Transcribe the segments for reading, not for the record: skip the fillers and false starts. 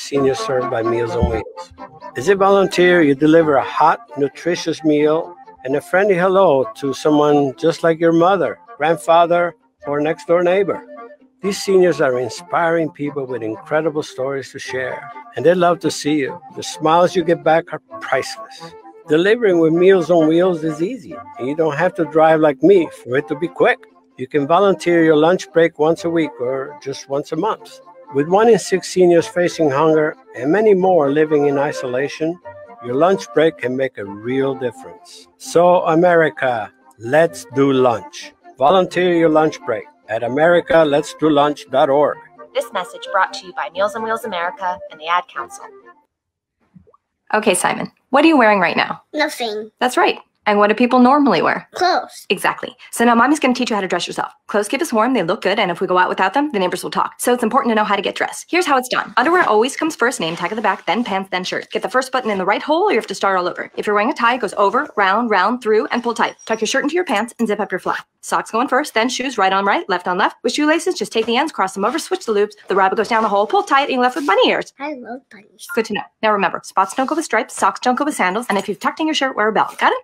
seniors served by Meals on Wheels. As a volunteer, you deliver a hot, nutritious meal and a friendly hello to someone just like your mother, grandfather, or next-door neighbor. These seniors are inspiring people with incredible stories to share, and they love to see you. The smiles you get back are priceless. Delivering with Meals on Wheels is easy, and you don't have to drive like me for it to be quick. You can volunteer your lunch break once a week or just once a month. With 1 in 6 seniors facing hunger and many more living in isolation, your lunch break can make a real difference. So, America, let's do lunch. Volunteer your lunch break at americaletsdolunch.org. This message brought to you by Meals on Wheels America and the Ad Council. Okay, Simon, what are you wearing right now? Nothing. That's right. And what do people normally wear? Clothes. Exactly. So now Mommy's going to teach you how to dress yourself. Clothes keep us warm, they look good, and if we go out without them, the neighbors will talk. So it's important to know how to get dressed. Here's how it's done. Underwear always comes first, name tag at the back, then pants, then shirt. Get the first button in the right hole or you have to start all over. If you're wearing a tie, it goes over, round, round, through, and pull tight. Tuck your shirt into your pants and zip up your fly. Socks going first, then shoes right on right, left on left. With shoelaces, just take the ends, cross them over, switch the loops. The rabbit goes down the hole, pull tight, and you're left with bunny ears. I love bunnies. Good to know. Now remember, spots don't go with stripes, socks don't go with sandals, and if you've tucked in your shirt, wear a belt. Got it?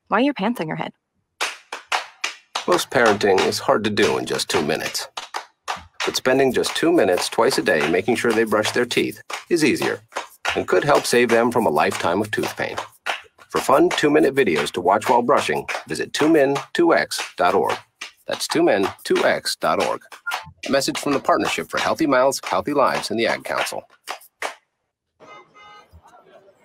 Why are your pants on your head? Most parenting is hard to do in just 2 minutes. But spending just 2 minutes twice a day making sure they brush their teeth is easier and could help save them from a lifetime of tooth pain. For fun 2-minute videos to watch while brushing, visit 2min2x.org. That's 2min2x.org. A message from the Partnership for Healthy Mouths, Healthy Lives, and the Ad Council.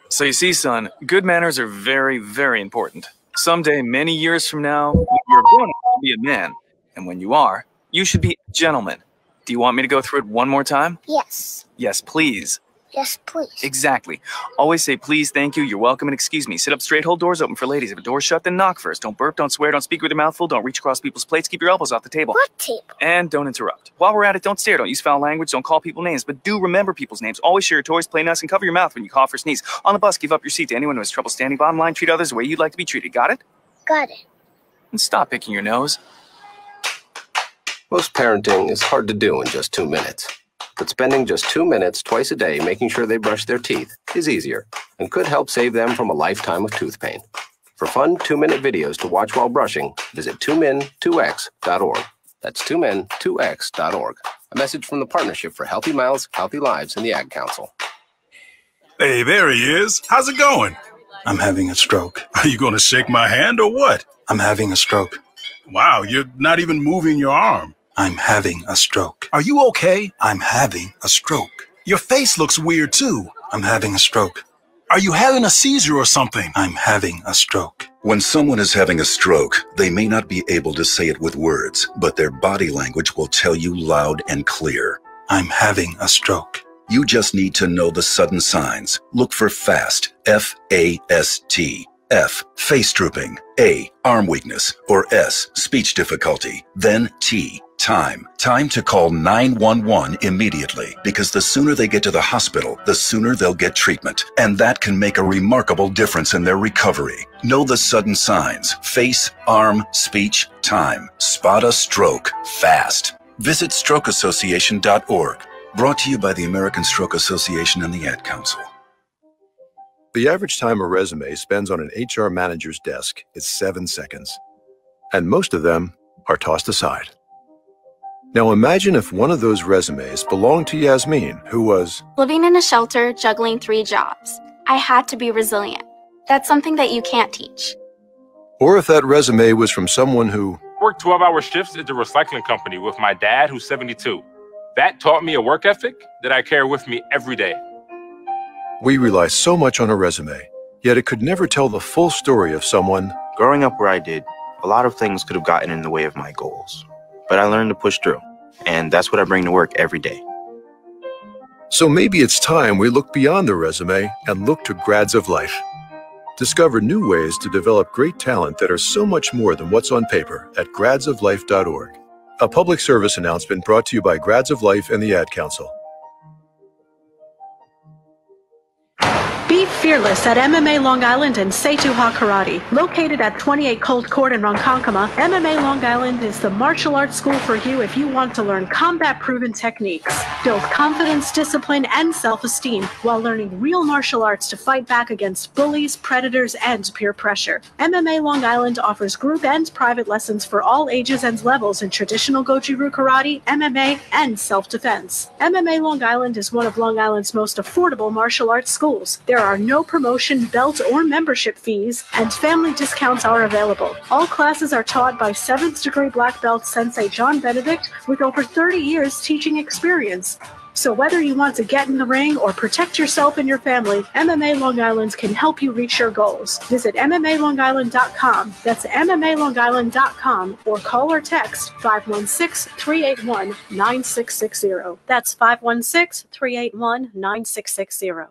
So you see, son, good manners are very, very important. Someday, many years from now, you're going to be a man. And when you are, you should be a gentleman. Do you want me to go through it one more time? Yes. Yes, please. Yes, please. Exactly. Always say please, thank you, you're welcome, and excuse me. Sit up straight, hold doors open for ladies. If a door's shut, then knock first. Don't burp, don't swear, don't speak with your mouth full, don't reach across people's plates, keep your elbows off the table. What table? And don't interrupt. While we're at it, don't stare, don't use foul language, don't call people names, but do remember people's names. Always share your toys, play nice, and cover your mouth when you cough or sneeze. On the bus, give up your seat to anyone who has trouble standing bottom line. Treat others the way you'd like to be treated. Got it? Got it. And stop picking your nose. Most parenting is hard to do in just 2 minutes. But spending just 2 minutes twice a day making sure they brush their teeth is easier and could help save them from a lifetime of tooth pain. For fun 2-minute videos to watch while brushing, visit 2min2x.org. That's 2min2x.org. A message from the Partnership for Healthy Mouths, Healthy Lives, and the Ad Council. Hey, there he is. How's it going? I'm having a stroke. Are you going to shake my hand or what? I'm having a stroke. Wow, you're not even moving your arm. I'm having a stroke. Are you okay? I'm having a stroke. Your face looks weird, too. I'm having a stroke. Are you having a seizure or something? I'm having a stroke. When someone is having a stroke, they may not be able to say it with words, but their body language will tell you loud and clear. I'm having a stroke. You just need to know the sudden signs. Look for FAST, F-A-S-T. F, face drooping. A, arm weakness. Or S, speech difficulty. Then T, time. Time to call 911 immediately, because the sooner they get to the hospital, the sooner they'll get treatment. And that can make a remarkable difference in their recovery. Know the sudden signs. Face, arm, speech, time. Spot a stroke fast. Visit strokeassociation.org. Brought to you by the American Stroke Association and the Ad Council. The average time a resume spends on an HR manager's desk is 7 seconds. And most of them are tossed aside. Now imagine if one of those resumes belonged to Yasmin, who was living in a shelter, juggling 3 jobs. I had to be resilient. That's something that you can't teach. Or if that resume was from someone who worked 12-hour shifts at the recycling company with my dad, who's 72. That taught me a work ethic that I carry with me every day. We rely so much on a resume, yet it could never tell the full story of someone. Growing up where I did, a lot of things could have gotten in the way of my goals. But I learned to push through, and that's what I bring to work every day. So maybe it's time we look beyond the resume and look to Grads of Life. Discover new ways to develop great talent that are so much more than what's on paper at gradsoflife.org. A public service announcement brought to you by Grads of Life and the Ad Council. Be fearless at MMA Long Island and Seituha Karate. Located at 28 Colt Court in Ronkonkoma, MMA Long Island is the martial arts school for you if you want to learn combat-proven techniques. Build confidence, discipline, and self-esteem while learning real martial arts to fight back against bullies, predators, and peer pressure. MMA Long Island offers group and private lessons for all ages and levels in traditional Goju-Ryu karate, MMA, and self-defense. MMA Long Island is one of Long Island's most affordable martial arts schools. There are no promotion, belt, or membership fees, and family discounts are available. All classes are taught by 7th degree black belt Sensei John Benedict with over 30 years teaching experience. So whether you want to get in the ring or protect yourself and your family, MMA Long Island can help you reach your goals. Visit MMALongIsland.com. That's MMALongIsland.com or call or text 516-381-9660. That's 516-381-9660.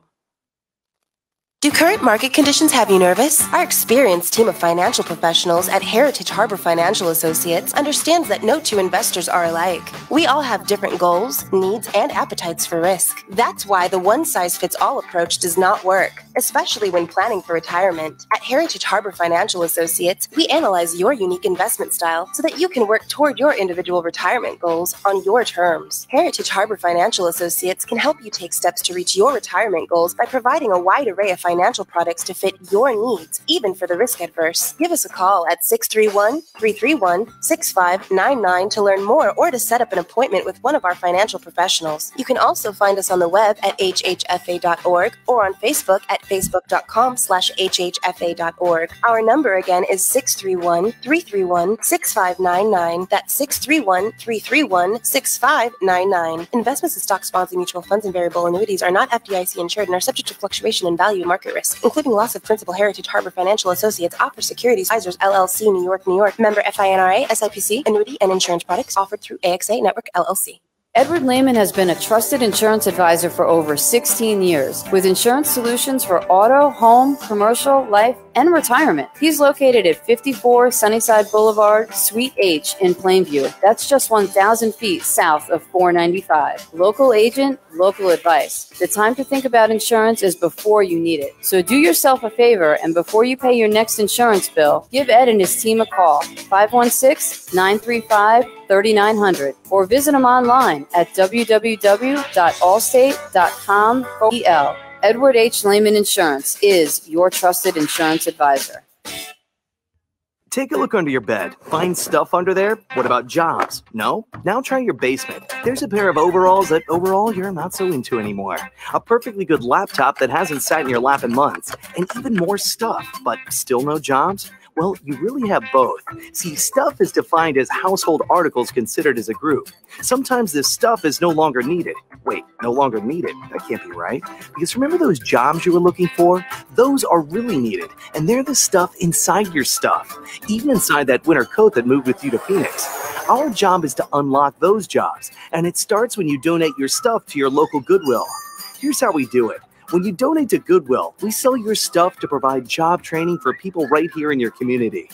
Do current market conditions have you nervous? Our experienced team of financial professionals at Heritage Harbor Financial Associates understands that no two investors are alike. We all have different goals, needs, and appetites for risk. That's why the one-size-fits-all approach does not work, especially when planning for retirement. At Heritage Harbor Financial Associates, we analyze your unique investment style so that you can work toward your individual retirement goals on your terms. Heritage Harbor Financial Associates can help you take steps to reach your retirement goals by providing a wide array of financial products to fit your needs, even for the risk adverse. Give us a call at 631-331-6599 to learn more or to set up an appointment with one of our financial professionals. You can also find us on the web at hhfa.org or on Facebook at facebook.com/hhfa.org. Our number again is 631-331-6599. That's 631-331-6599. Investments in stock, bonds, and mutual funds and variable annuities are not FDIC insured and are subject to fluctuation in value and market risk, including loss of principal. Heritage Harbor Financial Associates offers Securities Advisors LLC, New York, New York. Member FINRA, SIPC. Annuity and insurance products offered through AXA Network LLC. Edward Lehman has been a trusted insurance advisor for over 16 years with insurance solutions for auto, home, commercial, life, and retirement. He's located at 54 Sunnyside Boulevard, Suite H in Plainview. That's just 1,000 feet south of 495. Local agent, local advice. The time to think about insurance is before you need it. So do yourself a favor, and before you pay your next insurance bill, give Ed and his team a call, 516-935-3900, or visit him online at www.allstate.com/EL. Edward H. Lehman Insurance is your trusted insurance advisor. Take a look under your bed. Find stuff under there? What about jobs? No? Now try your basement. There's a pair of overalls that overall you're not so into anymore. A perfectly good laptop that hasn't sat in your lap in months. And even more stuff, but still no jobs? Well, you really have both. See, stuff is defined as household articles considered as a group. Sometimes this stuff is no longer needed. Wait, no longer needed? That can't be right. Because remember those jobs you were looking for? Those are really needed. And they're the stuff inside your stuff. Even inside that winter coat that moved with you to Phoenix. Our job is to unlock those jobs. And it starts when you donate your stuff to your local Goodwill. Here's how we do it. When you donate to Goodwill, we sell your stuff to provide job training for people right here in your community.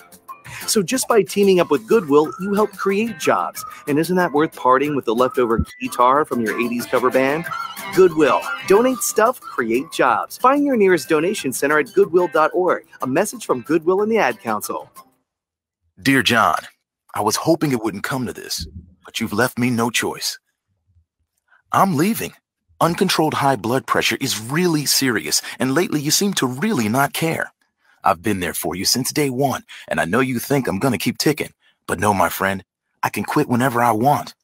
So just by teaming up with Goodwill, you help create jobs. And isn't that worth parting with the leftover guitar from your 80s cover band? Goodwill. Donate stuff, create jobs. Find your nearest donation center at goodwill.org. A message from Goodwill and the Ad Council. Dear John, I was hoping it wouldn't come to this, but you've left me no choice. I'm leaving. Uncontrolled high blood pressure is really serious, and lately you seem to really not care. I've been there for you since day one, and I know you think I'm gonna keep ticking, but no, my friend, I can quit whenever I want.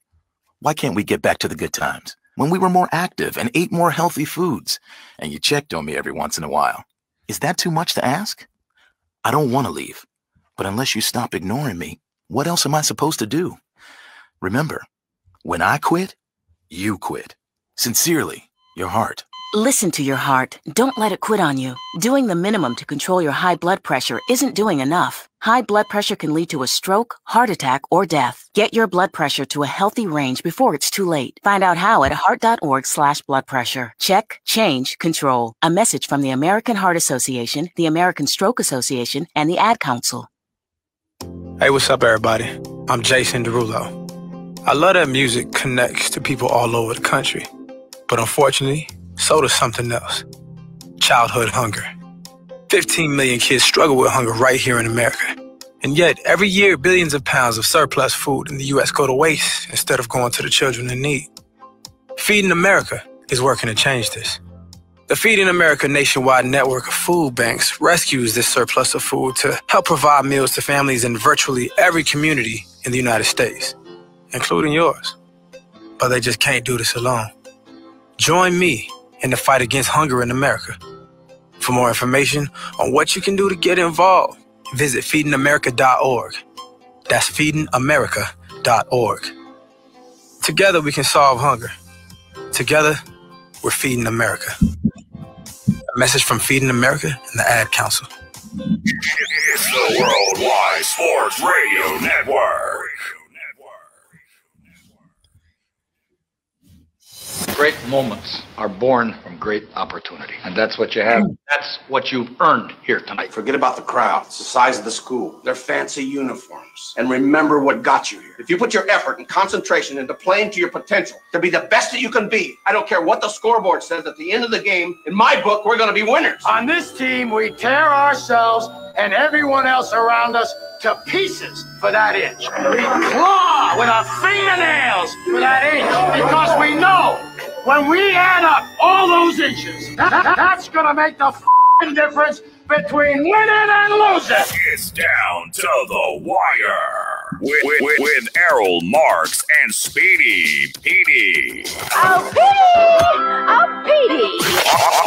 Why can't we get back to the good times, when we were more active and ate more healthy foods, and you checked on me every once in a while? Is that too much to ask? I don't want to leave, but unless you stop ignoring me, what else am I supposed to do? Remember, when I quit, you quit. Sincerely, your heart. Listen to your heart. Don't let it quit on you. Doing the minimum to control your high blood pressure isn't doing enough. High blood pressure can lead to a stroke, heart attack, or death. Get your blood pressure to a healthy range before it's too late. Find out how at heart.org/blood pressure. Check, change, control. A message from the American Heart Association, the American Stroke Association, and the Ad Council. Hey, what's up, everybody? I'm Jason Derulo. I love that music connects to people all over the country. But unfortunately, so does something else. Childhood hunger. 15 million kids struggle with hunger right here in America. And yet, every year, billions of pounds of surplus food in the U.S. go to waste instead of going to the children in need. Feeding America is working to change this. The Feeding America nationwide network of food banks rescues this surplus of food to help provide meals to families in virtually every community in the United States, including yours. But they just can't do this alone. Join me in the fight against hunger in America. For more information on what you can do to get involved, visit feedingamerica.org. That's feedingamerica.org. Together we can solve hunger. Together, we're Feeding America. A message from Feeding America and the Ad Council. It's the Worldwide Sports Radio Network. Great moments are born from great opportunity. And that's what you have. That's what you've earned here tonight. Forget about the crowds, the size of the school, their fancy uniforms, and remember what got you here. If you put your effort and concentration into playing to your potential, to be the best that you can be, I don't care what the scoreboard says at the end of the game, in my book, we're going to be winners. On this team, we tear ourselves and everyone else around us to pieces for that inch. We claw with our fingernails for that inch because we know when we add up all those inches, that's going to make the difference between winning and losing. It's down to the wire with Errol Marks and Speedy Petey. Oh, Petey! Oh, Petey!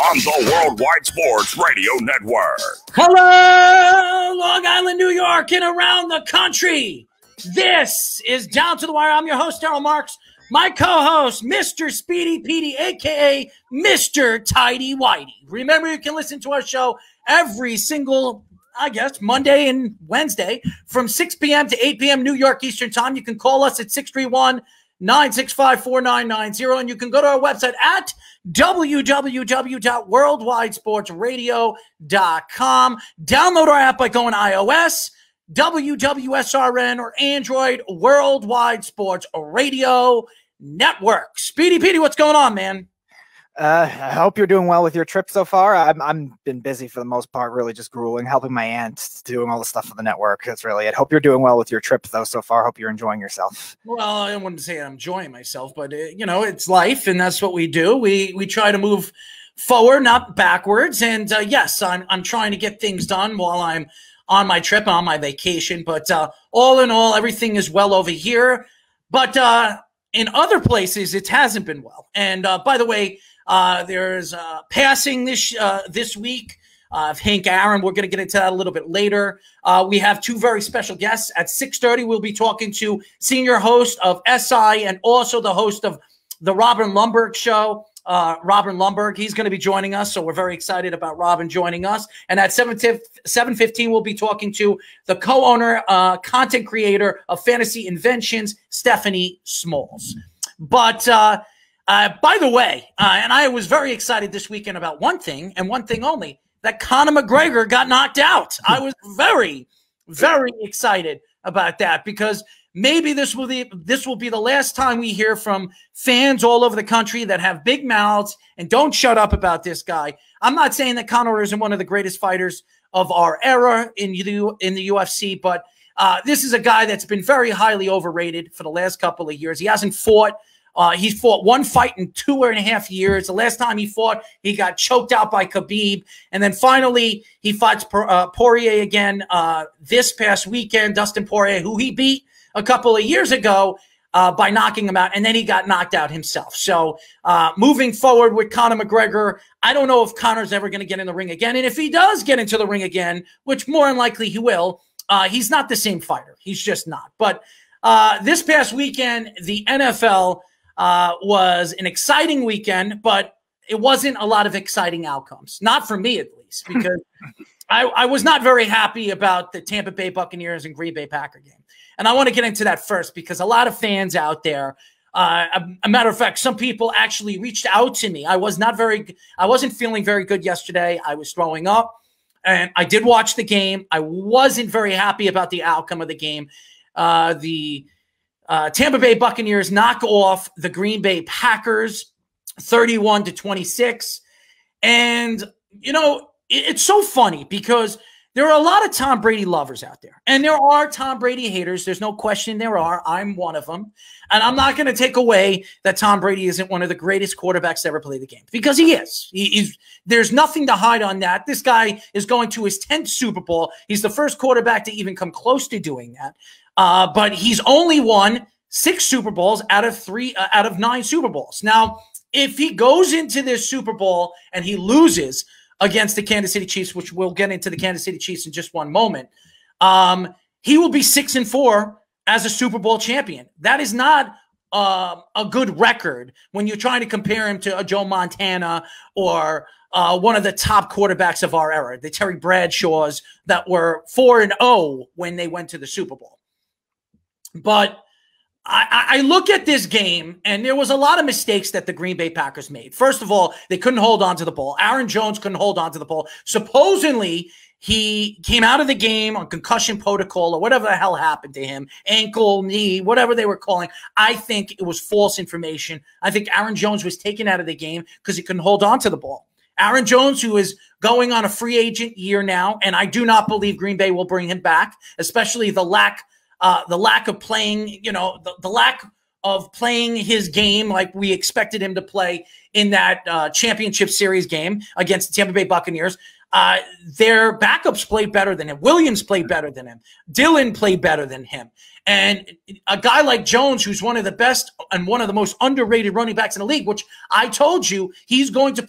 On the Worldwide Sports Radio Network. Hello, Long Island, New York, and around the country. This is Down to the Wire. I'm your host, Errol Marks. My co-host, Mr. Speedy Petey, a.k.a. Mr. Tidy Whitey. Remember, you can listen to our show every single, Monday and Wednesday from 6 p.m. to 8 p.m. New York Eastern Time. You can call us at 631-965-4990, and you can go to our website at www.worldwidesportsradio.com. Download our app by going iOS, WWSRN, or Android, Worldwide Sports Radio Network. Speedy Petey, what's going on, man? I hope you're doing well with your trip so far. I'm been busy for the most part, really just grueling, helping my aunt, doing all the stuff for the network. That's really it. Hope you're doing well with your trip, though, so far. Hope you're enjoying yourself. Well, I wouldn't say I'm enjoying myself, but, it's life, and that's what we do. We try to move forward, not backwards. And, yes, I'm trying to get things done while I'm on my trip, on my vacation. But all in all, everything is well over here. But in other places, it hasn't been well. And, by the way, there's passing this week of Hank Aaron. We're going to get into that a little bit later. We have two very special guests. At 6:30, we'll be talking to senior host of SI and also the host of the Robin Lundberg show, Robin Lundberg. He's going to be joining us, so we're very excited about Robin joining us. And at 7:15, we'll be talking to the co-owner, content creator of Fantasy Inventions, Stephie Smalls. But by the way, and I was very excited this weekend about one thing and one thing only, that Conor McGregor got knocked out. I was very, very excited about that because maybe this will be the last time we hear from fans all over the country that have big mouths and don't shut up about this guy. I'm not saying that Conor isn't one of the greatest fighters of our era in the UFC, but this is a guy that's been very highly overrated for the last couple of years. He hasn't fought. He's fought one fight in 2.5 years. The last time he fought, he got choked out by Khabib. And then finally, he fights Poirier again this past weekend, Dustin Poirier, who he beat a couple of years ago by knocking him out. And then he got knocked out himself. So moving forward with Conor McGregor, I don't know if Conor's ever going to get in the ring again. And if he does get into the ring again, which more than likely he will, he's not the same fighter. He's just not. But this past weekend, the NFL was an exciting weekend, but it wasn't a lot of exciting outcomes. Not for me, at least, because I was not very happy about the Tampa Bay Buccaneers and Green Bay Packer game. And I want to get into that first because a lot of fans out there, a matter of fact, some people actually reached out to me. I wasn't feeling very good yesterday. I was throwing up, and I did watch the game. I wasn't very happy about the outcome of the game. The Tampa Bay Buccaneers knock off the Green Bay Packers 31-26. And, it's so funny because there are a lot of Tom Brady lovers out there, and there are Tom Brady haters. There's no question there are. I'm one of them. And I'm not going to take away that Tom Brady isn't one of the greatest quarterbacks to ever play the game, because he is. There's nothing to hide on that. This guy is going to his 10th Super Bowl. He's the first quarterback to even come close to doing that. But he's only won 6 Super Bowls out of 9 Super Bowls. Now, if he goes into this Super Bowl and he loses against the Kansas City Chiefs, which we'll get into the Kansas City Chiefs in just one moment, he will be 6-4 as a Super Bowl champion. That is not a good record when you're trying to compare him to a Joe Montana or one of the top quarterbacks of our era, the Terry Bradshaws that were 4-0 when they went to the Super Bowl. But I look at this game, and there was a lot of mistakes that the Green Bay Packers made. First of all, they couldn't hold on to the ball. Aaron Jones couldn't hold on to the ball. Supposedly, he came out of the game on concussion protocol or whatever the hell happened to him, ankle, knee, whatever they were calling. I think it was false information. I think Aaron Jones was taken out of the game because he couldn't hold on to the ball. Aaron Jones, who is going on a free agent year now, and I do not believe Green Bay will bring him back, especially the lack of playing, the lack of playing his game like we expected him to play in that championship series game against the Tampa Bay Buccaneers. Their backups played better than him. Williams played better than him. Dillon played better than him. And a guy like Jones, who's one of the best and one of the most underrated running backs in the league, which I told you he's going to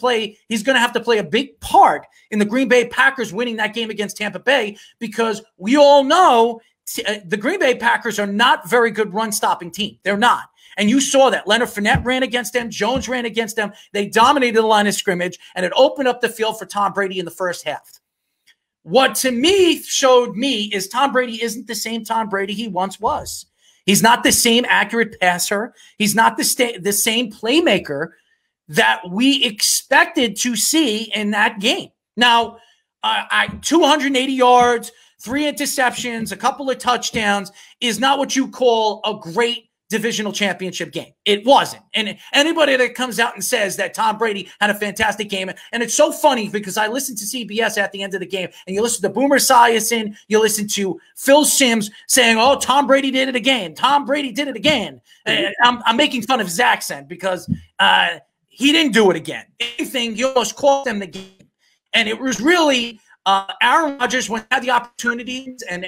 have to play a big part in the Green Bay Packers winning that game against Tampa Bay, because we all know the Green Bay Packers are not very good run-stopping team. They're not. And you saw that. Leonard Fournette ran against them. Jones ran against them. They dominated the line of scrimmage, and it opened up the field for Tom Brady in the first half. What to me showed me is Tom Brady isn't the same Tom Brady he once was. He's not the same accurate passer. He's not the same playmaker that we expected to see in that game. Now, 280 yards, 3 interceptions, a couple of touchdowns is not what you call a great divisional championship game. It wasn't. And anybody that comes out and says that Tom Brady had a fantastic game, and it's so funny because I listened to CBS at the end of the game, and you listen to Boomer Esiason, you listen to Phil Simms saying, oh, Tom Brady did it again. Tom Brady did it again. And I'm making fun of his accent because he didn't do it again. Anything, he almost cost them the game. And it was really Aaron Rodgers, when he had the opportunities and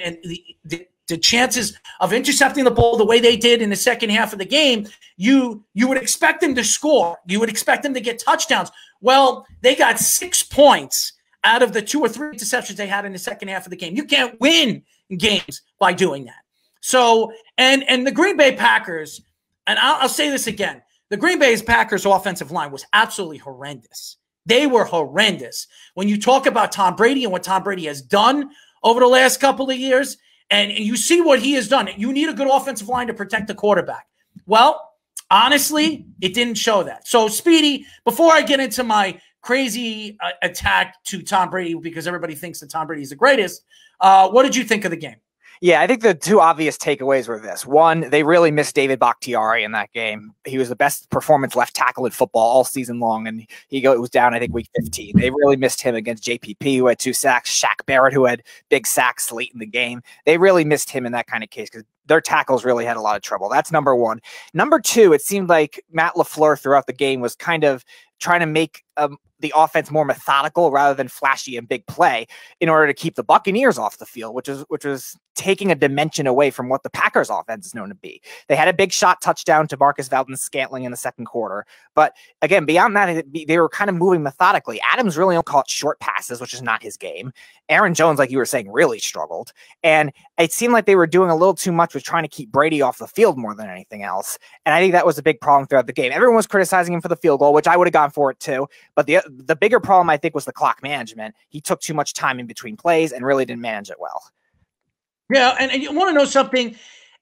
the chances of intercepting the ball the way they did in the second half of the game, you would expect them to score. You would expect them to get touchdowns. Well, they got 6 points out of the 2 or 3 interceptions they had in the second half of the game. You can't win games by doing that. So, and the Green Bay Packers, and I'll say this again, the Green Bay Packers offensive line was absolutely horrendous. They were horrendous. When you talk about Tom Brady and what Tom Brady has done over the last couple of years, and you see what he has done, you need a good offensive line to protect the quarterback. Well, honestly, it didn't show that. So, Speedy, before I get into my crazy attack to Tom Brady, because everybody thinks that Tom Brady is the greatest, what did you think of the game? Yeah, I think the 2 obvious takeaways were this. One, they really missed David Bakhtiari in that game. He was the best performance left tackle in football all season long, and it was down, I think, week 15. They really missed him against JPP, who had 2 sacks, Shaq Barrett, who had big sacks late in the game. They really missed him in that kind of case because their tackles really had a lot of trouble. That's number one. Number 2, it seemed like Matt LaFleur throughout the game was kind of trying to make the offense more methodical rather than flashy and big play in order to keep the Buccaneers off the field, which was taking a dimension away from what the Packers offense is known to be. They had a big shot touchdown to Marcus Valdes-Scantling in the second quarter. But again, beyond that, they were kind of moving methodically. Adams really only caught short passes, which is not his game. Aaron Jones, like you were saying, really struggled. And it seemed like they were doing a little too much with trying to keep Brady off the field more than anything else. And I think that was a big problem throughout the game. Everyone was criticizing him for the field goal, which I would have gone for it too. But the bigger problem, I think, was the clock management. He took too much time in between plays and really didn't manage it well. Yeah, and you want to know something?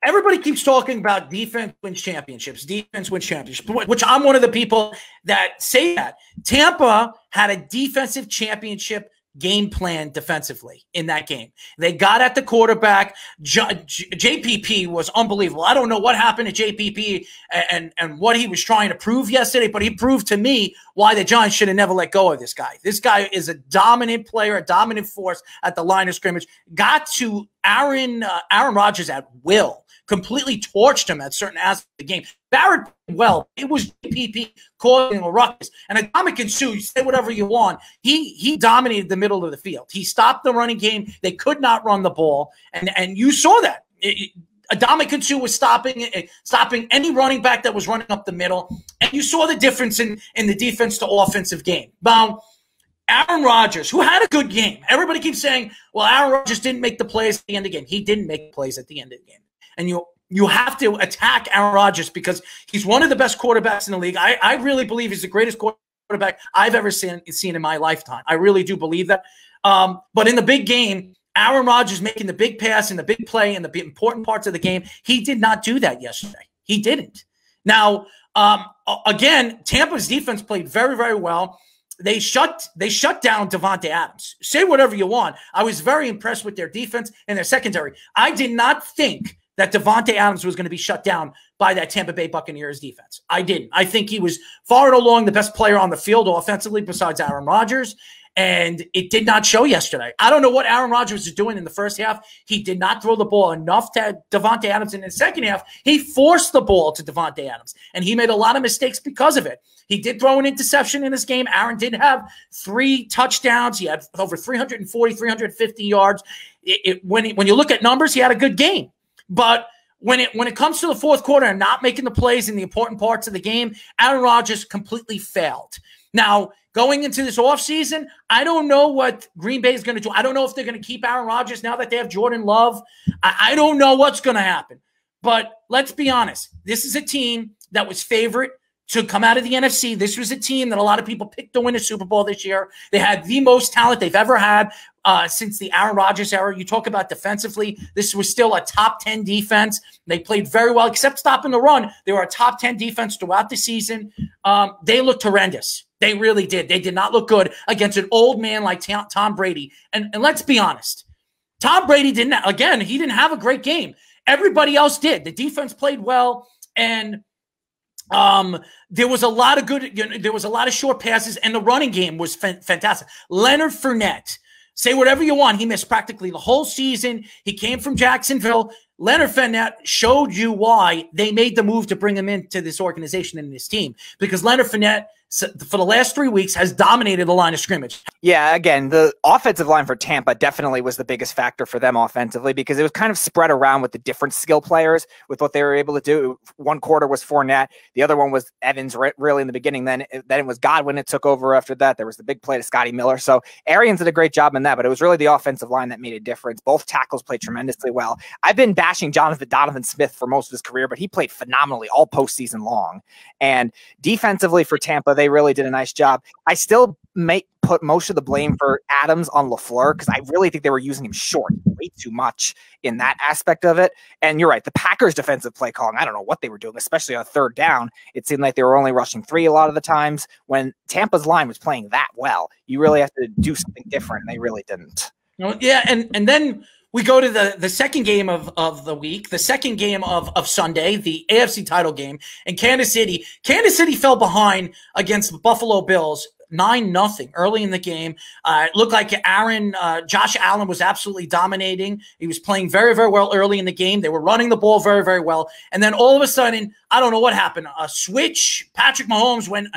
Everybody keeps talking about defense wins championships, which I'm one of the people that say that. Tampa had a defensive championship game plan defensively in that game. They got at the quarterback. JPP was unbelievable. I don't know what happened to JPP and what he was trying to prove yesterday, but he proved to me why the Giants should have never let go of this guy. This guy is a dominant player, a dominant force at the line of scrimmage. Got to Aaron Rodgers at will. Completely torched him at certain aspects of the game. Barrett played well. It was JPP causing a ruckus. And Ndamukong Suh, you say whatever you want, he dominated the middle of the field. He stopped the running game. They could not run the ball. And you saw that. Ndamukong Suh was stopping any running back that was running up the middle. And you saw the difference in the defense to offensive game. Now, Aaron Rodgers, who had a good game. Everybody keeps saying, well, Aaron Rodgers didn't make the plays at the end of the game. He didn't make plays at the end of the game. And you have to attack Aaron Rodgers because he's one of the best quarterbacks in the league. I really believe he's the greatest quarterback I've ever seen in my lifetime. I really do believe that. But in the big game, Aaron Rodgers making the big pass and the big play and the important parts of the game, he did not do that yesterday. He didn't. Now, again, Tampa's defense played very, very well. They shut down Davante Adams. Say whatever you want. I was very impressed with their defense and their secondary. I did not think that Davante Adams was going to be shut down by that Tampa Bay Buccaneers defense. I didn't. I think he was far and along the best player on the field offensively besides Aaron Rodgers, and it did not show yesterday. I don't know what Aaron Rodgers was doing in the first half. He did not throw the ball enough to Davante Adams. In the second half, he forced the ball to Davante Adams, and he made a lot of mistakes because of it. He did throw an interception in this game. Aaron did have 3 touchdowns. He had over 340, 350 yards. When you look at numbers, he had a good game. But when it comes to the fourth quarter and not making the plays in the important parts of the game, Aaron Rodgers completely failed. Now, going into this offseason, I don't know what Green Bay is going to do. I don't know if they're going to keep Aaron Rodgers now that they have Jordan Love. I don't know what's going to happen. But let's be honest. This is a team that was favorite to come out of the NFC. This was a team that a lot of people picked to win a Super Bowl this year. They had the most talent they've ever had since the Aaron Rodgers era. You talk about defensively, this was still a top 10 defense. They played very well, except stopping the run. They were a top 10 defense throughout the season. They looked horrendous. They really did. They did not look good against an old man like Tom Brady. And let's be honest. Tom Brady he didn't have a great game. Everybody else did. The defense played well, and there was a lot of good, there was a lot of short passes, and the running game was fantastic. Leonard Fournette, say whatever you want, he missed practically the whole season. He came from Jacksonville. Leonard Fournette showed you why they made the move to bring him into this organization and this team, because Leonard Fournette, for the last 3 weeks, has dominated the line of scrimmage. Yeah, again, the offensive line for Tampa definitely was the biggest factor for them offensively, because it was kind of spread around with the different skill players with what they were able to do. One quarter was Fournette. The other one was Evans really in the beginning. Then it was Godwin that took over after that. There was the big play to Scotty Miller. So Arians did a great job in that, but it was really the offensive line that made a difference. Both tackles played tremendously well. I've been bashing Donovan Smith for most of his career, but he played phenomenally all postseason long. And defensively for Tampa, they really did a nice job. I still put most of the blame for Adams on LaFleur, because I really think they were using him short way too much in that aspect of it. And you're right, the Packers defensive play calling, I don't know what they were doing, especially on third down. It seemed like they were only rushing 3 a lot of the times. When Tampa's line was playing that well, you really have to do something different, and they really didn't. Yeah, and then we go to the second game of the week, the second game of Sunday, the AFC title game. And Kansas City fell behind against the Buffalo Bills 9-0 early in the game. It looked like Josh Allen was absolutely dominating. He was playing very, very well early in the game. They were running the ball very, very well. And then all of a sudden, I don't know what happened. A switch. Patrick Mahomes went,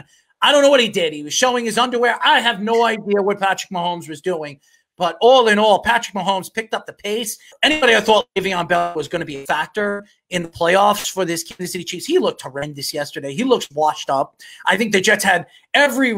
I don't know what he did. He was showing his underwear. I have no idea what Patrick Mahomes was doing. But all in all, Patrick Mahomes picked up the pace. Anybody I thought Le'Veon Bell was going to be a factor in the playoffs for this Kansas City Chiefs, he looked horrendous yesterday. He looks washed up. I think the Jets had every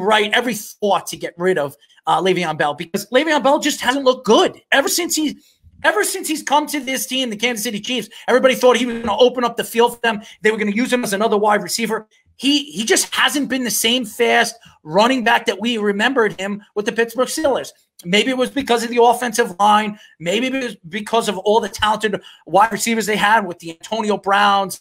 thought to get rid of Le'Veon Bell, because Le'Veon Bell just hasn't looked good. Ever since he's come to this team, the Kansas City Chiefs, everybody thought he was going to open up the field for them. They were going to use him as another wide receiver. He just hasn't been the same fast running back that we remembered him with the Pittsburgh Steelers. Maybe it was because of the offensive line. Maybe it was because of all the talented wide receivers they had with the Antonio Browns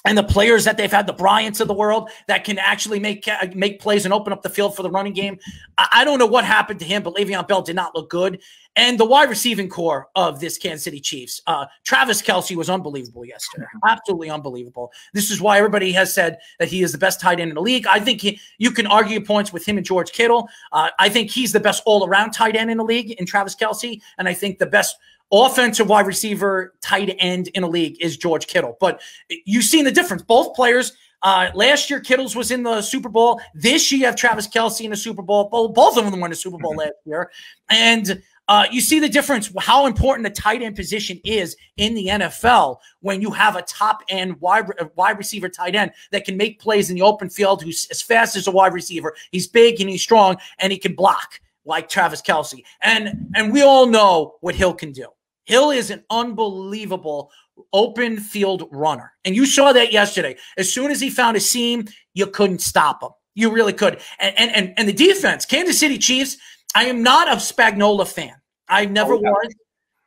and the players that they've had, the Bryants of the world, that can actually make plays and open up the field for the running game. I don't know what happened to him, but Le'Veon Bell did not look good. And the wide receiving core of this Kansas City Chiefs, Travis Kelce was unbelievable yesterday. Absolutely unbelievable. This is why everybody has said that he is the best tight end in the league. I think you can argue points with him and George Kittle. I think he's the best all-around tight end in the league in Travis Kelce, and I think the best offensive wide receiver tight end in the league is George Kittle. But you've seen the difference. Both players, last year Kittle's was in the Super Bowl. This year you have Travis Kelce in the Super Bowl. Both of them won the Super Bowl last year. And you see the difference, how important the tight end position is in the NFL when you have a top-end wide receiver tight end that can make plays in the open field, who's as fast as a wide receiver. He's big and he's strong, and he can block like Travis Kelce. And we all know what Hill can do. Hill is an unbelievable open field runner. And you saw that yesterday. As soon as he found a seam, you couldn't stop him. You really could. And the defense, Kansas City Chiefs, I am not a Spagnuolo fan. I never was.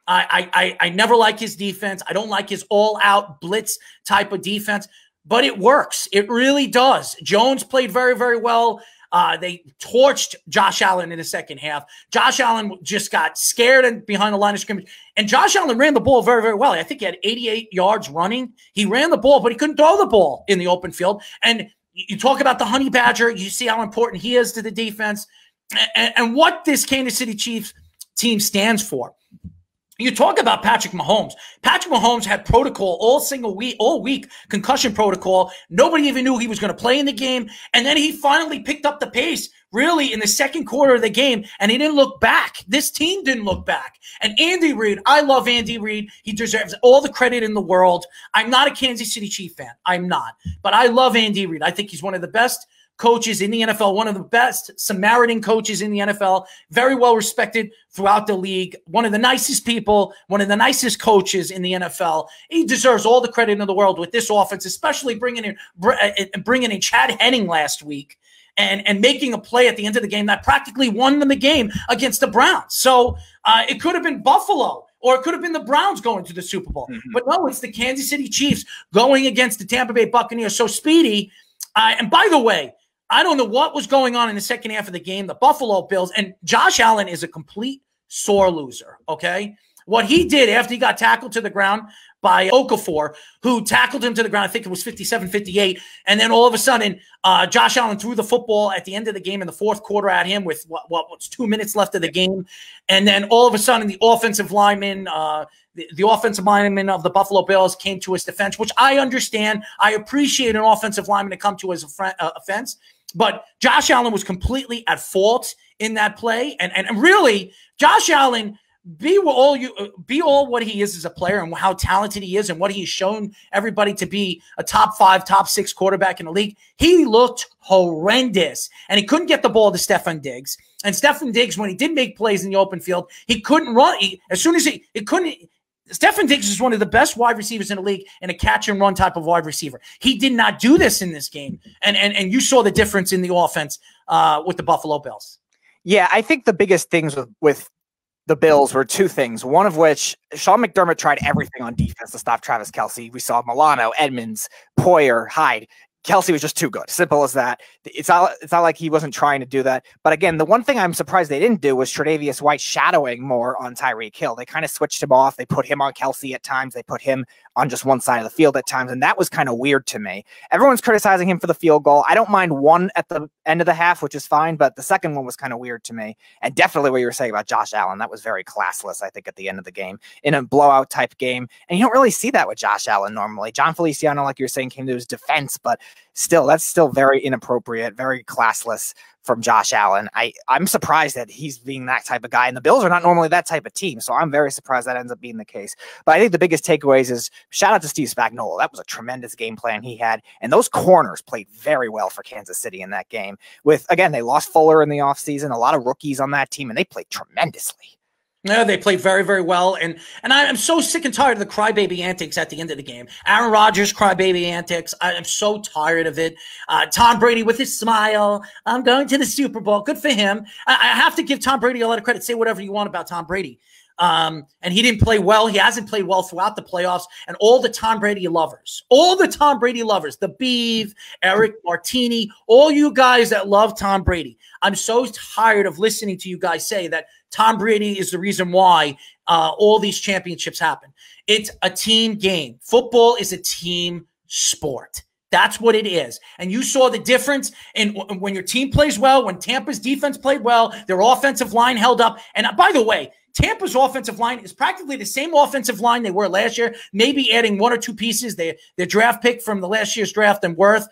I never like his defense. I don't like his all-out blitz type of defense. But it works. It really does. Jones played very, very well. They torched Josh Allen in the second half. Josh Allen just got scared and behind the line of scrimmage. And Josh Allen ran the ball very, very well. I think he had 88 yards running. He ran the ball, but he couldn't throw the ball in the open field. And you talk about the Honey Badger. You see how important he is to the defense and what this Kansas City Chiefs team stands for. You talk about Patrick Mahomes. Patrick Mahomes had protocol all week, concussion protocol. Nobody even knew he was going to play in the game. And then he finally picked up the pace, really, in the second quarter of the game, and he didn't look back. This team didn't look back. And Andy Reid, I love Andy Reid. He deserves all the credit in the world. I'm not a Kansas City Chief fan. I'm not. But I love Andy Reid. I think he's one of the best coaches in the NFL, one of the best Samaritan coaches in the NFL, very well respected throughout the league, one of the nicest people, one of the nicest coaches in the NFL. He deserves all the credit in the world with this offense, especially bringing in Chad Henning last week and making a play at the end of the game that practically won them the game against the Browns. So it could have been Buffalo, or it could have been the Browns going to the Super Bowl. But no, it's the Kansas City Chiefs going against the Tampa Bay Buccaneers. So Speedy, and by the way, I don't know what was going on in the second half of the game. The Buffalo Bills, and Josh Allen is a complete sore loser, okay? What he did after he got tackled to the ground by Okafor, who tackled him to the ground, I think it was 57-58, and then all of a sudden, Josh Allen threw the football at the end of the game in the fourth quarter at him with what's 2 minutes left of the game, and then all of a sudden the offensive lineman the offensive lineman of the Buffalo Bills came to his defense, which I understand. I appreciate an offensive lineman to come to his offense. But Josh Allen was completely at fault in that play. And really, Josh Allen, be all what he is as a player and how talented he is and what he's shown everybody to be a top 5, top 6 quarterback in the league. He looked horrendous. And he couldn't get the ball to Stephon Diggs. And Stephon Diggs, when he did make plays in the open field, he couldn't run. Stephon Diggs is one of the best wide receivers in the league and a catch-and-run type of wide receiver. He did not do this in this game. And you saw the difference in the offense with the Buffalo Bills. Yeah, I think the biggest things with the Bills were two things, one of which Sean McDermott tried everything on defense to stop Travis Kelce. We saw Milano, Edmonds, Poyer, Hyde. Kelce was just too good. Simple as that. It's not like he wasn't trying to do that. But again, the one thing I'm surprised they didn't do was Tre'Davious White shadowing more on Tyreek Hill. They kind of switched him off. They put him on Kelce at times. They put him on just one side of the field at times. And that was kind of weird to me. Everyone's criticizing him for the field goal. I don't mind one at the end of the half, which is fine. But the second one was kind of weird to me. And definitely what you were saying about Josh Allen, that was very classless, I think, at the end of the game in a blowout type game. And you don't really see that with Josh Allen normally. John Feliciano, like you were saying, came to his defense, but still, that's still very inappropriate, very classless from Josh Allen. I'm surprised that he's being that type of guy, and the Bills are not normally that type of team, so I'm very surprised that ends up being the case. But I think the biggest takeaways is shout out to Steve Spagnuolo. That was a tremendous game plan he had, and those corners played very well for Kansas City in that game. With, again, they lost Fuller in the offseason, a lot of rookies on that team, and they played tremendously. Yeah, they played very, very well. And I'm so sick and tired of the crybaby antics at the end of the game. Aaron Rodgers crybaby antics. I am so tired of it. Tom Brady with his smile. I'm going to the Super Bowl. Good for him. I have to give Tom Brady a lot of credit. Say whatever you want about Tom Brady. And he didn't play well. He hasn't played well throughout the playoffs. And all the Tom Brady lovers, the Beeve, Eric Martini, all you guys that love Tom Brady, I'm so tired of listening to you guys say that Tom Brady is the reason why all these championships happen. It's a team game. Football is a team sport. That's what it is. And you saw the difference in when your team plays well, when Tampa's defense played well, their offensive line held up. And by the way, Tampa's offensive line is practically the same offensive line they were last year, maybe adding one or two pieces. Their draft pick from the last year's draft and Worth.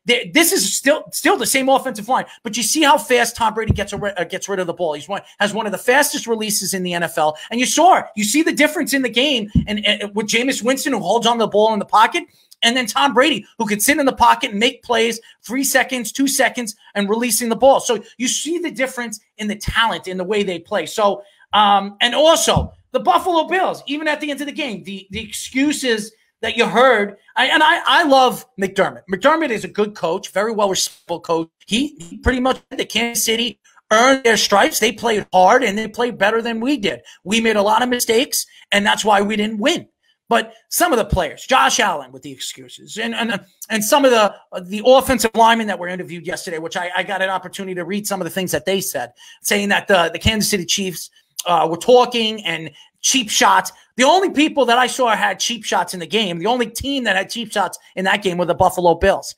This is still the same offensive line. But you see how fast Tom Brady gets rid of the ball. Has one of the fastest releases in the NFL. And you see the difference in the game and with Jameis Winston, who holds on the ball in the pocket, and then Tom Brady, who could sit in the pocket and make plays 3 seconds, 2 seconds, and releasing the ball. So you see the difference in the talent in the way they play. So, and also the Buffalo Bills, even at the end of the game, the excuses that you heard, I love McDermott. McDermott is a good coach, very well-respected coach. He pretty much the Kansas City earned their stripes. They played hard, and they played better than we did. We made a lot of mistakes, and that's why we didn't win. But some of the players, Josh Allen with the excuses, and some of the offensive linemen that were interviewed yesterday, which I got an opportunity to read some of the things that they said, saying that the Kansas City Chiefs were talking and cheap shots. The only people that I saw had cheap shots in the game, the only team that had cheap shots in that game were the Buffalo Bills.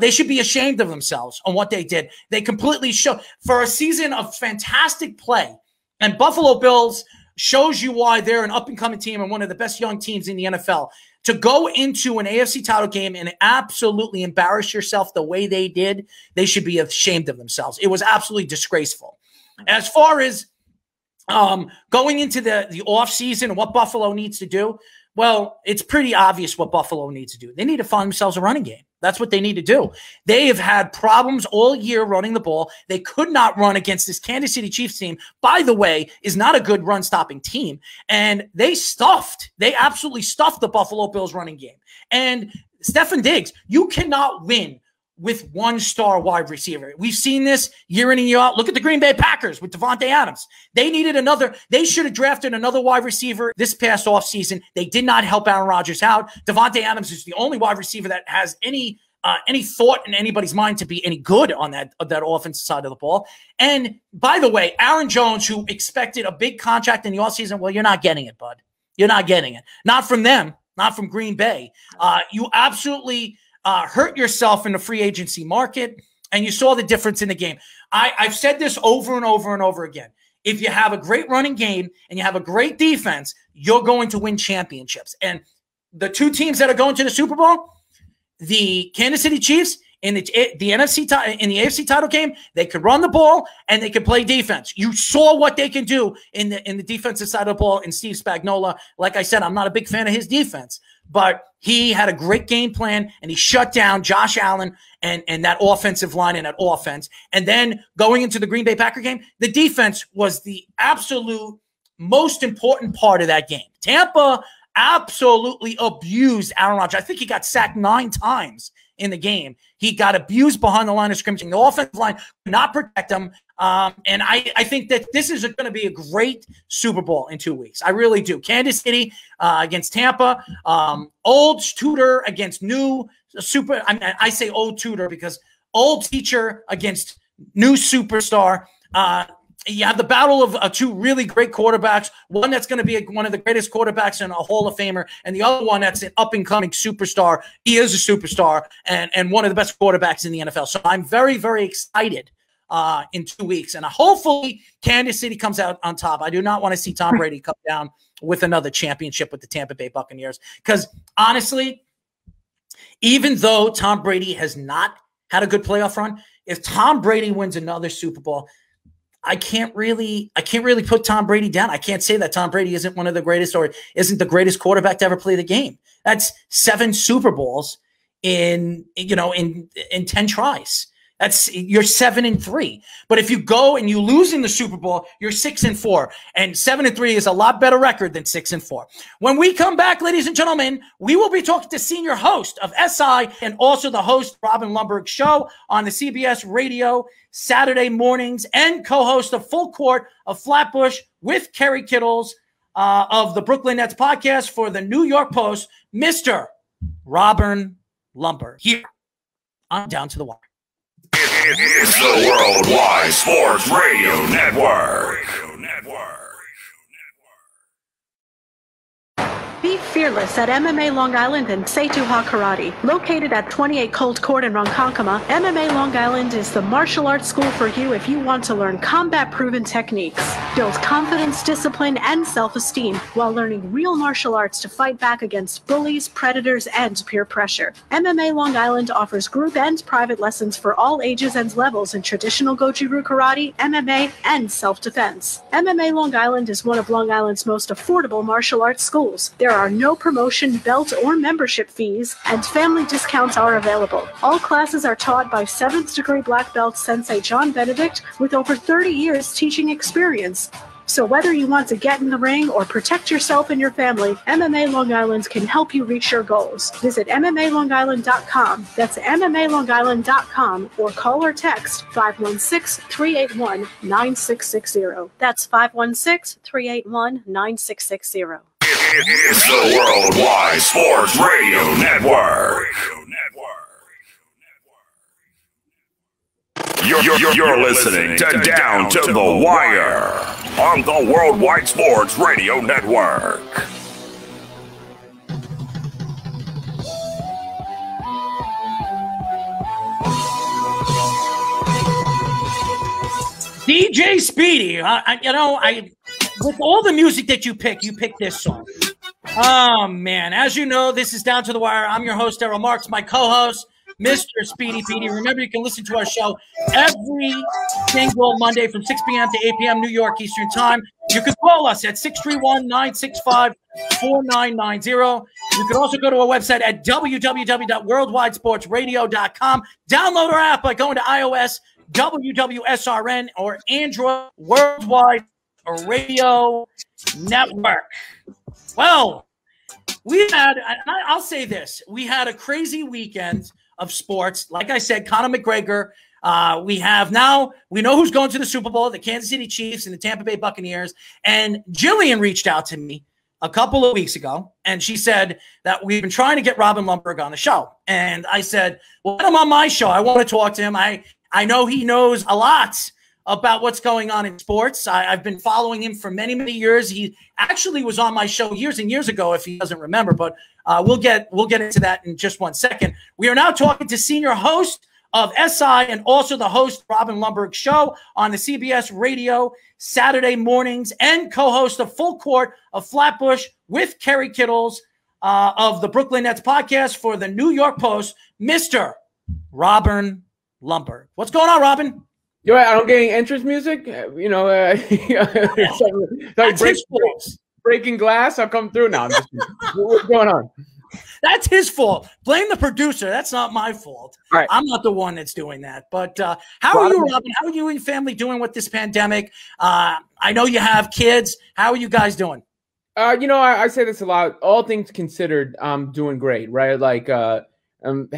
They should be ashamed of themselves on what they did. They completely show for a season of fantastic play, and Buffalo Bills shows you why they're an up-and-coming team and one of the best young teams in the NFL. To go into an AFC title game and absolutely embarrass yourself the way they did, they should be ashamed of themselves. It was absolutely disgraceful. As far as going into the offseason and what Buffalo needs to do, well, it's pretty obvious what Buffalo needs to do. They need to find themselves a running game. That's what they need to do. They have had problems all year running the ball. They could not run against this Kansas City Chiefs team, by the way, is not a good run-stopping team. And they absolutely stuffed the Buffalo Bills running game. And Stefan Diggs, you cannot win with one-star wide receiver. We've seen this year in and year out. Look at the Green Bay Packers with Devontae Adams. They should have drafted another wide receiver this past offseason. They did not help Aaron Rodgers out. Devontae Adams is the only wide receiver that has any thought in anybody's mind to be any good on that offensive side of the ball. And by the way, Aaron Jones, who expected a big contract in the offseason, well, you're not getting it, bud. You're not getting it. Not from them, not from Green Bay. You absolutely hurt yourself in the free agency market, and you saw the difference in the game. I've said this over and over and over again. If you have a great running game and you have a great defense, you're going to win championships. And the two teams that are going to the Super Bowl, the Kansas City Chiefs in the AFC title game, they could run the ball and they could play defense. You saw what they can do in the defensive side of the ball in Steve Spagnuolo. Like I said, I'm not a big fan of his defense, but he had a great game plan and he shut down Josh Allen and that offensive line and that offense. And then going into the Green Bay Packer game, the defense was the absolute most important part of that game. Tampa absolutely abused Aaron Rodgers. I think he got sacked 9 times in the game. He got abused behind the line of scrimmage. The offensive line could not protect him. And I think that this is going to be a great Super Bowl in 2 weeks. I really do. Kansas City against Tampa. Old Tudor against new super. I say old Tudor because old teacher against new superstar. You have the battle of two really great quarterbacks. One that's going to be one of the greatest quarterbacks and a Hall of Famer, and the other one that's an up-and-coming superstar. He is a superstar and one of the best quarterbacks in the NFL. So I'm very, very excited in 2 weeks. And hopefully Kansas City comes out on top. I do not want to see Tom Brady come down with another championship with the Tampa Bay Buccaneers. Because honestly, even though Tom Brady has not had a good playoff run, if Tom Brady wins another Super Bowl, I can't really put Tom Brady down. I can't say that Tom Brady isn't one of the greatest or isn't the greatest quarterback to ever play the game. That's 7 Super Bowls in 10 tries. You're 7-3. But if you go and you lose in the Super Bowl, you're 6-4. And 7-3 is a lot better record than 6-4. When we come back, ladies and gentlemen, we will be talking to senior host of SI and also the host Robin Lundberg show on the CBS radio Saturday mornings and co-host of Full Court of Flatbush with Kerry Kittles. of the Brooklyn Nets podcast for the New York Post, Mr. Robin Lundberg, here on Down to the Wire. It's the Worldwide Sports Radio Network. Be fearless at MMA Long Island and Seituha Karate. Located at 28 Colt Court in Ronkonkoma, MMA Long Island is the martial arts school for you if you want to learn combat-proven techniques, build confidence, discipline, and self-esteem while learning real martial arts to fight back against bullies, predators, and peer pressure. MMA Long Island offers group and private lessons for all ages and levels in traditional Goju-Ryu Karate, MMA, and self-defense. MMA Long Island is one of Long Island's most affordable martial arts schools. There are no promotion, belt, or membership fees, and family discounts are available. All classes are taught by 7th degree black belt Sensei John Benedict with over 30 years teaching experience. So whether you want to get in the ring or protect yourself and your family, MMA Long Island can help you reach your goals. Visit MMALongIsland.com. That's MMALongIsland.com, or call or text 516-381-9660. That's 516-381-9660. It's the Worldwide Sports Radio Network. You're listening to Down to the Wire on the Worldwide Sports Radio Network. DJ Speedy, with all the music that you pick this song. Oh, man. As you know, this is Down to the Wire. I'm your host, Errol Marks, my co-host, Mr. Speedy Petey. Remember, you can listen to our show every single Monday from 6 p.m. to 8 p.m. New York Eastern Time. You can call us at 631-965-4990. You can also go to our website at www.worldwidesportsradio.com. Download our app by going to iOS, WWSRN, or Android, Worldwide Radio Network. Well, I'll say this. We had a crazy weekend of sports. Like I said, Conor McGregor. We know who's going to the Super Bowl, the Kansas City Chiefs and the Tampa Bay Buccaneers. And Jillian reached out to me a couple of weeks ago, and she said that we've been trying to get Robin Lundberg on the show. And I said, well, when I'm on my show, I want to talk to him. I know he knows a lot about what's going on in sports. I've been following him for many, many years. He actually was on my show years and years ago, if he doesn't remember, but we'll get into that in just 1 second. We are now talking to senior host of SI and also the host Robin Lundberg show on the CBS Radio Saturday mornings, and co-host of Full Court of Flatbush with Kerry Kittles of the Brooklyn Nets podcast for the New York Post, Mr. Robin Lundberg. What's going on, Robin? You're right, I don't get any entrance music. Breaking glass. I'll come through now. What's going on? That's his fault. Blame the producer. That's not my fault. Right. I'm not the one that's doing that. But how are you, Robin? How are you and your family doing with this pandemic? I know you have kids. How are you guys doing? I say this a lot. All things considered, I'm doing great, right? Like, I'm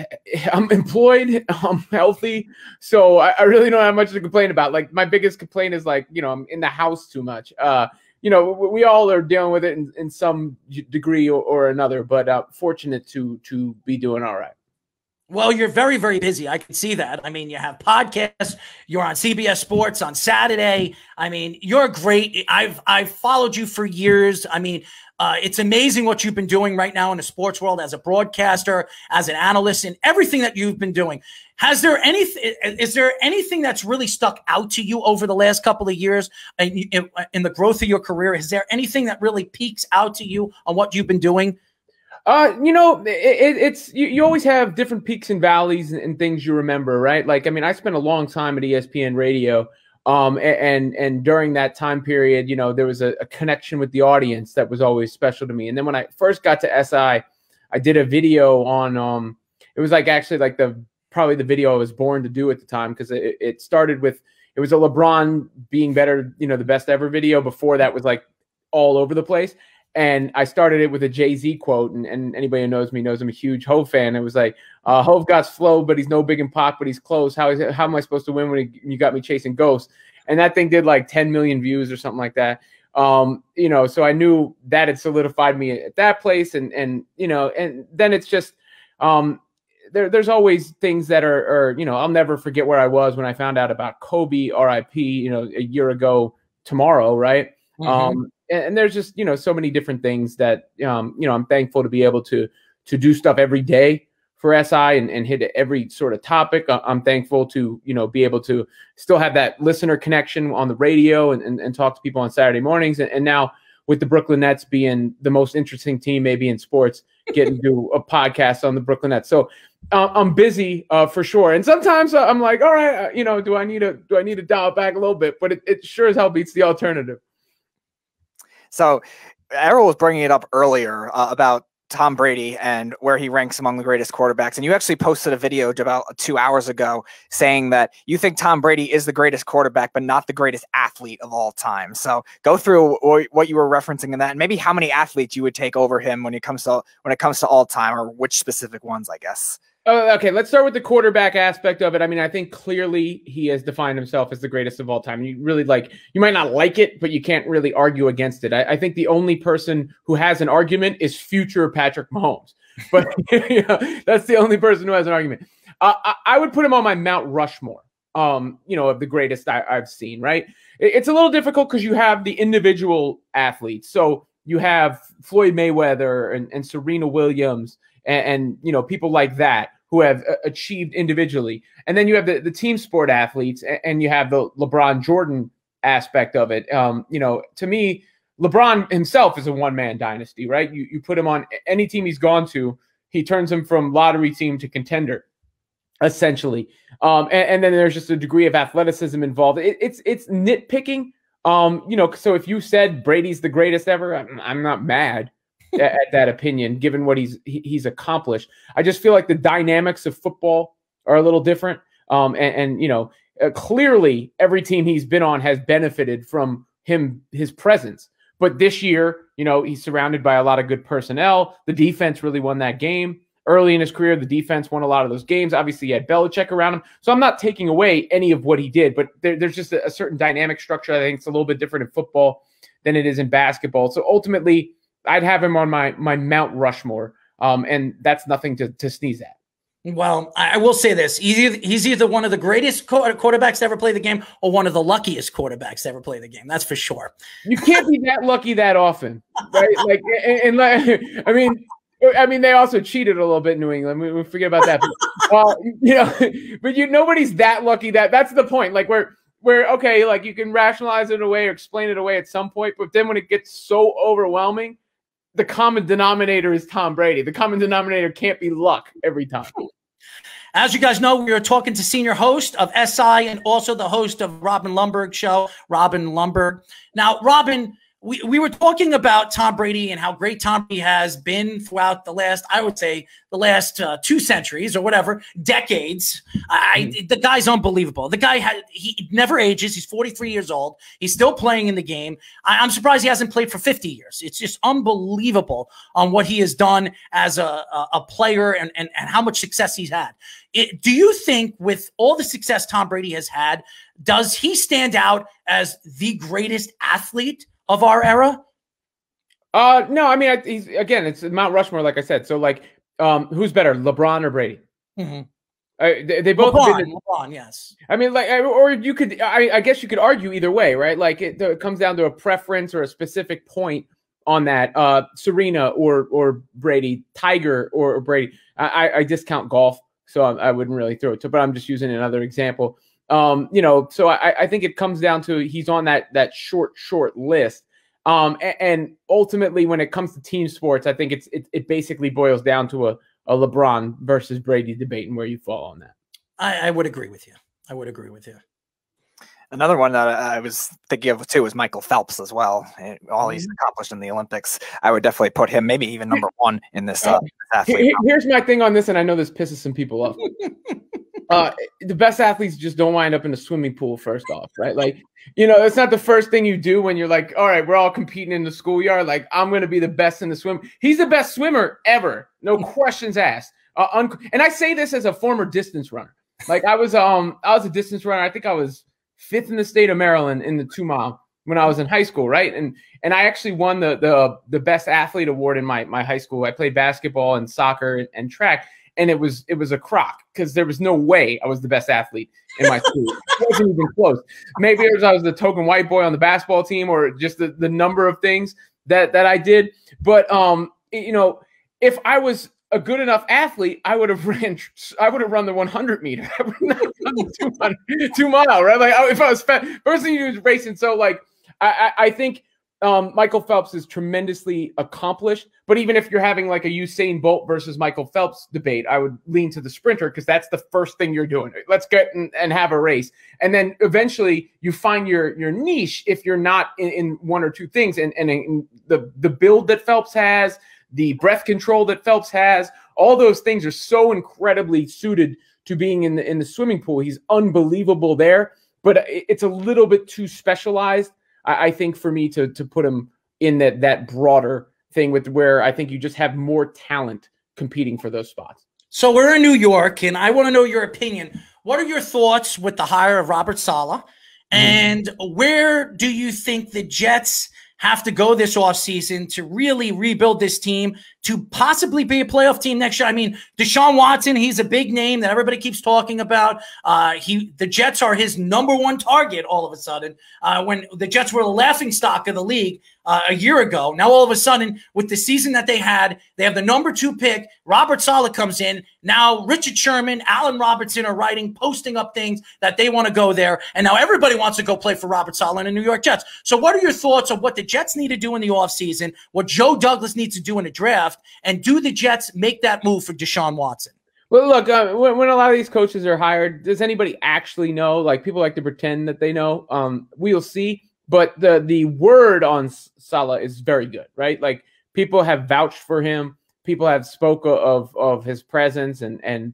employed, I'm healthy, so I really don't have much to complain about. Like, my biggest complaint is I'm in the house too much. We all are dealing with it in some degree or another, but fortunate to be doing all right. Well, you're very, very busy. I can see that. I mean, you have podcasts. You're on CBS Sports on Saturday. I mean, you're great. I've followed you for years. I mean, it's amazing what you've been doing right now in the sports world as a broadcaster, as an analyst, and everything that you've been doing. Is there anything that's really stuck out to you over the last couple of years in the growth of your career? Is there anything that really peaks out to you on what you've been doing? You always have different peaks and valleys and things you remember, right? Like, I mean, I spent a long time at ESPN Radio, and during that time period, there was a connection with the audience that was always special to me. And then when I first got to SI, I did a video on, it was probably the video I was born to do at the time, because it started with, it was a LeBron being better, the best ever video. Before that was like all over the place. And I started it with a Jay-Z quote, and anybody who knows me knows I'm a huge Hove fan. It was like, Hove got slow, but he's no big in pop, but he's close. How am I supposed to win when you got me chasing ghosts? And that thing did like 10 million views or something like that. You know, so I knew that had solidified me at that place. And you know, and then it's just, there's always things that are, you know, I'll never forget where I was when I found out about Kobe, RIP, you know, a year ago tomorrow. Right. And there's just, you know, so many different things that, you know, I'm thankful to be able to do stuff every day for SI and hit every sort of topic. I'm thankful to, you know, be able to still have that listener connection on the radio and talk to people on Saturday mornings. And now with the Brooklyn Nets being the most interesting team maybe in sports, getting to do a podcast on the Brooklyn Nets. So I'm busy for sure. And sometimes I'm like, all right, you know, do I need to dial it back a little bit? But it sure as hell beats the alternative. So Errol was bringing it up earlier about Tom Brady and where he ranks among the greatest quarterbacks. And you actually posted a video about 2 hours ago saying that you think Tom Brady is the greatest quarterback, but not the greatest athlete of all time. So go through what you were referencing in that, and maybe how many athletes you would take over him when it comes to all time, or which specific ones, I guess. Okay, let's start with the quarterback aspect of it. I mean, I think clearly he has defined himself as the greatest of all time. You really you might not like it, but you can't really argue against it. I think the only person who has an argument is future Patrick Mahomes. But you know, that's the only person who has an argument. I would put him on my Mount Rushmore, you know, of the greatest I've seen, right? It's a little difficult because you have the individual athletes. So you have Floyd Mayweather and Serena Williams and you know, people like that who have achieved individually. And then you have the team sport athletes, and you have the LeBron Jordan aspect of it. You know, to me, LeBron himself is a one-man dynasty, right? You put him on any team he's gone to, he turns him from lottery team to contender, essentially. And then there's just a degree of athleticism involved. It's nitpicking. You know, so if you said Brady's the greatest ever, I'm not mad at that opinion, given what he's accomplished. I just feel like the dynamics of football are a little different. And you know, clearly every team he's been on has benefited from his presence. But this year, you know, he's surrounded by a lot of good personnel. The defense really won that game. Early in his career, the defense won a lot of those games. Obviously, he had Belichick around him. So I'm not taking away any of what he did, but there's just a certain dynamic structure. I think it's a little bit different in football than it is in basketball. So ultimately, I'd have him on my Mount Rushmore, and that's nothing to sneeze at. Well, I will say this. He's either one of the greatest quarterbacks to ever play the game or one of the luckiest quarterbacks to ever play the game. That's for sure. You can't be that lucky that often, right? Like, and I mean, they also cheated a little bit in New England. We forget about that. But, you know, but nobody's that lucky. That's the point. Like, we're okay. Like, you can rationalize it away or explain it away at some point, but then when it gets so overwhelming, the common denominator is Tom Brady. The common denominator can't be luck every time. As you guys know, we are talking to senior host of SI and also the host of Robin Lundberg show, Robin Lundberg. Now, Robin, we were talking about Tom Brady and how great Tom Brady has been throughout the last, I would say, the last 2 centuries or whatever, decades. The guy's unbelievable. The guy, he never ages. He's 43 years old. He's still playing in the game. I'm surprised he hasn't played for 50 years. It's just unbelievable on what he has done as a player and how much success he's had. Do you think with all the success Tom Brady has had, does he stand out as the greatest athlete of our era? No, I mean, it's Mount Rushmore, like I said. So, like, who's better, LeBron or Brady? Mm-hmm. They both LeBron, yes. I mean, like, or you could, I guess you could argue either way, right? Like, it comes down to a preference or a specific point on that. Serena or Brady, Tiger or Brady. I discount golf, so I wouldn't really throw it to, but I'm just using another example. You know, so I think it comes down to he's on that short list. And ultimately, when it comes to team sports, I think it basically boils down to a LeBron versus Brady debate and where you fall on that. I would agree with you. Another one that I was thinking of too was Michael Phelps as well. All he's accomplished in the Olympics, I would definitely put him maybe even number 1 in this athlete. Here's my thing on this, and I know this pisses some people off. The best athletes just don't wind up in the swimming pool first off, right? Like, you know, it's not the first thing you do when you're like, all right, we're all competing in the schoolyard. Like, I'm going to be the best in the swim. He's the best swimmer ever. No questions asked. And I say this as a former distance runner. Like, I was a distance runner. I think I was 5th in the state of Maryland in the 2 mile when I was in high school, right? And I actually won the best athlete award in my high school. I played basketball and soccer and track, and it was a crock because there was no way I was the best athlete in my school. It wasn't even close. Maybe it was I was the token white boy on the basketball team, or just the number of things that I did. But you know, if I was a good enough athlete, I would have run the 100 meter. I would not run the 2 mile, right? Like if I was first thing you do is racing. So like I think Michael Phelps is tremendously accomplished, but even if you're having like a Usain Bolt versus Michael Phelps debate, I would lean to the sprinter because that's the first thing you're doing. Let's get and have a race. And then eventually you find your niche if you're not in one or two things. And in the build that Phelps has, the breath control that Phelps has, all those things are so incredibly suited to being in the swimming pool. He's unbelievable there, but it's a little bit too specialized, I think, for me to put him in that broader thing with where I think you just have more talent competing for those spots. So we're in New York, and I want to know your opinion. What are your thoughts with the hire of Robert Saleh? And where do you think the Jets have to go this offseason to really rebuild this team to possibly be a playoff team next year? I mean, DeShaun Watson, he's a big name that everybody keeps talking about. The Jets are his number one target all of a sudden. When the Jets were the laughingstock of the league a year ago, now all of a sudden with the season that they have the number 2 pick. Robert Saleh comes in. Now Richard Sherman, Allen Robertson are posting up things that they want to go there. And now everybody wants to go play for Robert Saleh and the New York Jets. So what are your thoughts on what the Jets need to do in the offseason, what Joe Douglas needs to do in the draft, and do the Jets make that move for DeShaun Watson? Well, look, when a lot of these coaches are hired, does anybody actually know? Like, people like to pretend that they know. We'll see. But the word on Saleh is very good, right? Like, people have vouched for him. People have spoke of his presence, and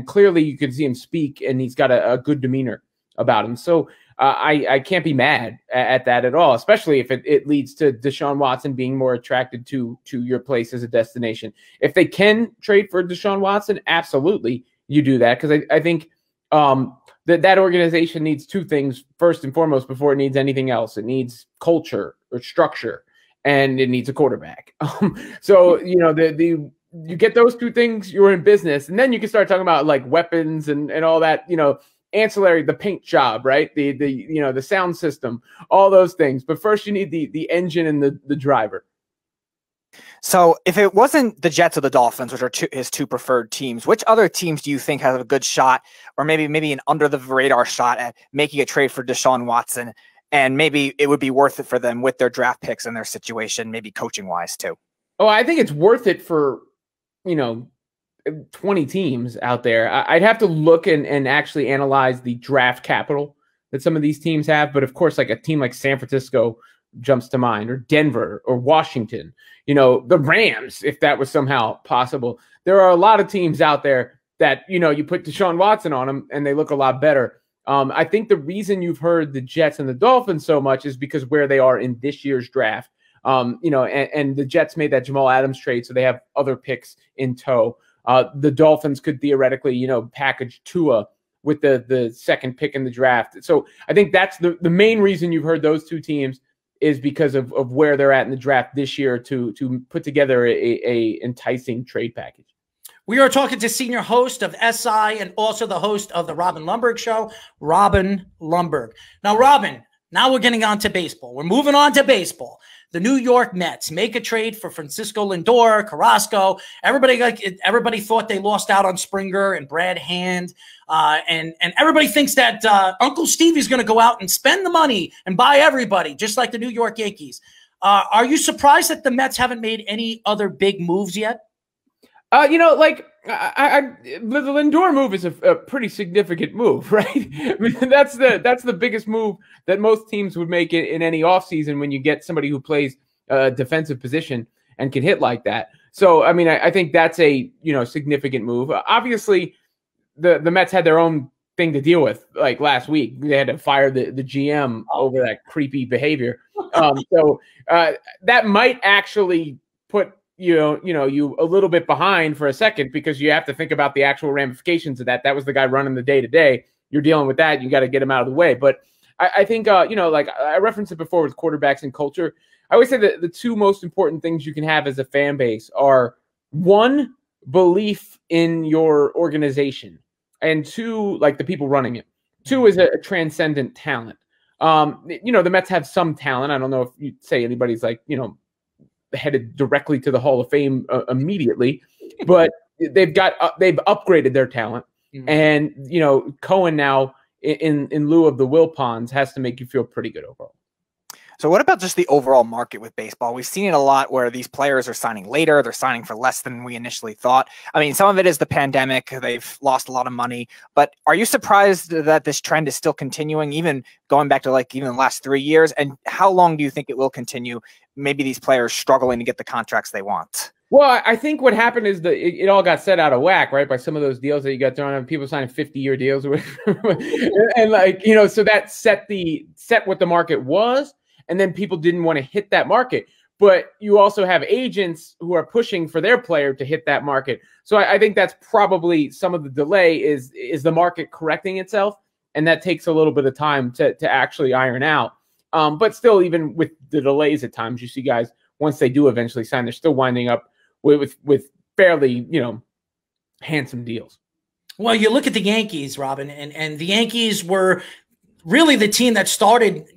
clearly you can see him speak, and he's got a good demeanor about him. So I can't be mad at that at all, especially if it leads to DeShaun Watson being more attracted to your place as a destination. If they can trade for DeShaun Watson, absolutely you do that, because I think that organization needs two things first and foremost before it needs anything else. It needs culture or structure, and it needs a quarterback. So, you know, you get those two things, you're in business, and then you can start talking about like weapons and all that, you know, ancillary, the paint job, right? The sound system, all those things. But first you need the engine and the driver. So if it wasn't the Jets or the Dolphins, which are his two preferred teams, which other teams do you think have a good shot, or maybe an under the radar shot at making a trade for DeShaun Watson? And maybe it would be worth it for them with their draft picks and their situation, maybe coaching wise too. Oh, I think it's worth it for, 20 teams out there. I'd have to look and actually analyze the draft capital that some of these teams have. But of course, like a team like San Francisco jumps to mind, or Denver or Washington, the Rams, if that was somehow possible. There are a lot of teams out there that, you put DeShaun Watson on them and they look a lot better. I think the reason you've heard the Jets and the Dolphins so much is because where they are in this year's draft. And the Jets made that Jamal Adams trade, so they have other picks in tow. The Dolphins could theoretically, package Tua with the second pick in the draft. So I think that's the main reason you've heard those two teams is because of where they're at in the draft this year to put together a enticing trade package. We are talking to senior host of SI and also the host of the Robin Lundberg Show, Robin Lundberg. Now, Robin, now we're getting on to baseball. We're moving on to baseball. The New York Mets make a trade for Francisco Lindor, Carrasco. Everybody thought they lost out on Springer and Brad Hand. And everybody thinks that Uncle Stevie's going to go out and spend the money and buy everybody, just like the New York Yankees. Are you surprised that the Mets haven't made any other big moves yet? The Lindor move is a pretty significant move, right? I mean, that's the biggest move that most teams would make in any offseason when you get somebody who plays a defensive position and can hit like that. So, I mean, I think that's a, significant move. Obviously, the Mets had their own thing to deal with, like last week. They had to fire the GM over that creepy behavior. So that might actually put you a little bit behind for a second, because you have to think about the actual ramifications of that. That was the guy running the day-to-day. You're dealing with that. You got to get him out of the way. But I think, like I referenced it before with quarterbacks and culture. I always say that the two most important things you can have as a fan base are, one, belief in your organization, and two, like the people running it. Two is a transcendent talent. The Mets have some talent. I don't know if you'd say anybody's like, headed directly to the Hall of Fame immediately, but they've upgraded their talent. Mm-hmm. And, Cohen now in lieu of the Wilpons has to make you feel pretty good overall. So what about just the overall market with baseball? We've seen it a lot where these players are signing later. They're signing for less than we initially thought. I mean, some of it is the pandemic. They've lost a lot of money. But are you surprised that this trend is still continuing, even going back to even the last 3 years? And how long do you think it will continue? Maybe these players struggling to get the contracts they want. Well, I think what happened is it all got set out of whack, right? By some of those deals that you got thrown on, people signing 50-year deals with, and so that set what the market was. And then people didn't want to hit that market. But you also have agents who are pushing for their player to hit that market. So I think that's probably some of the delay is the market correcting itself. And that takes a little bit of time to actually iron out. But still, even with the delays at times, you see guys, once they do eventually sign, they're still winding up with fairly, handsome deals. Well, you look at the Yankees, Robin, and the Yankees were really the team that started,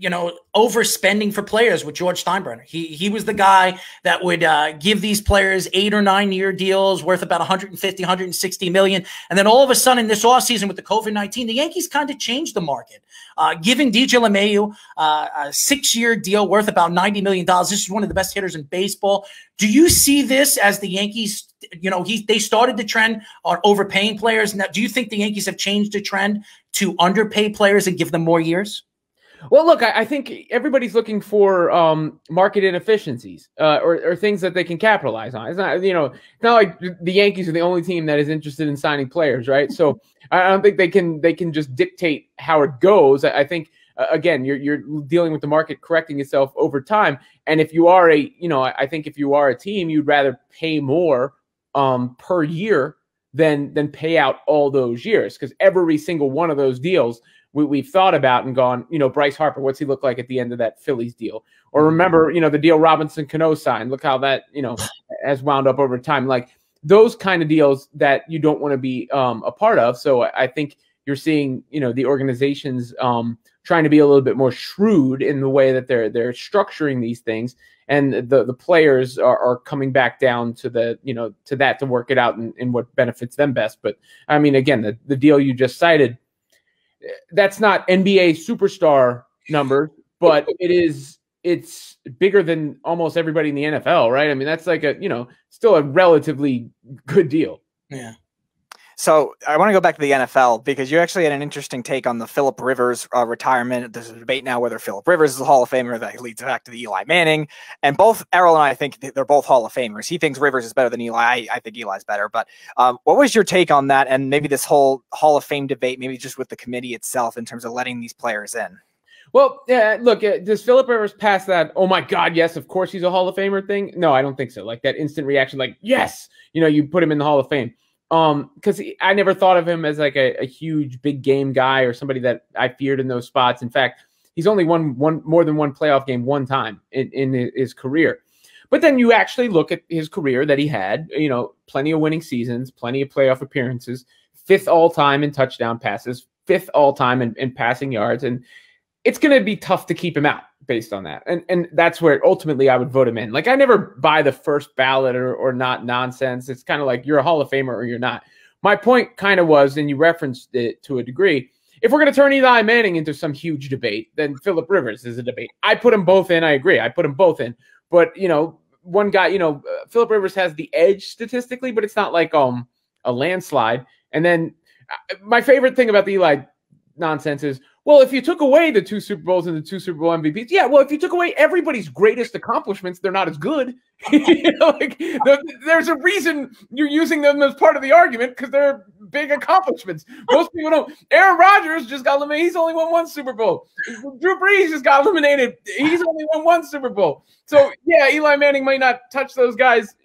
overspending for players with George Steinbrenner. He was the guy that would give these players 8 or 9 year deals worth about 150, 160 million. And then all of a sudden this offseason with the COVID-19, the Yankees kind of changed the market, giving DJ LeMahieu a 6-year deal worth about $90 million. This is one of the best hitters in baseball. Do you see this as the Yankees, they started the trend on overpaying players. Now, do you think the Yankees have changed the trend to underpay players and give them more years? Well, look, I think everybody's looking for market inefficiencies or things that they can capitalize on. It's not, it's not like the Yankees are the only team that is interested in signing players, right? So I don't think they can just dictate how it goes. I think again, you're dealing with the market correcting itself over time. And if you are I think if you are a team, you'd rather pay more per year than pay out all those years, because every single one of those deals we've thought about and gone, Bryce Harper, what's he look like at the end of that Phillies deal? Or remember, the deal Robinson Cano signed. Look how that, has wound up over time. Like those kind of deals that you don't want to be a part of. So I think you're seeing, the organizations trying to be a little bit more shrewd in the way that they're structuring these things. And the players are coming back down to to work it out in what benefits them best. But I mean, again, the deal you just cited, that's not NBA superstar numbers, but it's bigger than almost everybody in the NFL, right? I mean, that's like still a relatively good deal. Yeah. So I want to go back to the NFL because you actually had an interesting take on the Phillip Rivers retirement. There's a debate now whether Phillip Rivers is a Hall of Famer. That leads back to the Eli Manning. And both Errol and I think they're both Hall of Famers. He thinks Rivers is better than Eli. I think Eli's better. But what was your take on that? And maybe this whole Hall of Fame debate, maybe just with the committee itself in terms of letting these players in? Well, look, does Phillip Rivers pass that, oh my God, yes, of course he's a Hall of Famer thing? No, I don't think so. Like that instant reaction, like, yes, you put him in the Hall of Fame. Because I never thought of him as like a huge big game guy or somebody that I feared in those spots. In fact, he's only won more than one playoff game one time in his career. But then you actually look at his career that he had, plenty of winning seasons, plenty of playoff appearances, 5th all time in touchdown passes, 5th all time in passing yards, and it's going to be tough to keep him out based on that. And that's where ultimately I would vote him in. Like I never buy the first ballot or not nonsense. It's kind of like you're a Hall of Famer or you're not. My point kind of was, and you referenced it to a degree, if we're going to turn Eli Manning into some huge debate, then Phillip Rivers is a debate. I put them both in. I agree. I put them both in. But, one guy, Phillip Rivers has the edge statistically, but it's not like a landslide. And then my favorite thing about the Eli nonsense is, well, if you took away the 2 Super Bowls and the 2 Super Bowl MVPs, yeah, well, if you took away everybody's greatest accomplishments, they're not as good. There's a reason you're using them as part of the argument because they're big accomplishments. Most people don't. Aaron Rodgers just got eliminated. He's only won 1 Super Bowl. Drew Brees just got eliminated. He's only won 1 Super Bowl. So, yeah, Eli Manning might not touch those guys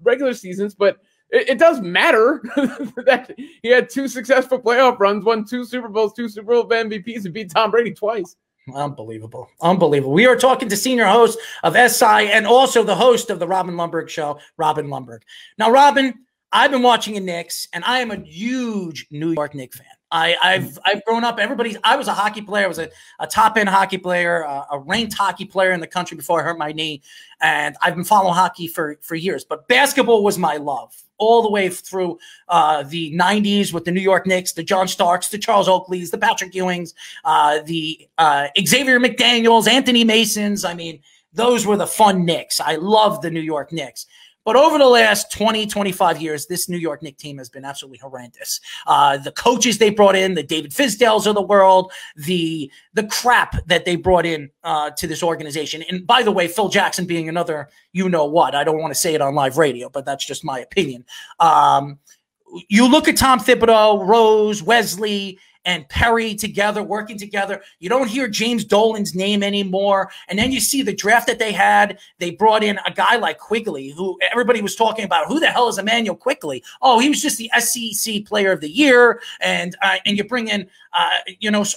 regular seasons, but it does matter that he had 2 successful playoff runs, won 2 Super Bowls, 2 Super Bowl MVPs, and beat Tom Brady twice. Unbelievable. Unbelievable. We are talking to senior host of SI and also the host of the Robin Lundberg show, Robin Lundberg. Now, Robin, I've been watching the Knicks, and I am a huge New York Knicks fan. I've grown up. I was a hockey player. I was a top end hockey player, a ranked hockey player in the country before I hurt my knee, and I've been following hockey for years. But basketball was my love all the way through the 90s with the New York Knicks, the John Starks, the Charles Oakleys, the Patrick Ewings, the Xavier McDaniels, Anthony Masons. I mean, those were the fun Knicks. I love the New York Knicks. But over the last 20, 25 years, this New York Knicks team has been absolutely horrendous. The coaches they brought in, the David Fizdales of the world, the crap that they brought in to this organization. And by the way, Phil Jackson being another you-know-what. I don't want to say it on live radio, but that's just my opinion. You look at Tom Thibodeau, Rose, Wesley, and Perry together, working together. You don't hear James Dolan's name anymore. And then you see the draft that they had. They brought in a guy like Quigley, who everybody was talking about. Who the hell is Emmanuel Quigley? Oh, he was just the SEC Player of the Year. And you bring in,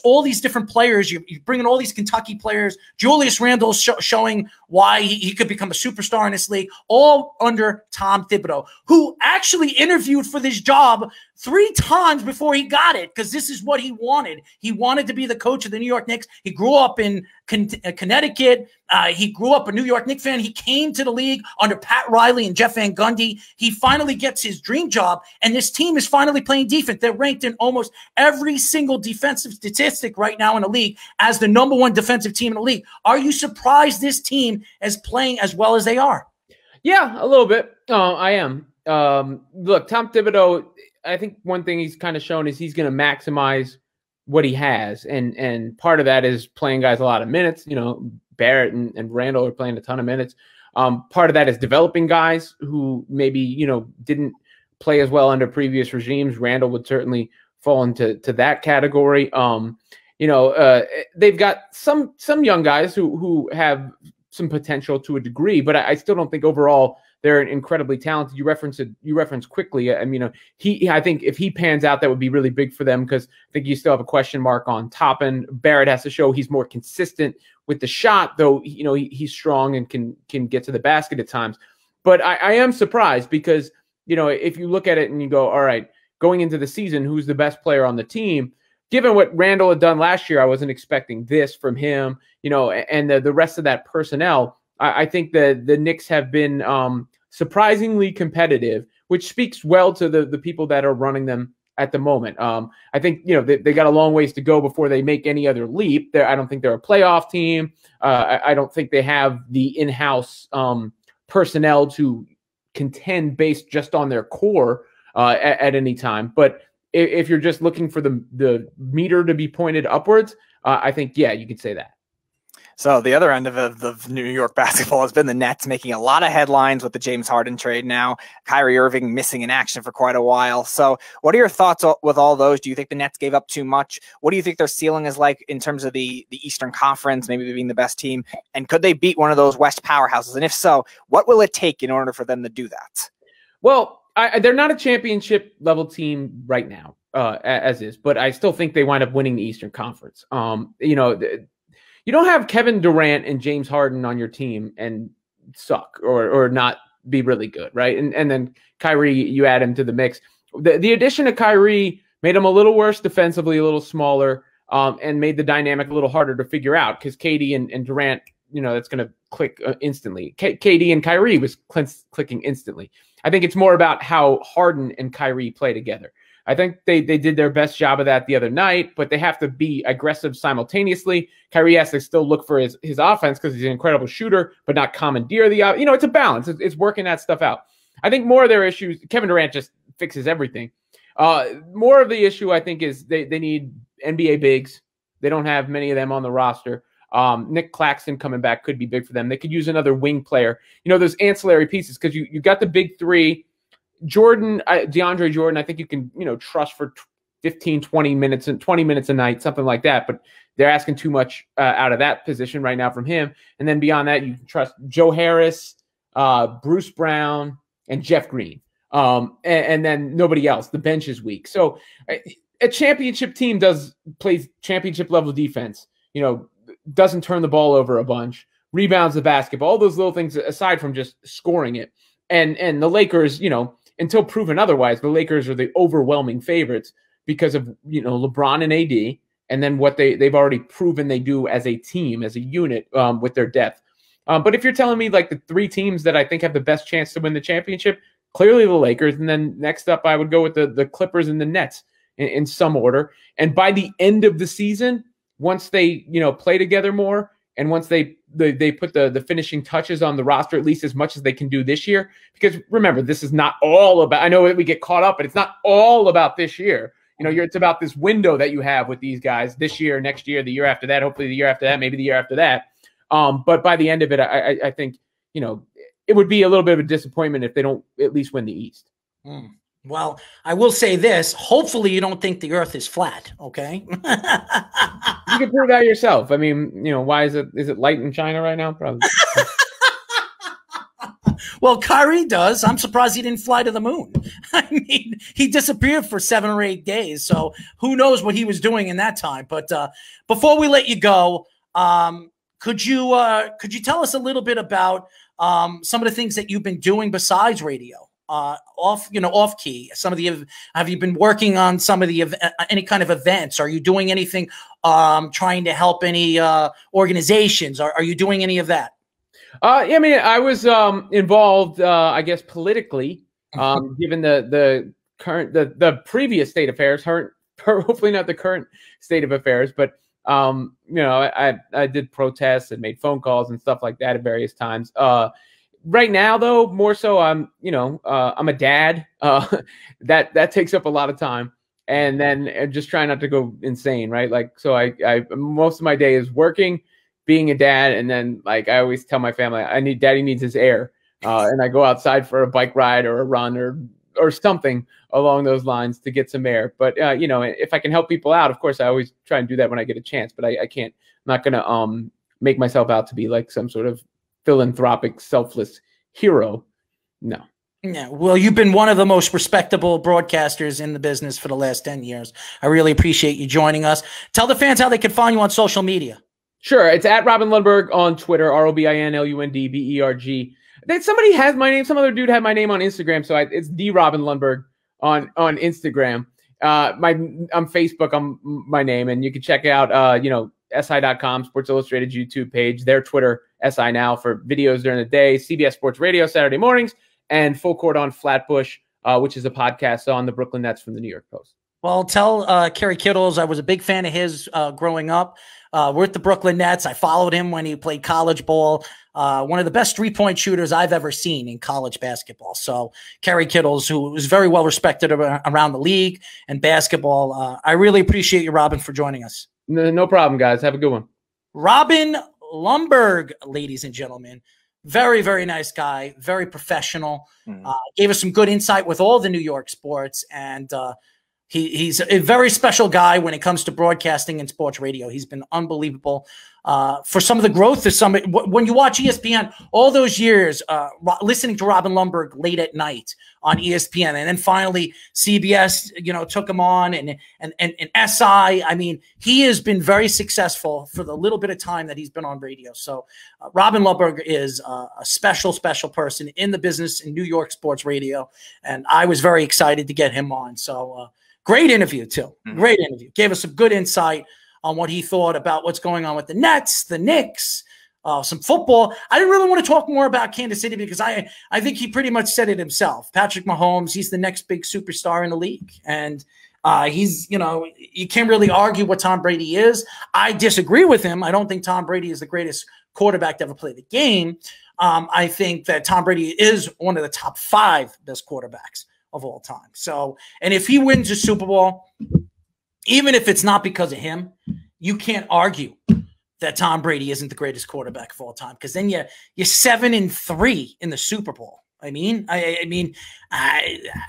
all these different players. You bring in all these Kentucky players. Julius Randle showing why he could become a superstar in this league, all under Tom Thibodeau, who actually interviewed for this job 3 times before he got it, because this is what he wanted. He wanted to be the coach of the New York Knicks. He grew up in Connecticut. He grew up a New York Knicks fan. He came to the league under Pat Riley and Jeff Van Gundy. He finally gets his dream job, and this team is finally playing defense. They're ranked in almost every single defensive statistic right now in the league as the #1 defensive team in the league. Are you surprised this team is playing as well as they are? Yeah, a little bit. I am. Look, Tom Thibodeau, I think one thing he's kind of shown is he's going to maximize what he has. And part of that is playing guys a lot of minutes. Barrett and Randall are playing a ton of minutes. Part of that is developing guys who maybe, didn't play as well under previous regimes. Randall would certainly fall into that category. They've got some young guys who have some potential to a degree, but I still don't think overall they're incredibly talented. You referenced Quickly. I mean, I think if he pans out, that would be really big for them, because I think you still have a question mark on Toppin. Barrett has to show he's more consistent with the shot, though. He's strong and can get to the basket at times. But I am surprised because if you look at it and you go, all right, going into the season, who's the best player on the team? Given what Randall had done last year, I wasn't expecting this from him. And the rest of that personnel. I think the Knicks have been surprisingly competitive, which speaks well to the people that are running them at the moment. I think they got a long ways to go before they make any other leap. I don't think they're a playoff team. I don't think they have the in-house personnel to contend based just on their core at any time. But if you're just looking for the meter to be pointed upwards, I think, yeah, you could say that. So the other end of New York basketball has been the Nets making a lot of headlines with the James Harden trade now. Kyrie Irving missing in action for quite a while. So what are your thoughts with all those? Do you think the Nets gave up too much? What do you think their ceiling is like in terms of the Eastern Conference, maybe being the best team? And could they beat one of those West powerhouses? And if so, what will it take in order for them to do that? Well, they're not a championship level team right now, as is, but I still think they wind up winning the Eastern Conference. You don't have Kevin Durant and James Harden on your team and suck or not be really good, right? And then Kyrie, you add him to the mix. The addition of Kyrie made him a little worse defensively, a little smaller, and made the dynamic a little harder to figure out because KD and Durant, that's going to click instantly. KD and Kyrie was clicking instantly. I think it's more about how Harden and Kyrie play together. I think they did their best job of that the other night, but they have to be aggressive simultaneously. Kyrie has to still look for his offense because he's an incredible shooter, but not commandeer the out. It's a balance. It's working that stuff out. I think more of their issues, Kevin Durant just fixes everything. More of the issue, I think, is they need NBA bigs. They don't have many of them on the roster. Nick Claxton coming back could be big for them. They could use another wing player. Those ancillary pieces, because you got the big three. Jordan, DeAndre Jordan, I think you can, trust for 15, 20 minutes a night, something like that. But they're asking too much out of that position right now from him. And then beyond that, you can trust Joe Harris, Bruce Brown, and Jeff Green. And then nobody else. The bench is weak. So a championship team plays championship level defense. doesn't turn the ball over a bunch, rebounds the basketball, all those little things aside from just scoring it. And the Lakers, until proven otherwise, the Lakers are the overwhelming favorites because of, LeBron and AD, and then what they've already proven they do as a team, as a unit, with their depth. But if you're telling me like the three teams that I think have the best chance to win the championship, clearly the Lakers, and then next up I would go with the Clippers and the Nets in some order. And by the end of the season, once they play together more, and once they put the finishing touches on the roster, at least as much as they can do this year, because remember, this is not all about, I know that we get caught up, but it's not all about this year. It's about this window that you have with these guys this year, next year, the year after that, hopefully the year after that, maybe the year after that. But by the end of it, I think, it would be a little bit of a disappointment if they don't at least win the East. Well, I will say this. Hopefully you don't think the earth is flat, okay? You can prove that yourself. I mean, why is it light in China right now? Probably. Well, Kyrie does. I'm surprised he didn't fly to the moon. I mean, he disappeared for 7 or 8 days, so who knows what he was doing in that time. But before we let you go, could you tell us a little bit about some of the things that you've been doing besides radio? Off key. Have you been working on some of the any kind of events? Are you doing anything trying to help any organizations? Are you doing any of that? I mean, I was involved, I guess, politically, given the current, the previous state of affairs, hopefully not the current state of affairs, but I did protests and made phone calls and stuff like that at various times. Right now, though, more so, I'm a dad. That takes up a lot of time, and then just trying not to go insane, right? Like, so I most of my day is working, being a dad, and then like I always tell my family, Daddy needs his air, and I go outside for a bike ride or a run or something along those lines to get some air. But if I can help people out, of course, I always try and do that when I get a chance. But I can't. I'm not gonna make myself out to be like some sort of philanthropic, selfless hero. No. Yeah, well, you've been one of the most respectable broadcasters in the business for the last 10 years. I really appreciate you joining us. Tell the fans how they can find you on social media. Sure. It's at Robin Lundberg on Twitter, ROBINLUNDBERG. Then somebody has my name. Some other dude had my name on Instagram. So it's D Robin Lundberg on Instagram. I'm Facebook on my name, and you can check out, SI.com, Sports Illustrated YouTube page, their Twitter, SI Now, for videos during the day, CBS Sports Radio Saturday mornings, and Full Court on Flatbush, which is a podcast on the Brooklyn Nets from the New York Post. Well, tell Kerry Kittles I was a big fan of his growing up. We're at the Brooklyn Nets. I followed him when he played college ball. One of the best three-point shooters I've ever seen in college basketball. So Kerry Kittles, who is very well respected around the league and basketball. I really appreciate you, Robin, for joining us. No problem, guys. Have a good one. Robin Lundberg, ladies and gentlemen. Very, very nice guy. Very professional. Gave us some good insight with all the New York sports. And he's a very special guy when it comes to broadcasting and sports radio. He's been unbelievable for some of the growth of some. When you watch ESPN, all those years listening to Robin Lundberg late at night on ESPN, and then finally CBS, took him on, and SI. I mean, he has been very successful for the little bit of time that he's been on radio. So Robin Lundberg is a special, special person in the business in New York sports radio, and I was very excited to get him on. So. Great interview, too. Great interview. Gave us some good insight on what he thought about what's going on with the Nets, the Knicks, some football. I didn't really want to talk more about Kansas City because I think he pretty much said it himself. Patrick Mahomes, he's the next big superstar in the league. And he's, you can't really argue what Tom Brady is. I disagree with him. I don't think Tom Brady is the greatest quarterback to ever play the game. I think that Tom Brady is one of the top 5 best quarterbacks of all time. So, and if he wins a Super Bowl, even if it's not because of him, you can't argue that Tom Brady isn't the greatest quarterback of all time, because then you're 7-3 in the Super Bowl. I mean,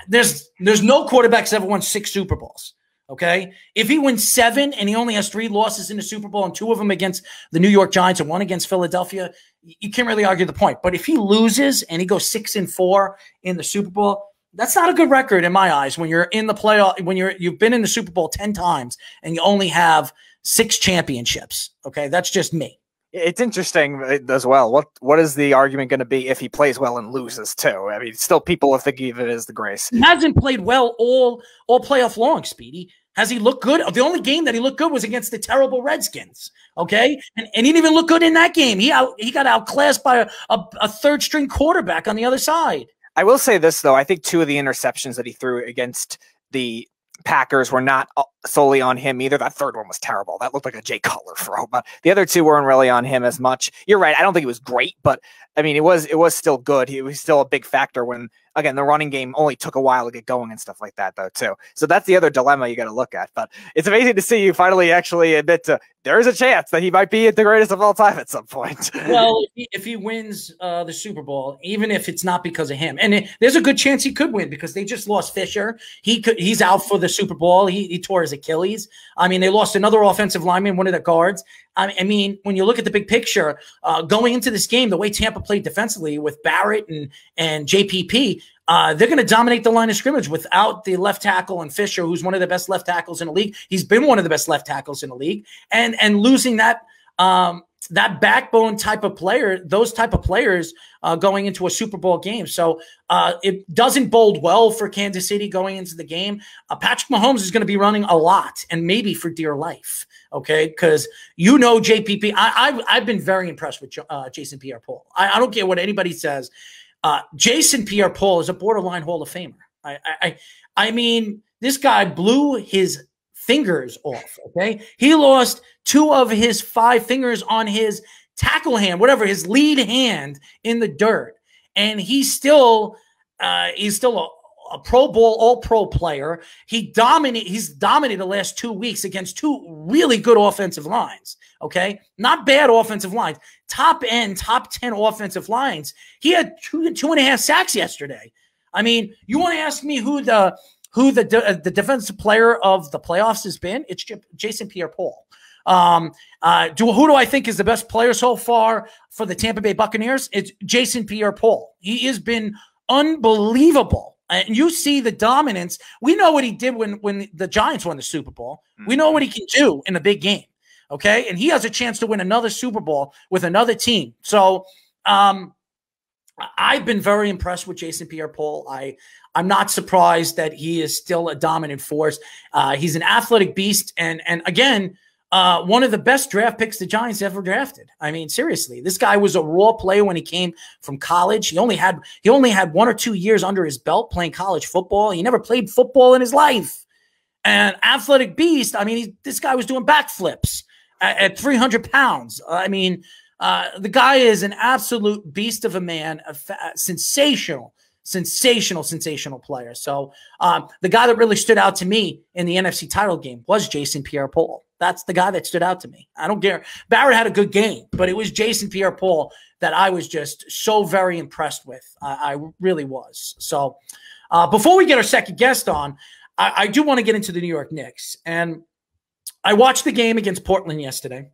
there's no quarterbacks ever won 6 Super Bowls. Okay, if he wins 7 and he only has 3 losses in the Super Bowl and 2 of them against the New York Giants and 1 against Philadelphia, you can't really argue the point. But if he loses and he goes 6-4 in the Super Bowl, that's not a good record in my eyes. When you're in the playoff, when you've been in the Super Bowl 10 times and you only have 6 championships. Okay, that's just me. It's interesting as well. What is the argument going to be if he plays well and loses too? I mean, still people are thinking of it as the grace. He hasn't played well all playoff long, Speedy. Has he looked good? The only game that he looked good was against the terrible Redskins. Okay, and he didn't even look good in that game. He got outclassed by a third-string quarterback on the other side. I will say this though. I think 2 of the interceptions that he threw against the Packers were not solely on him either. That third one was terrible. That looked like a Jay Cutler throw, but the other 2 weren't really on him as much. You're right. I don't think it was great, but I mean, it was still good. He was still a big factor when, again, the running game only took a while to get going and stuff like that though, too. So that's the other dilemma you got to look at, but it's amazing to see you finally actually admit there is a chance that he might be the greatest of all time at some point. Well, if he wins the Super Bowl, even if it's not because of him, and there's a good chance he could win because they just lost Fisher. He's out for the Super Bowl. He tore his Achilles. I mean, they lost another offensive lineman, one of the guards. I mean, when you look at the big picture, going into this game, the way Tampa played defensively with Barrett and JPP, they're going to dominate the line of scrimmage without the left tackle and Fisher, who's one of the best left tackles in the league. He's been one of the best left tackles in the league, and losing that backbone type of player, those type of players going into a Super Bowl game. So it doesn't bode well for Kansas City going into the game. Patrick Mahomes is going to be running a lot and maybe for dear life. Okay, because JPP. I've been very impressed with Jason Pierre-Paul. I don't care what anybody says. Jason Pierre-Paul is a borderline Hall of Famer. I mean, this guy blew his fingers off. Okay, he lost 2 of his 5 fingers on his tackle hand, whatever, his lead hand in the dirt, and he's still a Pro Bowl, All-Pro player. He's dominated the last 2 weeks against 2 really good offensive lines. Okay, not bad offensive lines, top 10 offensive lines. He had 2.5 sacks yesterday. I mean, you want to ask me who the defensive player of the playoffs has been? It's Jason Pierre-Paul. Who do I think is the best player so far for the Tampa Bay Buccaneers? It's Jason Pierre-Paul. He has been unbelievable. And you see the dominance. We know what he did when the Giants won the Super Bowl. We know what he can do in a big game. Okay. And he has a chance to win another Super Bowl with another team. So I've been very impressed with Jason Pierre-Paul. I'm not surprised that he is still a dominant force. He's an athletic beast. And again, one of the best draft picks the Giants ever drafted. I mean, seriously, this guy was a raw player when he came from college. He only had 1 or 2 years under his belt playing college football. He never played football in his life. And athletic beast. I mean, this guy was doing backflips at 300 pounds. I mean, the guy is an absolute beast of a man, a sensational player. So the guy that really stood out to me in the NFC title game was Jason Pierre-Paul. That's the guy that stood out to me. I don't care. Barrett had a good game, but it was Jason Pierre-Paul that I was just so very impressed with. I really was. So before we get our second guest on, I do want to get into the New York Knicks. And I watched the game against Portland yesterday.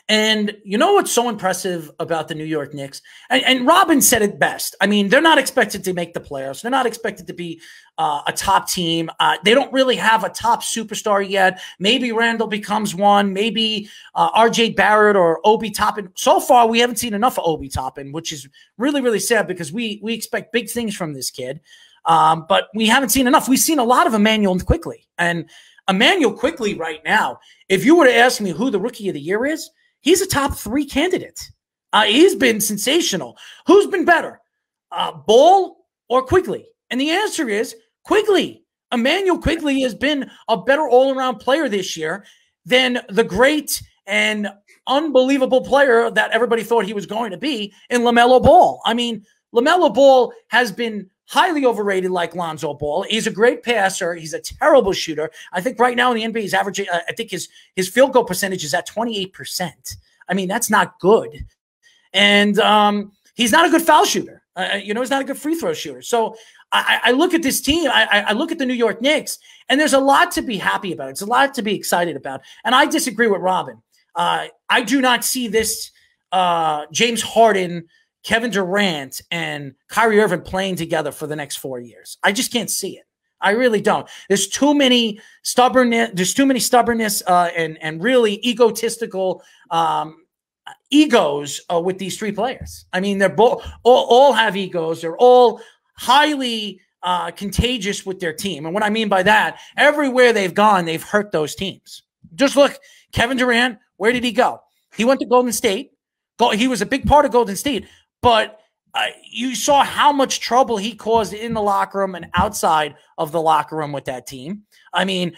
And you know what's so impressive about the New York Knicks? And Robin said it best. I mean, they're not expected to make the playoffs. They're not expected to be a top team. They don't really have a top superstar yet. Maybe Randall becomes one. Maybe RJ Barrett or Obi Toppin. So far, we haven't seen enough of Obi Toppin, which is really, really sad because we expect big things from this kid. But we haven't seen enough. We've seen a lot of Emmanuel Quickley. And Emmanuel Quickley right now, if you were to ask me who the Rookie of the Year is, he's a top 3 candidate. He's been sensational. Who's been better, Ball or Quickley? And the answer is Quickley. Emmanuel Quickley has been a better all-around player this year than the great and unbelievable player that everybody thought he was going to be in LaMelo Ball. I mean, LaMelo Ball has been highly overrated like Lonzo Ball. He's a great passer. He's a terrible shooter. I think right now in the NBA, he's averaging, I think his field goal percentage is at 28%. I mean, that's not good. And he's not a good foul shooter. He's not a good free throw shooter. So I look at this team. I look at the New York Knicks, and there's a lot to be happy about. It's a lot to be excited about. And I disagree with Robin. I do not see this James Harden, Kevin Durant, and Kyrie Irving playing together for the next 4 years. I just can't see it. I really don't. There's too many stubbornness. There's too many stubbornness and really egotistical egos with these three players. I mean, they're both all have egos. They're all highly contagious with their team. And what I mean by that, everywhere they've gone, they've hurt those teams. Just look, Kevin Durant, where did he go? He went to Golden State. He was a big part of Golden State, but you saw how much trouble he caused in the locker room and outside of the locker room with that team. I mean,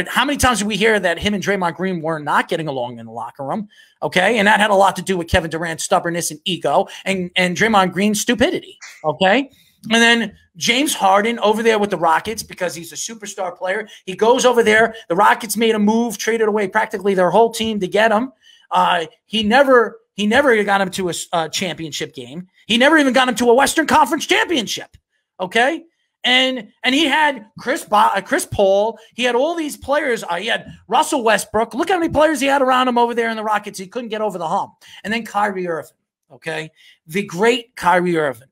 how many times did we hear that him and Draymond Green were not getting along in the locker room? Okay, and that had a lot to do with Kevin Durant's stubbornness and ego and Draymond Green's stupidity. Okay, and then James Harden over there with the Rockets, because he's a superstar player. He goes over there. The Rockets made a move, traded away practically their whole team to get him. He never got him to a championship game. He never even got him to a Western Conference championship. Okay. And he had Chris Paul. He had all these players. He had Russell Westbrook. Look how many players he had around him over there in the Rockets. He couldn't get over the hump. And then Kyrie Irving. Okay. The great Kyrie Irving.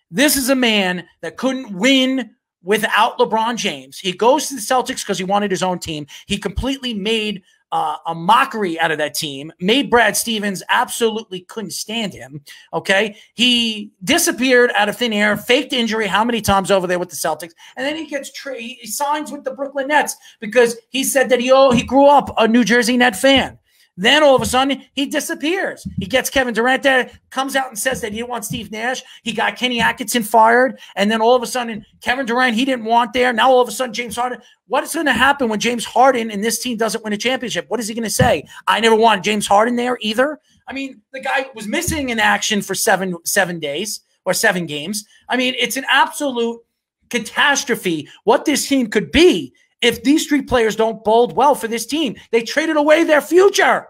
This is a man that couldn't win without LeBron James. He goes to the Celtics because he wanted his own team. He completely made a mockery out of that team, made Brad Stevens absolutely couldn't stand him. Okay. He disappeared out of thin air, faked injury how many times over there with the Celtics. And then he signs with the Brooklyn Nets because he said that he grew up a New Jersey Net fan. Then all of a sudden he disappears. He gets Kevin Durant there, comes out and says that he didn't want Steve Nash. He got Kenny Atkinson fired. And then all of a sudden Kevin Durant, he didn't want there. Now all of a sudden James Harden. What is going to happen when James Harden and this team doesn't win a championship? What is he going to say? I never wanted James Harden there either. I mean, the guy was missing in action for 7 days or 7 games. I mean, it's an absolute catastrophe what this team could be if these three players don't bode well for this team. They traded away their future.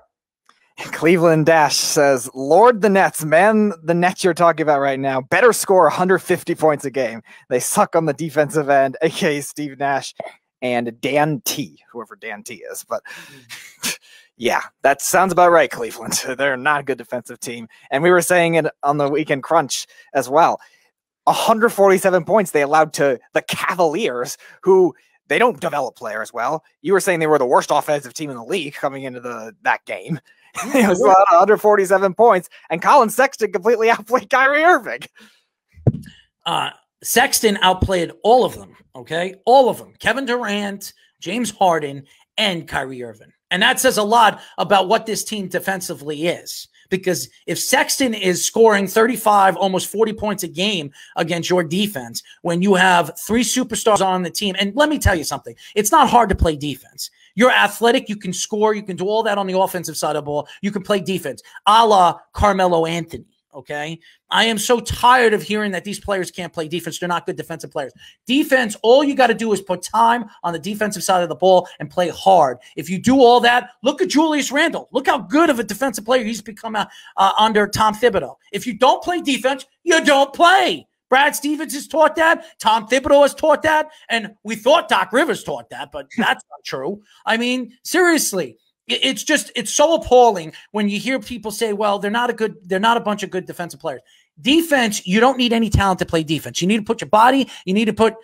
Cleveland Dash says, Lord the Nets, man, the Nets you're talking about right now, better score 150 points a game. They suck on the defensive end, a.k.a. Steve Nash and Dan T, whoever Dan T is. But yeah, that sounds about right, Cleveland. They're not a good defensive team. And we were saying it on the Weekend Crunch as well. 147 points they allowed to the Cavaliers, who they don't develop players well. You were saying they were the worst offensive team in the league coming into that game. It was allowed 147 points, and Colin Sexton completely outplayed Kyrie Irving. Sexton outplayed all of them, okay? All of them. Kevin Durant, James Harden, and Kyrie Irving. And that says a lot about what this team defensively is. Because if Sexton is scoring 35, almost 40 points a game against your defense, when you have 3 superstars on the team, and let me tell you something, it's not hard to play defense. You're athletic, you can score, you can do all that on the offensive side of the ball, you can play defense, a la Carmelo Anthony. Okay. I am so tired of hearing that these players can't play defense. They're not good defensive players. Defense, all you got to do is put time on the defensive side of the ball and play hard. If you do all that, look at Julius Randle. Look how good of a defensive player he's become under Tom Thibodeau. If you don't play defense, you don't play. Brad Stevens has taught that. Tom Thibodeau has taught that. And we thought Doc Rivers taught that, but that's not true. I mean, seriously. It's so appalling when you hear people say, well, they're not a bunch of good defensive players. Defense, you don't need any talent to play defense. You need to put your body, you need to put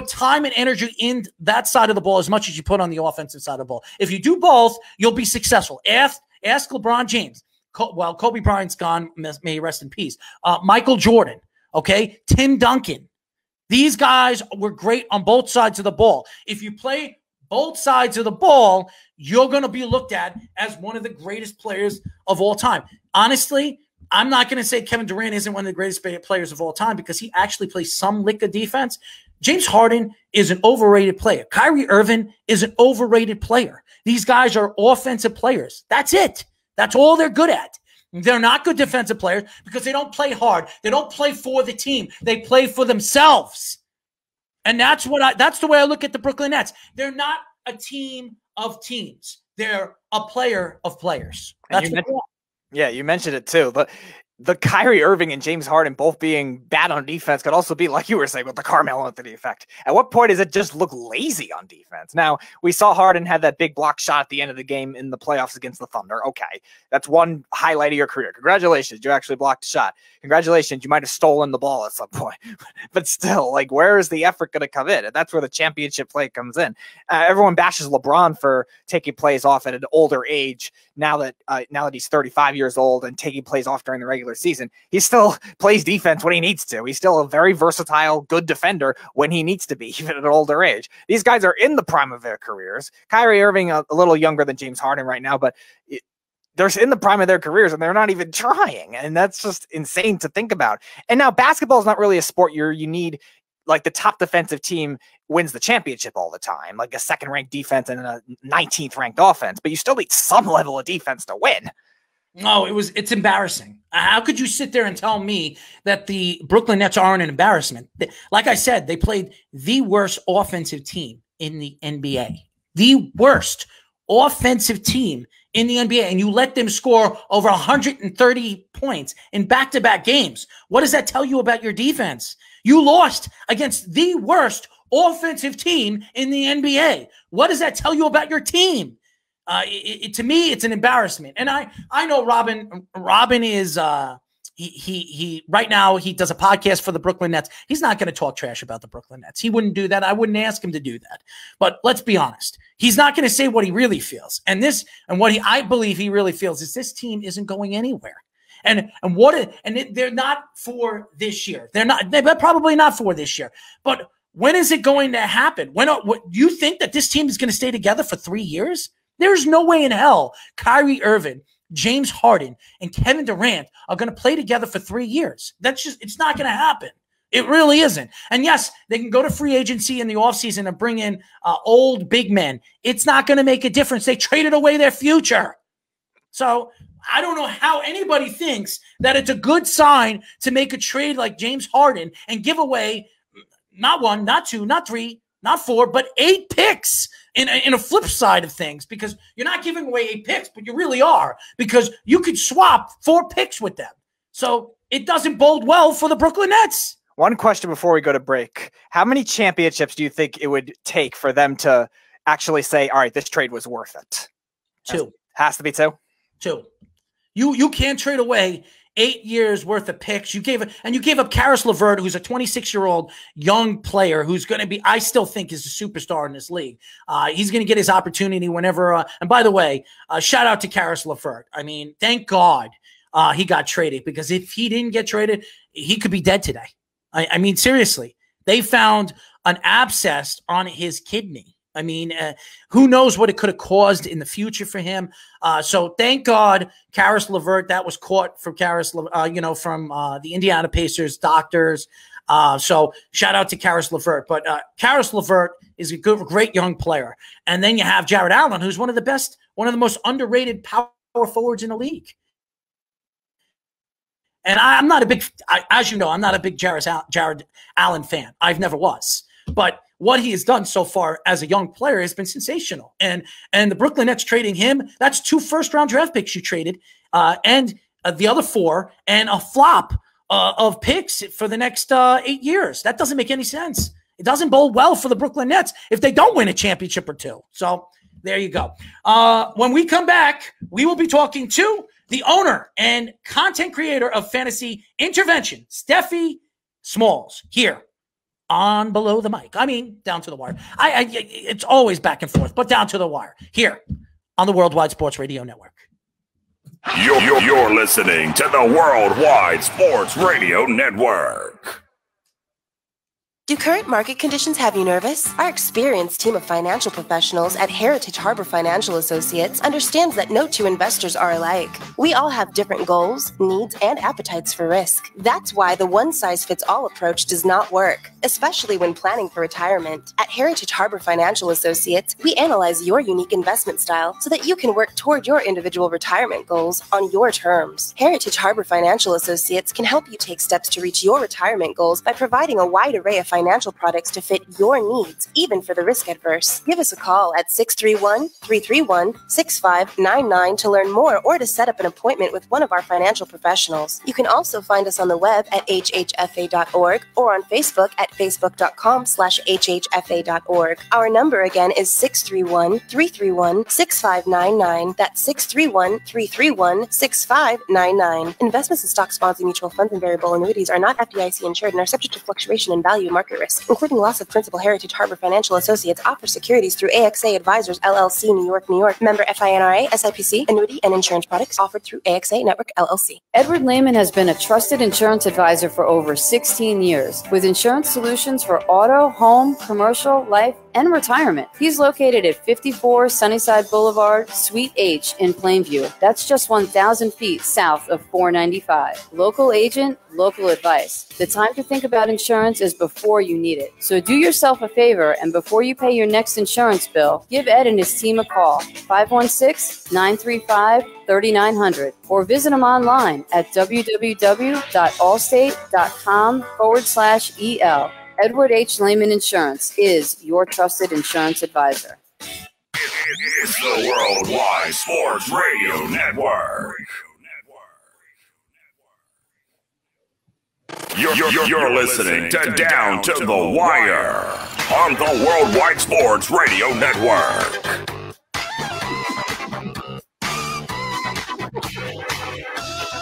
time and energy in that side of the ball as much as you put on the offensive side of the ball. If you do both, you'll be successful. Ask LeBron James. Well, Kobe Bryant's gone, may he rest in peace. Michael Jordan, okay? Tim Duncan. These guys were great on both sides of the ball. If you play both sides of the ball, you're going to be looked at as one of the greatest players of all time. Honestly, I'm not going to say Kevin Durant isn't one of the greatest players of all time because he actually plays some lick of defense. James Harden is an overrated player. Kyrie Irving is an overrated player. These guys are offensive players. That's it. That's all they're good at. They're not good defensive players because they don't play hard. They don't play for the team. They play for themselves. And that's the way I look at the Brooklyn Nets. They're not a team of teams. They're a player of players. That's you mentioned it too, but the Kyrie Irving and James Harden both being bad on defense could also be, like you were saying, with the Carmelo Anthony effect. At what point does it just look lazy on defense? Now, we saw Harden have that big block shot at the end of the game in the playoffs against the Thunder. Okay, that's one highlight of your career. Congratulations, you actually blocked a shot. Congratulations, you might have stolen the ball at some point. But still, like, where is the effort going to come in? And that's where the championship play comes in. Everyone bashes LeBron for taking plays off at an older age. Now that he's 35 years old and taking plays off during the regular season, he still plays defense when he needs to. He's still a very versatile, good defender when he needs to be, even at an older age. These guys are in the prime of their careers. Kyrie Irving, a little younger than James Harden right now, but they're in the prime of their careers and they're not even trying. And that's just insane to think about. And now basketball is not really a sport you need, like, the top defensive team wins the championship all the time, like a second-ranked defense and a 19th ranked offense, but you still need some level of defense to win. No, it's embarrassing. How could you sit there and tell me that the Brooklyn Nets aren't an embarrassment? Like I said, they played the worst offensive team in the NBA. The worst offensive team in the NBA, and you let them score over 130 points in back-to-back games. What does that tell you about your defense? You lost against the worst offensive team in the NBA. What does that tell you about your team? To me, it's an embarrassment. And I know Robin is he right now he does a podcast for the Brooklyn Nets. He's not going to talk trash about the Brooklyn Nets. He wouldn't do that. I wouldn't ask him to do that. But let's be honest. He's not going to say what he really feels. And I believe he really feels is this team isn't going anywhere. And they're not for this year. They're probably not for this year. But when is it going to happen? You think that this team is going to stay together for 3 years? There's no way in hell Kyrie Irving, James Harden, and Kevin Durant are going to play together for 3 years. It's not going to happen. It really isn't. And yes, they can go to free agency in the offseason and bring in old big men. It's not going to make a difference. They traded away their future. So I don't know how anybody thinks that it's a good sign to make a trade like James Harden and give away not 1, not 2, not 3, not 4, but 8 picks in a flip side of things, because you're not giving away 8 picks, but you really are, because you could swap 4 picks with them. So it doesn't bode well for the Brooklyn Nets. One question before we go to break. How many championships do you think it would take for them to actually say, all right, this trade was worth it? 2. Has to be 2? 2. You can't trade away 8 years worth of picks. You gave up Karis LeVert, who's a 26-year-old young player who's going to be, I still think, is a superstar in this league. He's going to get his opportunity whenever. And by the way, shout out to Karis LeVert. I mean, thank God he got traded, because if he didn't get traded, he could be dead today. I mean, seriously, they found an abscess on his kidney. I mean, who knows what it could have caused in the future for him. So thank God, Karis LeVert, that was caught from from the Indiana Pacers doctors. So shout out to Karis LeVert. But Karis LeVert is a great young player. And then you have Jared Allen, who's one of the most underrated power forwards in the league. And I'm not a big, as you know, I'm not a big Jared Allen fan. I've never was. But what he has done so far as a young player has been sensational. And the Brooklyn Nets trading him, that's 2 first-round draft picks you traded, and the other 4, and a flop of picks for the next 8 years. That doesn't make any sense. It doesn't bode well for the Brooklyn Nets if they don't win a championship or 2. So there you go. When we come back, we will be talking to the owner and content creator of Fantasy Intervention, Stephie Smalls, here on Below the Mic. I mean, down to the wire. It's always back and forth, but down to the wire here on the Worldwide Sports Radio Network. You're listening to the Worldwide Sports Radio Network. Do current market conditions have you nervous? Our experienced team of financial professionals at Heritage Harbor Financial Associates understands that no 2 investors are alike. We all have different goals, needs, and appetites for risk. That's why the one-size-fits-all approach does not work. especially when planning for retirement. At Heritage Harbor Financial Associates, we analyze your unique investment style so that you can work toward your individual retirement goals on your terms. Heritage Harbor Financial Associates can help you take steps to reach your retirement goals by providing a wide array of financial products to fit your needs, even for the risk adverse. Give us a call at 631-331-6599 to learn more or to set up an appointment with one of our financial professionals. You can also find us on the web at hhfa.org or on Facebook at facebook.com/hhfa.org. Our number again is 631-331-6599. That's 631-331-6599. Investments in stock, bonds, and mutual funds and variable annuities are not FDIC insured and are subject to fluctuation in value and market risk, including loss of principal. Heritage Harbor Financial Associates offers securities through AXA Advisors LLC, New York, New York. Member FINRA, SIPC. Annuity and insurance products offered through AXA Network LLC. Edward Lehman has been a trusted insurance advisor for over 16 years with insurance solutions for auto, home, commercial, life, and retirement. He's located at 54 Sunnyside Boulevard, Suite H in Plainview. That's just 1,000 feet south of 495. Local agent, local advice. The time to think about insurance is before you need it. So do yourself a favor, and before you pay your next insurance bill, give Ed and his team a call, 516-935-3900, or visit them online at www.allstate.com/EL. Edward H. Lehman Insurance is your trusted insurance advisor. It's the Worldwide Sports Radio Network. You're listening to Down to the Wire on the Worldwide Sports Radio Network.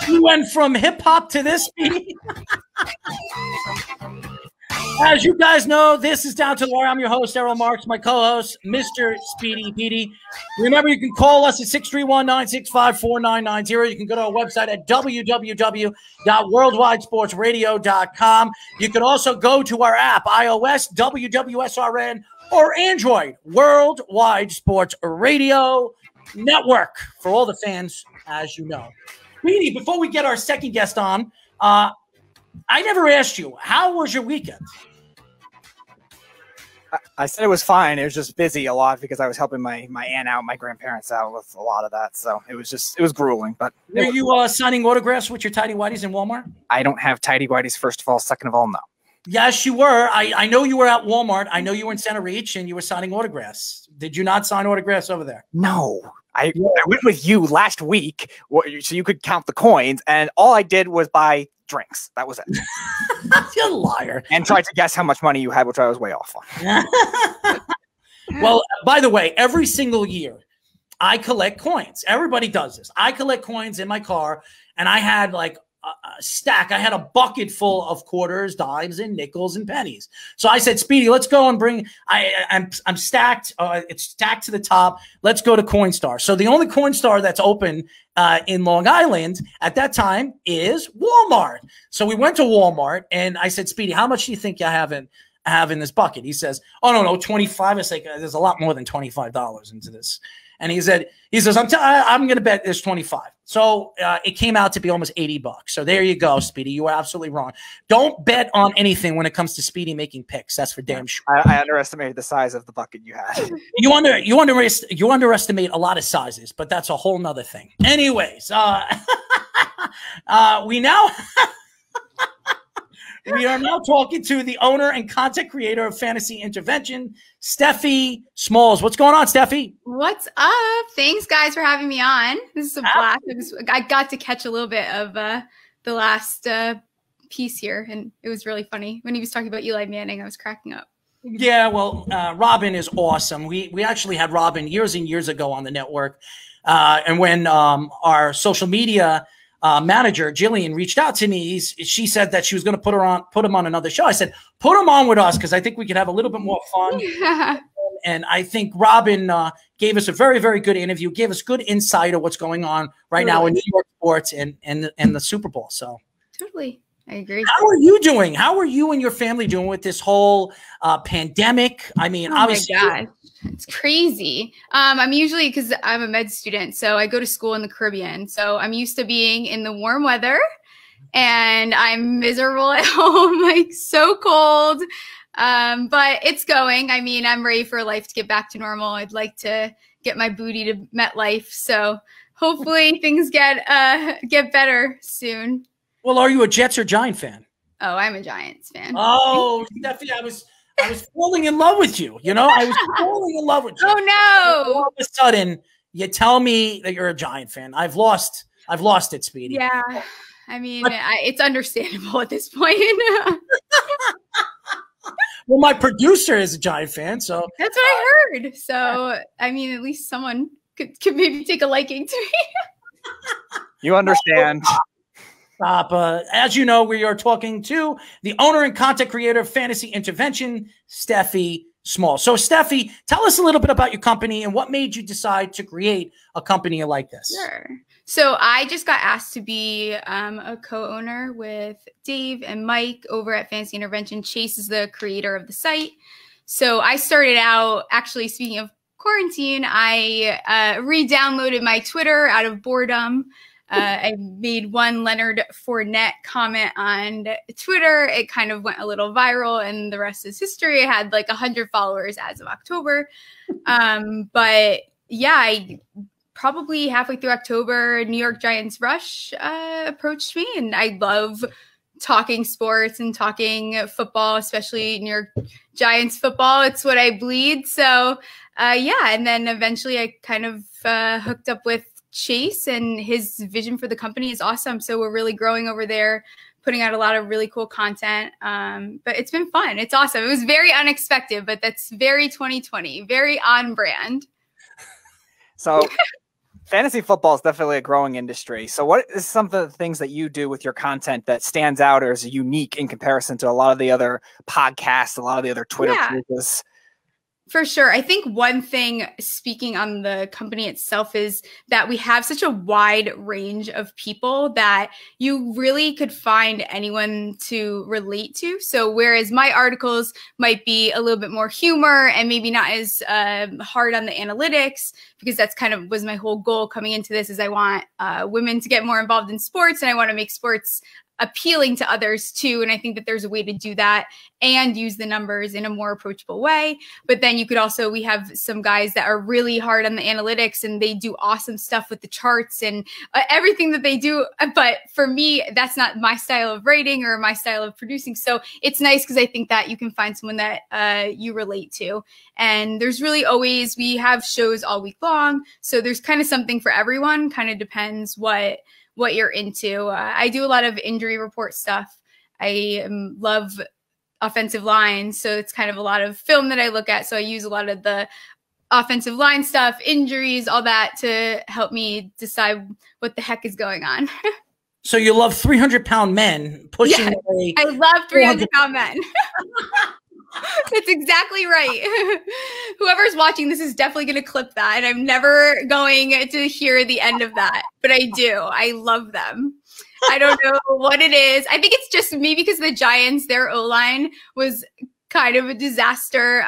You went from hip hop to this. As you guys know, this is Down to the Wire. I'm your host, Errol Marks, my co-host, Mr. Speedy Petey. Remember, you can call us at 631-965-4990. You can go to our website at www.worldwidesportsradio.com. You can also go to our app, iOS, WWSRN, or Android, Worldwide Sports Radio Network, for all the fans, as you know. Speedy, before we get our second guest on, I never asked you, how was your weekend? I said it was fine. It was just busy a lot because I was helping my aunt out, my grandparents out with a lot of that. So it was grueling. But were you signing autographs with your tidy whities in Walmart? I don't have tidy whities, first of all. Second of all, no. Yes, you were. I know you were at Walmart. I know you were in Center Reach and you were signing autographs. Did you not sign autographs over there? No. I went with you last week so you could count the coins, and all I did was buy drinks. That was it. You're a liar. And tried to guess how much money you had, which I was way off on. Well, by the way, every single year I collect coins. Everybody does this. I collect coins in my car, and I had like a stack. I had a bucket full of quarters, dimes, and nickels and pennies. So I said, Speedy, let's go and bring. I'm stacked. It's stacked to the top. Let's go to Coinstar. So the only Coinstar that's open in Long Island at that time is Walmart. So we went to Walmart, and I said, Speedy, how much do you think you have in this bucket? He says, oh, no, 25. I was like, there's a lot more than $25 into this. And he says, I'm going to bet there's 25. So it came out to be almost $80. So there you go, Speedy. You were absolutely wrong. Don't bet on anything when it comes to Speedy making picks. That's for damn sure. I underestimated the size of the bucket you had. You underestimate a lot of sizes, but that's a whole nother thing. Anyways, we are now talking to the owner and content creator of Fantasy Intervention, Stephie Smalls. What's going on, Stephie? What's up? Thanks, guys, for having me on. This is a blast. I got to catch a little bit of the last piece here, and it was really funny. When he was talking about Eli Manning, I was cracking up. Yeah, well, Robin is awesome. We actually had Robin years and years ago on the network. And when our social media manager Jillian reached out to me, she said that she was going to put him on another show. I said, put him on with us because I think we could have a little bit more fun. Yeah. And I think Robin gave us a very, very good interview, gave us good insight of what's going on right now in New York sports and the Super Bowl. So totally, I agree. How are you doing? How are you and your family doing with this whole pandemic? I mean, obviously. Oh my God. It's crazy. I'm usually, because I'm a med student, so I go to school in the Caribbean. So I'm used to being in the warm weather and I'm miserable at home, like so cold. But it's going. I mean, I'm ready for life to get back to normal. I'd like to get my booty to MetLife. So hopefully things get better soon. Well, are you a Jets or Giant fan? Oh, I'm a Giants fan. Oh, Stephie, I was falling in love with you. You know, I was falling in love with you. Oh no! All of a sudden, you tell me that you're a Giant fan. I've lost it, Speedy. Yeah, I mean, it's understandable at this point. Well, my producer is a Giant fan, so that's what I heard. So, I mean, at least someone could maybe take a liking to me. You understand. Stop. As you know, we are talking to the owner and content creator of Fantasy Intervention, Stephie Smalls. So, Stephie, tell us a little bit about your company and what made you decide to create a company like this. Sure. So I just got asked to be a co-owner with Dave and Mike over at Fantasy Intervention. Chase is the creator of the site. So I started out, actually, speaking of quarantine, I re-downloaded my Twitter out of boredom. I made one Leonard Fournette comment on Twitter. It kind of went a little viral, and the rest is history. I had like 100 followers as of October. But yeah, probably halfway through October, New York Giants Rush approached me, and I love talking sports and talking football, especially New York Giants football. It's what I bleed. So yeah, and then eventually I kind of hooked up with Chase, and his vision for the company is awesome. So we're really growing over there, putting out a lot of really cool content. But it's been fun. It's awesome. It was very unexpected, but that's very 2020, very on brand. So fantasy football is definitely a growing industry. So what is some of the things that you do with your content that stands out or is unique in comparison to a lot of the other podcasts, a lot of the other Twitter pages? For sure. I think one thing, speaking on the company itself, is that we have such a wide range of people that you really could find anyone to relate to. So whereas my articles might be a little bit more humor and maybe not as hard on the analytics, because that's kind of was my whole goal coming into this, is I want women to get more involved in sports, and I want to make sports appealing to others too. And I think that there's a way to do that and use the numbers in a more approachable way. But then you could also, we have some guys that are really hard on the analytics, and they do awesome stuff with the charts and everything that they do. But for me, that's not my style of writing or my style of producing. So it's nice because I think that you can find someone that you relate to. And there's really always, we have shows all week long. So there's kind of something for everyone. Kind of depends what you're into. I do a lot of injury report stuff. I love offensive lines. So it's kind of a lot of film that I look at. So I use a lot of the offensive line stuff, injuries, all that to help me decide what the heck is going on. So you love 300-pound men pushing away. I love 300-pound men. That's exactly right. Whoever's watching this is definitely going to clip that. And I'm never going to hear the end of that. But I do. I love them. I don't know what it is. I think it's just maybe because the Giants, their O-line was kind of a disaster.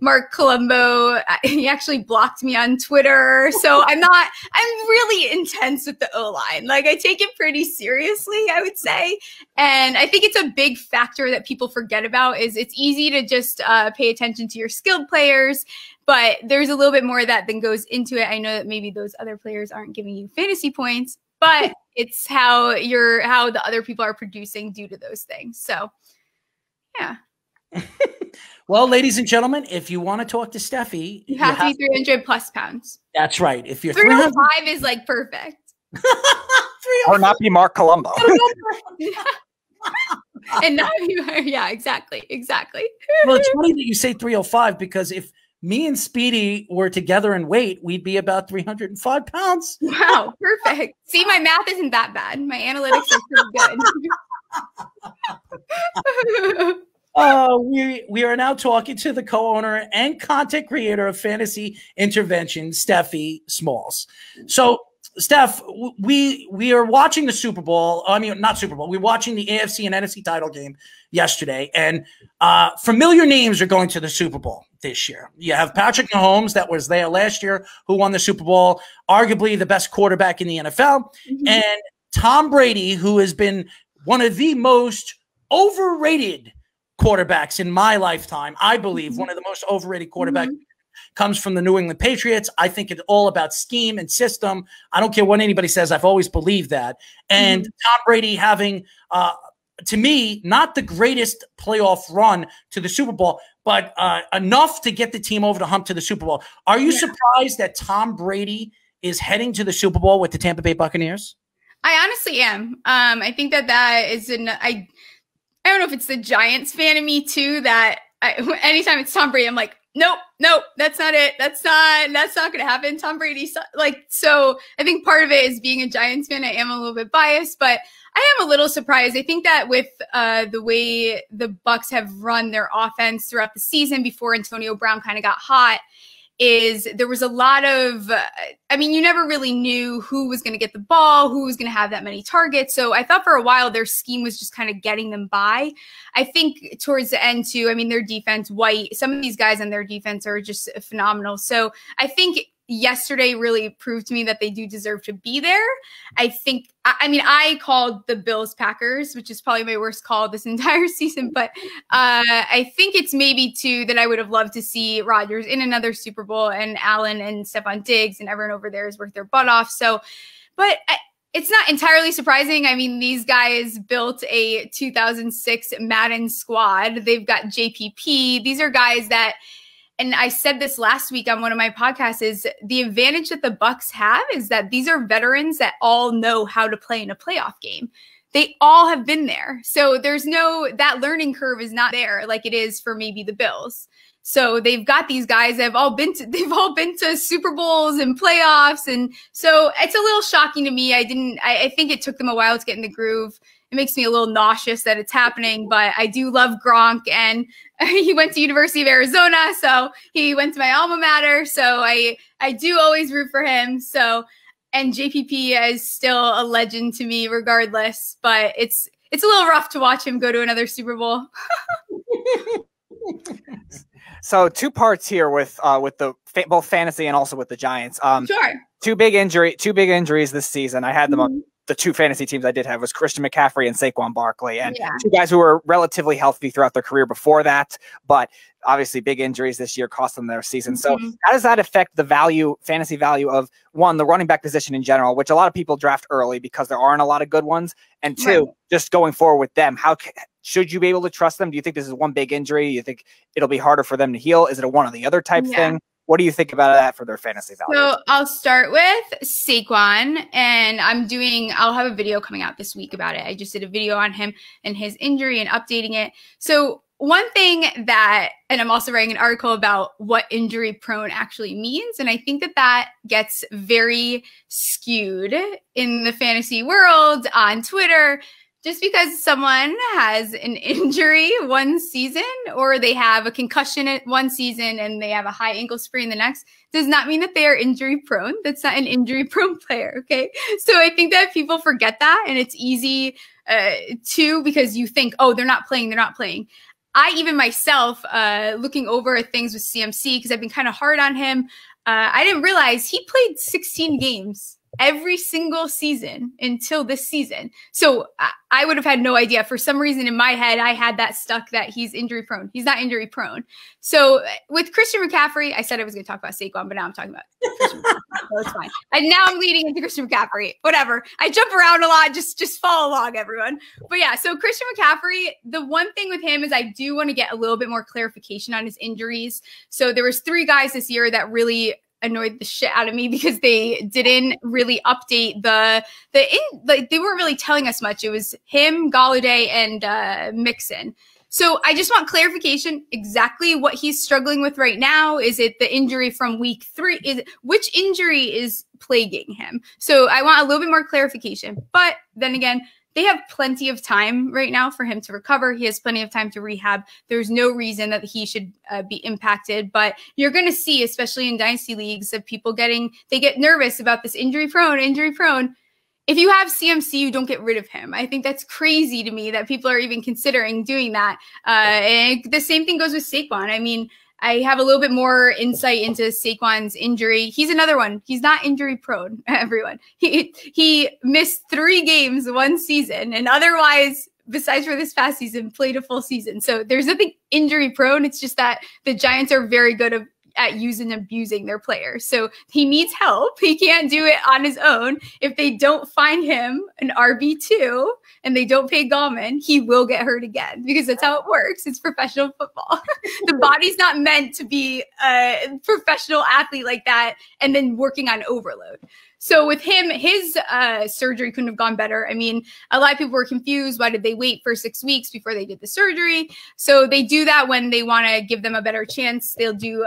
Mark Colombo, he actually blocked me on Twitter. So I'm really intense with the O-line. Like, I take it pretty seriously, I would say. And I think it's a big factor that people forget about is it's easy to just pay attention to your skilled players, but there's a little bit more of that than goes into it. I know that maybe those other players aren't giving you fantasy points, but it's how the other people are producing due to those things. So yeah. Well, ladies and gentlemen, if you want to talk to Stephie, you have to be 300 plus pounds. That's right. If you're 305 is like perfect. Or not be Mark Colombo. And not yeah, exactly. Well, it's funny that you say 305 because if me and Speedy were together in weight, we'd be about 305 pounds. Wow, perfect. See, my math isn't that bad. My analytics are pretty good. We are now talking to the co-owner and content creator of Fantasy Intervention, Stephie Smalls. So, Steph, we are watching the Super Bowl. I mean, not Super Bowl. We're watching the AFC and NFC title game yesterday, and familiar names are going to the Super Bowl this year. You have Patrick Mahomes, that was there last year, who won the Super Bowl, arguably the best quarterback in the NFL, and Tom Brady, who has been one of the most overrated quarterbacks in my lifetime, I believe, one of the most overrated quarterbacks, comes from the New England Patriots. I think it's all about scheme and system. I don't care what anybody says. I've always believed that. And Tom Brady having, to me, not the greatest playoff run to the Super Bowl, but enough to get the team over the hump to the Super Bowl. Are you surprised that Tom Brady is heading to the Super Bowl with the Tampa Bay Buccaneers? I honestly am. I think that is I don't know if it's the Giants fan of me too, that anytime it's Tom Brady, I'm like, nope, that's not it. That's not going to happen. Tom Brady, so I think part of it is being a Giants fan. I am a little bit biased, but I am a little surprised. I think that with the way the Bucs have run their offense throughout the season before Antonio Brown kind of got hot, is there was a lot of, you never really knew who was going to get the ball, who was going to have that many targets. So I thought for a while their scheme was just kind of getting them by. I think towards the end too, their defense, White, some of these guys on their defense are just phenomenal. So I think yesterday really proved to me that they do deserve to be there. I called the Bills Packers, which is probably my worst call this entire season, but I think it's maybe too that I would have loved to see Rodgers in another Super Bowl, and Allen and Stephon Diggs and everyone over there has worked their butt off. So, but it's not entirely surprising. These guys built a 2006 Madden squad. They've got JPP. These are guys that, and I said this last week on one of my podcasts, is the advantage that the Bucs have is that these are veterans that all know how to play in a playoff game. They all have been there. So that learning curve is not there like it is for maybe the Bills. So they've got these guys that they've all been to Super Bowls and playoffs. And so it's a little shocking to me. I think it took them a while to get in the groove. It makes me a little nauseous that it's happening, but I do love Gronk, and he went to University of Arizona, so he went to my alma mater. So I do always root for him. So, and JPP is still a legend to me regardless, but it's a little rough to watch him go to another Super Bowl. So 2 parts here with the both fantasy and also with the Giants. Sure. Two big injuries this season. I had them on the 2 fantasy teams I did have was Christian McCaffrey and Saquon Barkley, and 2 guys who were relatively healthy throughout their career before that, but obviously big injuries this year cost them their season. So how does that affect the fantasy value of, one, the running back position in general, which a lot of people draft early because there aren't a lot of good ones, and 2, just going forward with them, should you be able to trust them? Do you think this is one big injury? You think it'll be harder for them to heal? Is it a one or the other type thing? What do you think about that for their fantasy value? So I'll start with Saquon, and I'll have a video coming out this week about it. I just did a video on him and his injury and updating it. So one thing and I'm also writing an article about what injury prone actually means. And I think that gets very skewed in the fantasy world on Twitter. Just because someone has an injury one season, or they have a concussion at one season and they have a high ankle sprain the next, does not mean that they are injury prone. That's not an injury prone player. Okay. So I think that people forget that, and it's easy too, because you think, oh, they're not playing. I even myself, looking over things with CMC, because I've been kind of hard on him. I didn't realize he played 16 games every single season until this season. So I would have had no idea. For some reason in my head, I had that stuck that he's injury prone. He's not injury prone. So with Christian McCaffrey, I said I was going to talk about Saquon, but now I'm talking about Christian McCaffrey. So it's fine. And now I'm leading into Christian McCaffrey. Whatever. I jump around a lot. Just follow along, everyone. But yeah, so Christian McCaffrey, the one thing with him is I do want to get a little bit more clarification on his injuries. So there was 3 guys this year that really annoyed the shit out of me because they didn't really update they weren't really telling us much. It was him, Galladay, and Mixon. So I just want clarification exactly what he's struggling with right now. Is it the injury from week 3? Which injury is plaguing him? So I want a little bit more clarification. But then again, they have plenty of time right now for him to recover. He has plenty of time to rehab. There's no reason that he should be impacted. But you're going to see, especially in dynasty leagues, of people they get nervous about this injury prone. If you have CMC, you don't get rid of him. I think that's crazy to me that people are even considering doing that. And the same thing goes with Saquon. I have a little bit more insight into Saquon's injury. He's another one. He's not injury prone, everyone. He missed 3 games one season, and otherwise, besides for this past season, played a full season. So there's nothing injury prone. It's just that the Giants are very good at using and abusing their players. So he needs help. He can't do it on his own. If they don't find him an RB2 and they don't pay Gallman, he will get hurt again, because that's how it works. It's professional football. The body's not meant to be a professional athlete like that and then working on overload. So with him, his surgery couldn't have gone better. I mean, a lot of people were confused. Why did they wait for 6 weeks before they did the surgery? So they do that when they want to give them a better chance. They'll do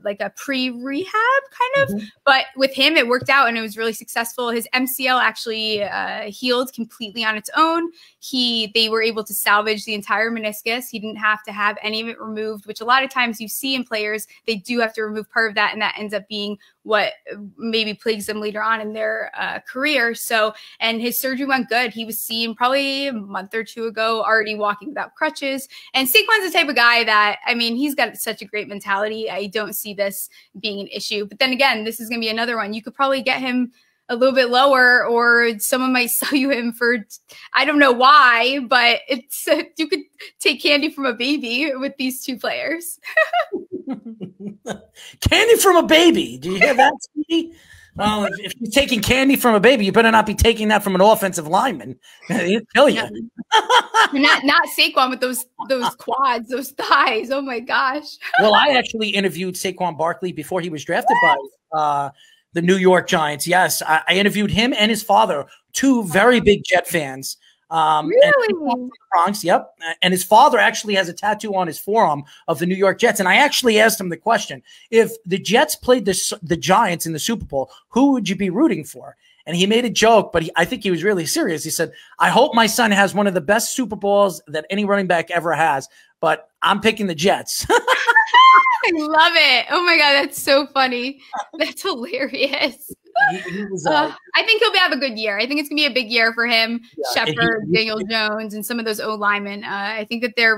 like a pre-rehab kind of. But with him, it worked out and it was really successful. His MCL actually healed completely on its own. They were able to salvage the entire meniscus. He didn't have to have any of it removed, which a lot of times you see in players, they do have to remove part of that, and that ends up being what maybe plagues them later on in their career. So, and his surgery went good. He was seen probably a month or 2 ago, already walking without crutches. And Saquon's the type of guy that, I mean, he's got such a great mentality. I don't see this being an issue. But then again, this is going to be another one. You could probably get him a little bit lower, or someone might sell you him for, I don't know why, but it's you could take candy from a baby with these 2 players. Candy from a baby. Do you hear that, Stevie? Well, if you're taking candy from a baby, you better not be taking that from an offensive lineman. He'll kill you. not Saquon with those quads, those thighs. Oh my gosh. Well, I actually interviewed Saquon Barkley before he was drafted by the New York Giants. Yes, I interviewed him and his father, 2 very big Jet fans. Really? Bronx, yep. And his father actually has a tattoo on his forearm of the New York Jets. And I actually asked him the question, if the Jets played the Giants in the Super Bowl, who would you be rooting for? And he made a joke, but I think he was really serious. He said, I hope my son has one of the best Super Bowls that any running back ever has, but I'm picking the Jets. I love it. Oh my God, that's so funny. That's hilarious. I think he'll have a good year. I think it's gonna be a big year for him. Yeah, Shepard, Daniel Jones, and some of those O linemen. I think that they're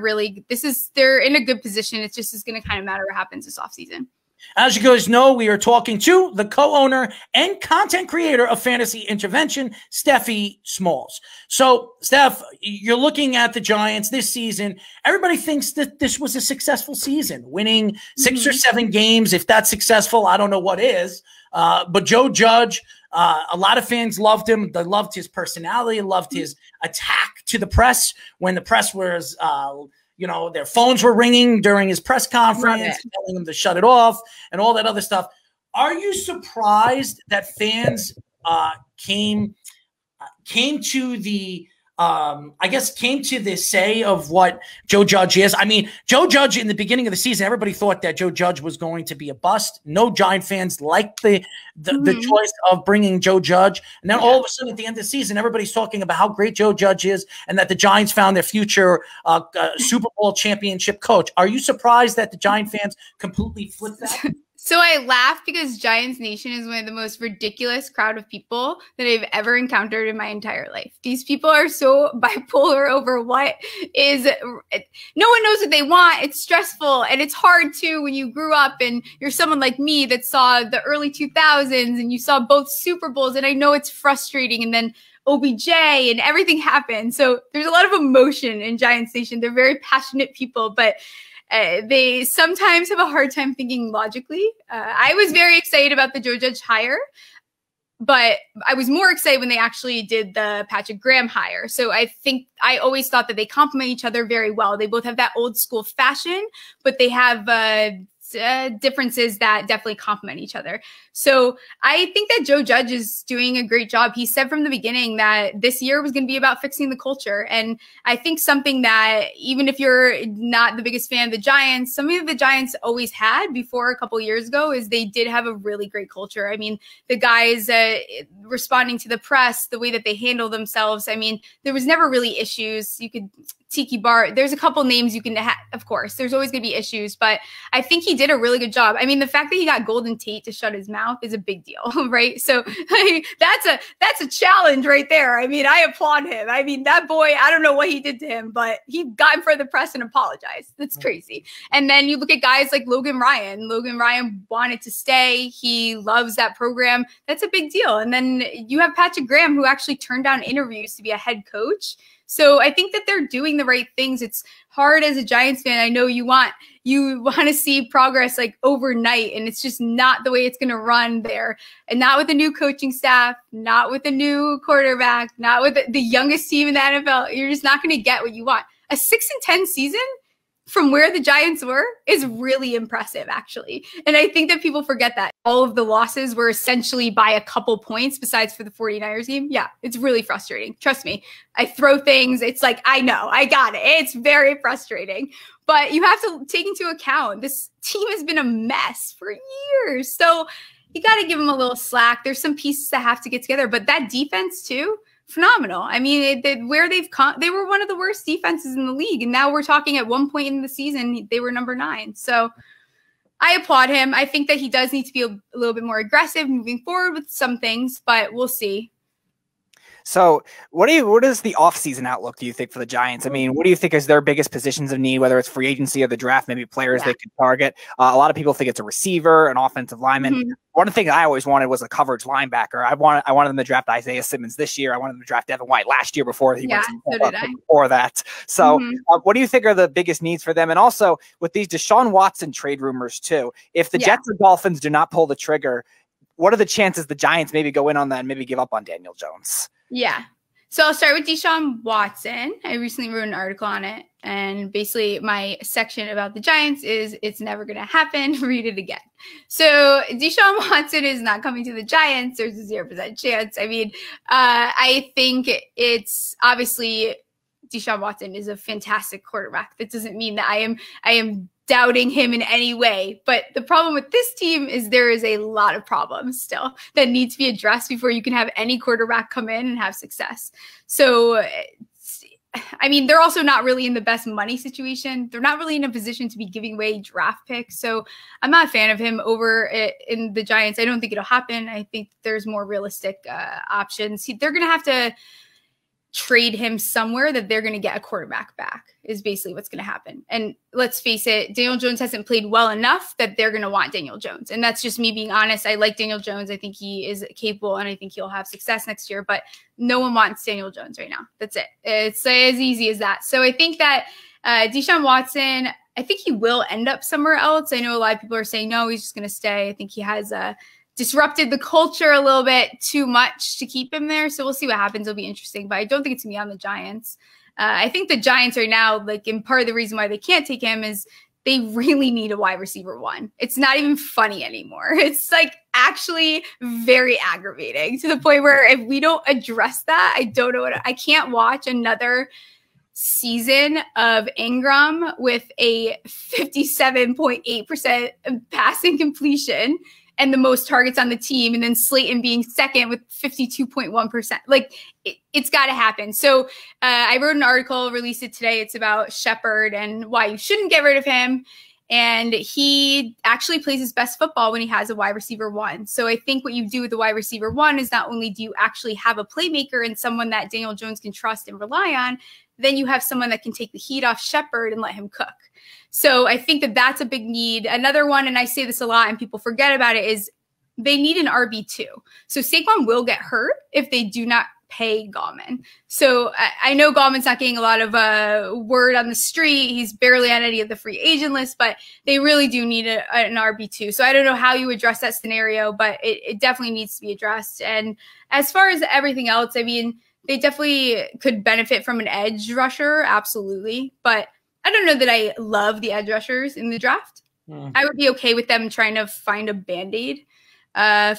in a good position. It's just gonna kind of matter what happens this offseason. As you guys know, we are talking to the co-owner and content creator of Fantasy Intervention, Stephie Smalls. So, Steph, you're looking at the Giants this season. Everybody thinks that this was a successful season, winning 6 or 7 games. If that's successful, I don't know what is. But Joe Judge, a lot of fans loved him. They loved his personality, loved his attack to the press when the press was their phones were ringing during his press conference, telling him to shut it off and all that other stuff. Are you surprised that fans came to the came to the say of what Joe Judge is? I mean, Joe Judge in the beginning of the season, everybody thought that Joe Judge was going to be a bust. No Giant fans liked the choice of bringing Joe Judge. And then all of a sudden at the end of the season, everybody's talking about how great Joe Judge is and that the Giants found their future Super Bowl championship coach. Are you surprised that the Giant fans completely flipped that? So I laugh because Giants Nation is one of the most ridiculous crowd of people that I've ever encountered in my entire life. These people are so bipolar over what is, no one knows what they want. It's stressful and it's hard too when you grew up and you're someone like me that saw the early 2000s and you saw both Super Bowls, and I know it's frustrating, and then OBJ and everything happened. So there's a lot of emotion in Giants Nation. They're very passionate people, but they sometimes have a hard time thinking logically. I was very excited about the Joe Judge hire, but I was more excited when they actually did the Patrick Graham hire. So I think I always thought that they complement each other very well. They both have that old school fashion, but they have differences that definitely complement each other. So I think that Joe Judge is doing a great job. He said from the beginning that this year was going to be about fixing the culture. And I think something that even if you're not the biggest fan of the Giants, something that the Giants always had before a couple years ago is they did have a really great culture. I mean, the guys responding to the press, the way that they handle themselves. I mean, there was never really issues. You could Tiki Bar. There's a couple names you can have. Of course, there's always going to be issues, but I think he did a really good job. I mean, the fact that he got Golden Tate to shut his mouth is a big deal, right? So that's a challenge right there. I mean, I applaud him. I mean, that boy, I don't know what he did to him, but he got in front of the press and apologized. That's crazy. And then you look at guys like Logan Ryan. Logan Ryan wanted to stay. He loves that program. That's a big deal. And then you have Patrick Graham, who actually turned down interviews to be a head coach. So I think that they're doing the right things. It's hard as a Giants fan. I know you want to see progress like overnight, and it's just not the way it's going to run there. And not with a new coaching staff, not with a new quarterback, not with the youngest team in the NFL. You're just not going to get what you want. A 6-10 season from where the Giants were is really impressive, actually. And I think that people forget that. All of the losses were essentially by a couple points besides for the 49ers game. Yeah, it's really frustrating. Trust me. I throw things. It's like, I know, I got it. It's very frustrating. But you have to take into account this team has been a mess for years. So you got to give them a little slack. There's some pieces that have to get together. But that defense, too, phenomenal. I mean, where they've come, they were one of the worst defenses in the league. And now we're talking at one point in the season, they were number 9. So I applaud him. I think that he does need to be a little bit more aggressive moving forward with some things, but we'll see. So what is the offseason outlook, do you think, for the Giants? I mean, what do you think is their biggest positions of need, whether it's free agency or the draft, maybe players they could target? A lot of people think it's a receiver, an offensive lineman. Mm-hmm. One of the things I always wanted was a coverage linebacker. I wanted them to draft Isaiah Simmons this year. I wanted them to draft Devin White last year before he went before that. So what do you think are the biggest needs for them? And also with these DeShaun Watson trade rumors too, if the Jets or Dolphins do not pull the trigger, what are the chances the Giants maybe go in on that and maybe give up on Daniel Jones? Yeah. So I'll start with DeShaun Watson. I recently wrote an article on it. And basically my section about the Giants is it's never going to happen. Read it again. So DeShaun Watson is not coming to the Giants. There's a 0% chance. I mean, I think it's obviously DeShaun Watson is a fantastic quarterback. That doesn't mean that I am doubting him in any way. But the problem with this team is there is a lot of problems still that need to be addressed before you can have any quarterback come in and have success. So, I mean, they're also not really in the best money situation. They're not really in a position to be giving away draft picks. So I'm not a fan of him over in the Giants. I don't think it'll happen. I think there's more realistic options. They're going to have to trade him somewhere that they're going to get a quarterback back is basically what's going to happen. And let's face it, Daniel Jones hasn't played well enough that they're going to want Daniel Jones. And that's just me being honest. I like Daniel Jones. I think he is capable and I think he'll have success next year, but no one wants Daniel Jones right now. That's it. It's as easy as that. So I think that DeShaun Watson, I think he will end up somewhere else. I know a lot of people are saying, no, he's just going to stay. I think he has disrupted the culture a little bit too much to keep him there. So we'll see what happens. It'll be interesting, but I don't think it's going to be on the Giants. I think the Giants right now, like, and part of the reason why they can't take him is they really need a wide receiver 1. It's not even funny anymore. It's like actually very aggravating to the point where if we don't address that, I don't know I can't watch another season of Ingram with a 57.8% passing completion and the most targets on the team, and then Slayton being second with 52.1%. Like, it's got to happen. So I wrote an article, released it today. It's about Shepard and why you shouldn't get rid of him. And he actually plays his best football when he has a wide receiver 1. So I think what you do with the wide receiver 1 is not only do you actually have a playmaker and someone that Daniel Jones can trust and rely on, then you have someone that can take the heat off Shepard and let him cook. So I think that that's a big need. Another one, and I say this a lot and people forget about it, is they need an RB2. So Saquon will get hurt if they do not pay Gallman. So I know Gallman's not getting a lot of word on the street. He's barely on any of the free agent lists, but they really do need an RB2. So I don't know how you address that scenario, but it definitely needs to be addressed. And as far as everything else, I mean, they definitely could benefit from an edge rusher. Absolutely. But I don't know that I love the edge rushers in the draft. I would be okay with them trying to find a Band-Aid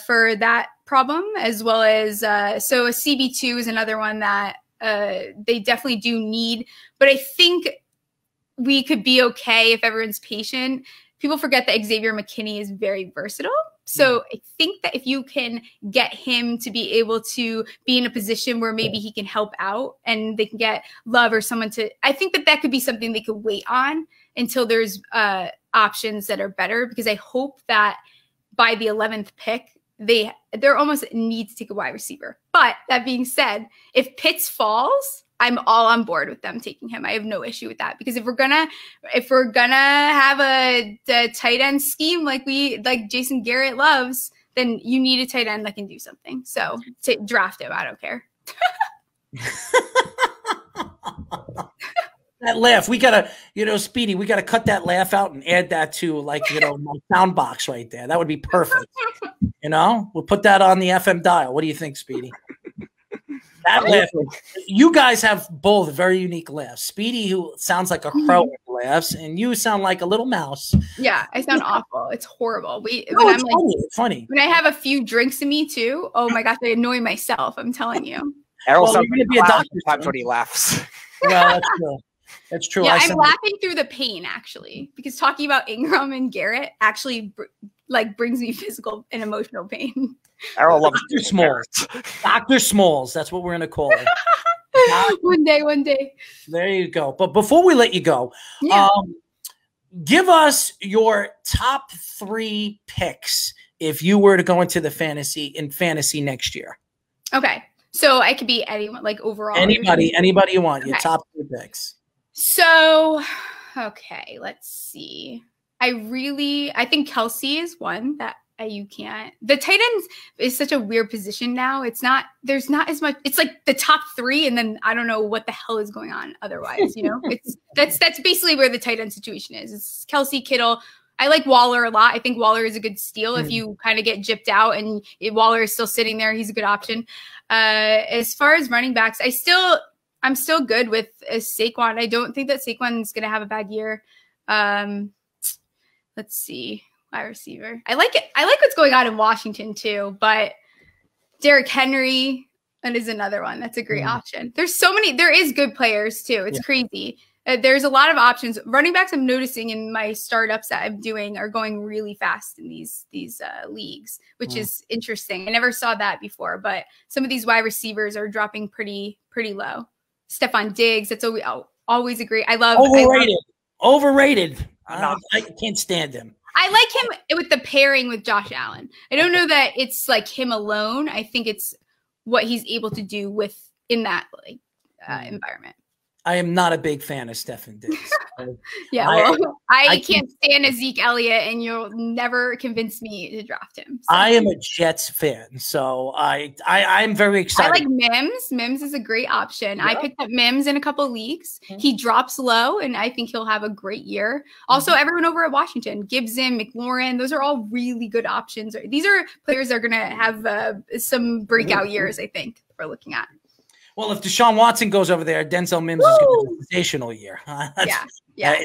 for that problem, as well as so a CB2 is another one that they definitely do need. But I think we could be okay if everyone's patient. People forget that Xavier McKinney is very versatile. So I think that if you can get him to be able to be in a position where maybe he can help out and they can get Love or someone to, I think that could be something they could wait on until there's options that are better, because I hope that by the 11th pick, they're almost need to take a wide receiver. But that being said, if Pitts falls, I'm all on board with them taking him. I have no issue with that, because if we're gonna have a tight end scheme like Jason Garrett loves, then you need a tight end that can do something. So draft him. I don't care. That laugh, we gotta, Speedy, we gotta cut that laugh out and add that to my sound box right there. That would be perfect. We'll put that on the FM dial. What do you think, Speedy? That laugh. You guys have both very unique laughs. Speedy, who sounds like a crow, laughs, and you sound like a little mouse. Yeah, I sound awful. It's horrible. It's funny. When I have a few drinks in me too, oh my gosh, I annoy myself. I'm telling you. Errol's going to be a doctor sometimes when he laughs. Well, that's true. That's true. Yeah, I'm laughing through the pain, actually, because talking about Ingram and Garrett actually brings me physical and emotional pain. Errol loves Dr. Smalls. Dr. Smalls. That's what we're going to call it. One day. There you go. But before we let you go, give us your top 3 picks if you were to go into the fantasy next year. Okay. So I could be anyone, overall. Anybody you want. Okay. Your top 3 picks. So, okay, let's see. I think Kelsey is one that you can't. The tight ends is such a weird position now. There's not as much. It's like the top 3, and then I don't know what the hell is going on otherwise. That's basically where the tight end situation is. It's Kelsey, Kittle. I like Waller a lot. I think Waller is a good steal if you kind of get gypped out and Waller is still sitting there. He's a good option. As far as running backs, I'm still good with Saquon. I don't think that Saquon's going to have a bad year. Let's see. Wide receiver. I like it. I like what's going on in Washington too, but Derrick Henry is another one. That's a great option. There's so many. There is good players too. It's crazy. There's a lot of options. Running backs, I'm noticing in my startups that I'm doing are going really fast in these leagues, which is interesting. I never saw that before, but some of these wide receivers are dropping pretty low. Stephon Diggs, that's always agree. Overrated. I can't stand him. I like him with the pairing with Josh Allen. I don't know that it's like him alone. I think it's what he's able to do in that environment. I am not a big fan of Stephon Diggs. I can't stand a Zeke Elliott, and you'll never convince me to draft him. So. I am a Jets fan, so I'm very excited. I like Mims. Mims is a great option. Yeah. I picked up Mims in a couple of leagues. He drops low, and I think he'll have a great year. Also, everyone over at Washington, Gibson, McLaurin, those are all really good options. These are players that are going to have some breakout years, I think, we're looking at. Well, if DeShaun Watson goes over there, Denzel Mims is going to have a sensational year.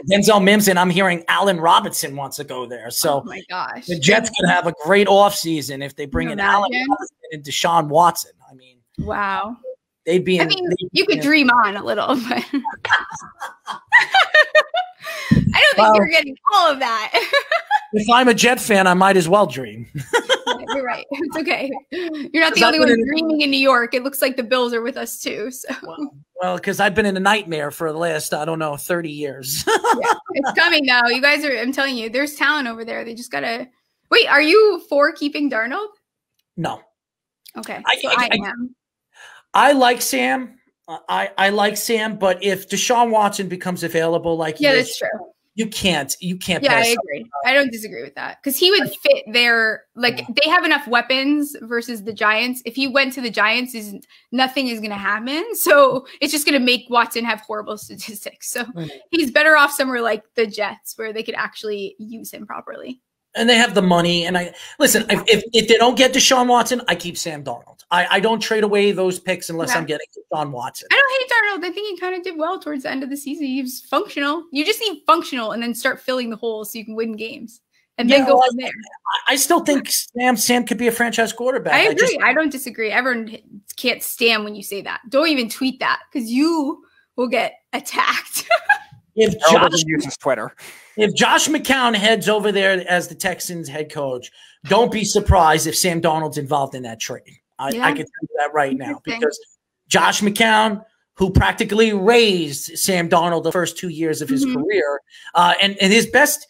Denzel Mims, and I'm hearing Allen Robinson wants to go there. So oh my gosh. The Jets could have a great offseason if they bring in Allen Robinson and DeShaun Watson. I mean, wow. They'd be. You could dream on a little, but I don't think you're getting all of that. If I'm a Jet fan, I might as well dream. You're right. It's okay. You're not the only one dreaming in New York. It looks like the Bills are with us too. So. Well, because I've been in a nightmare for the last, 30 years. It's coming now. You guys I'm telling you, there's talent over there. They just got to wait. Are you for keeping Darnold? No. Okay. I am. I like Sam. I like Sam, but if DeShaun Watson becomes available, that's true. You can't. Yeah, I agree. I don't disagree with that because he would fit their they have enough weapons versus the Giants. If he went to the Giants, nothing is going to happen. So it's just going to make Watson have horrible statistics. So he's better off somewhere like the Jets where they could actually use him properly. And they have the money. And if they don't get Deshaun Watson, I keep Sam Darnold. I don't trade away those picks unless I'm getting Deshaun Watson. I don't hate Darnold. I think he kind of did well towards the end of the season. He was functional. You just need functional and then start filling the holes so you can win games. And then go from there. I still think Sam could be a franchise quarterback. I agree. I don't disagree. Everyone can't stand when you say that. Don't even tweet that because you will get attacked. If uses Twitter. If Josh McCown heads over there as the Texans head coach, don't be surprised if Sam Darnold's involved in that trade. I can tell you that right now, because Josh McCown, who practically raised Sam Darnold the first 2 years of his career, and his best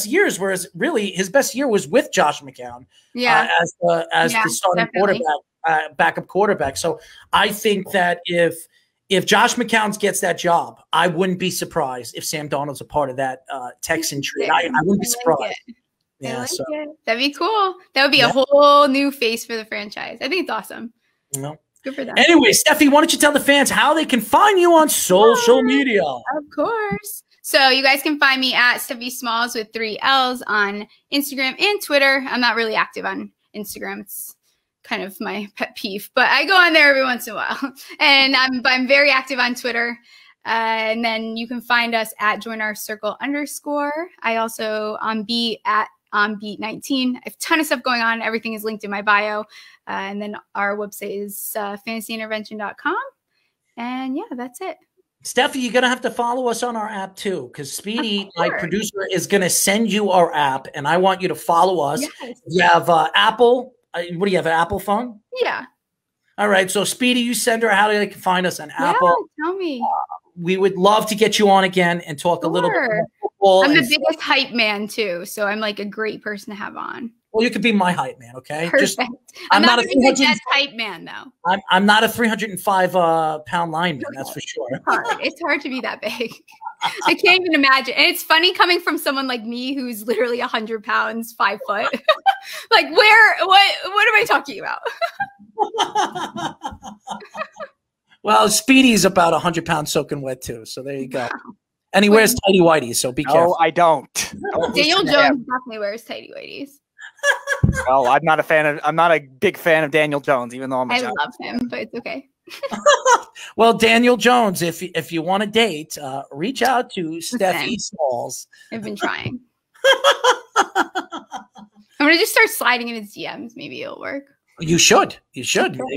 years was really his best year was with Josh McCown, as the starting backup quarterback. So I think that if Josh McCown gets that job, I wouldn't be surprised if Sam Darnold's a part of that Texan trade. I wouldn't be surprised. That'd be cool. That would be a whole new face for the franchise. I think it's awesome. No. Good for them. Anyway, Stephie, why don't you tell the fans how they can find you on social media? Of course. So you guys can find me at Stephie Smalls with 3 L's on Instagram and Twitter. I'm not really active on Instagram. It's kind of my pet peeve, but I go on there every once in a while. And I'm very active on Twitter. And then you can find us at joinourcircle_. I also on beat at beat19. I have a ton of stuff going on. Everything is linked in my bio. And then our website is fantasyintervention.com. And yeah, that's it. Steffi, you're going to have to follow us on our app too, because Speedy, my producer, is going to send you our app, and I want you to follow us. Yes. You have Apple. What do you have, an Apple phone? Yeah. All right. So Speedy, you send her how they can find us on Apple. Tell me. We would love to get you on again and talk a little bit more football. I'm the biggest hype man too, so I'm like a great person to have on. Well, you could be my hype man, okay? Perfect. I'm not a Jets hype man though. I'm not a 305 pound lineman, that's for sure. It's hard to be that big. I can't even imagine. And it's funny coming from someone like me who's literally 100 pounds, 5 foot. Like what am I talking about? Well, Speedy's about 100 pounds soaking wet too. So there you go. And he wears tighty whities, so be careful. No, I don't. Daniel Jones definitely wears tighty whities. Well, I'm not a big fan of Daniel Jones, even though I love him, but it's okay. Well, Daniel Jones, if you want a date, reach out to Stephie Smalls. I've been trying. I'm gonna just start sliding in his DMs. Maybe it'll work. You should. You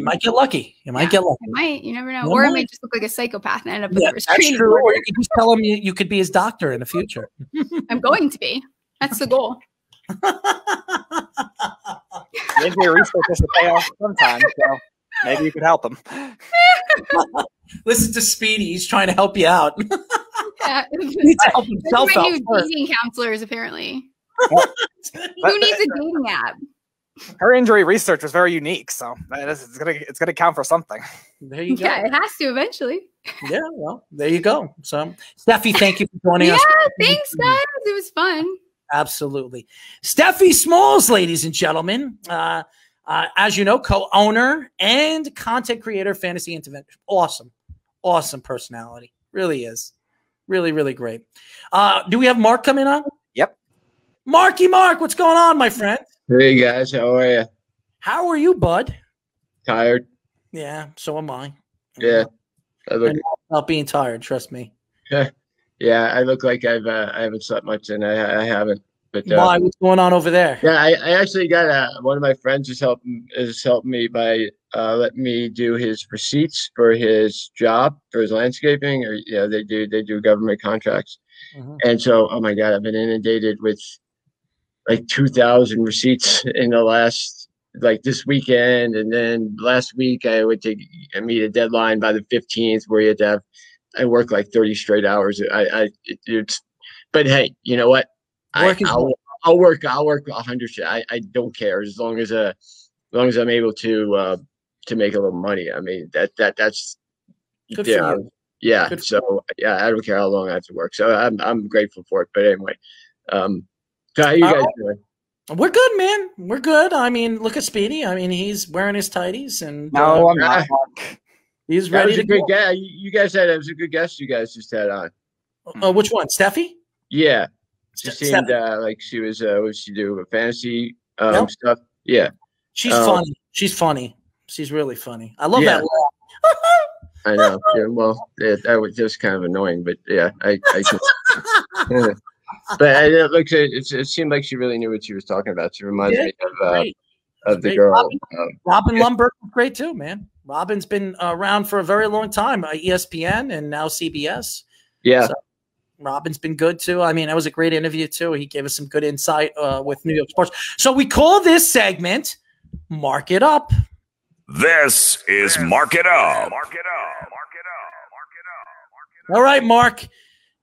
might get lucky. You might get lucky. I might. You never know. Or I might just look like a psychopath and end up with a that's restraining true. order. Or you could just tell him you could be his doctor in the future. I'm going to be. That's the goal. Maybe your research has to pay off sometimes, so maybe you could help him. Listen to Speedy. He's trying to help you out. Yeah. He needs to help himself my out new first. dating counselors, apparently. Who needs a dating app? Her injury research was very unique, so it's gonna count for something. There you go. Yeah, it has to eventually. Yeah, well, there you go. So, Stephie, thank you for joining us. Yeah, thanks, guys. It was fun. Absolutely. Stephie Smalls, ladies and gentlemen, as you know, co-owner and content creator of Fantasy Intervention. Awesome personality. Really is. Really, really great. Do we have Mark coming on? Yep. Mark, what's going on, my friend? Hey, guys. How are you? How are you, bud? Tired. Yeah, so am I. Yeah. I'm not being tired, trust me. Yeah, I look like I haven't slept much, and I haven't. But why? What's going on over there? Yeah, I actually got one of my friends is helping me by letting me do his receipts for his job, for his landscaping, or they do government contracts. And so, oh my God, I've been inundated with like 2,000 receipts in the last, like this weekend. And then last week I went to meet a deadline by the 15th where you had to I work like 30 straight hours. But hey, you know what? I'll work 100. I don't care as long as I'm able to make a little money. I mean, that's good for you. Yeah. Good so yeah, I don't care how long I have to work. So I'm grateful for it. But anyway, so how you guys doing? We're good, man. We're good. I mean, look at Speedy. I mean, he's wearing his tighties and no, I'm not. He's that ready was to a good go. guy. You guys had it was a good guest. You guys just had on. Which one, Stephie? Yeah, she seemed like she was. What she do? Fantasy stuff. Yeah, she's funny. She's funny. She's really funny. I love that laugh. I know. Yeah, well, that was just kind of annoying, but yeah, I just, but it seemed like she really knew what she was talking about. She reminds me of the girl. Robin Lundberg was great too, man. Robin's been around for a very long time. ESPN and now CBS. Yeah. Robin's been good too. I mean, that was a great interview too. He gave us some good insight with New York sports. So we call this segment Mark It Up. This is Mark It Up. All right, Mark.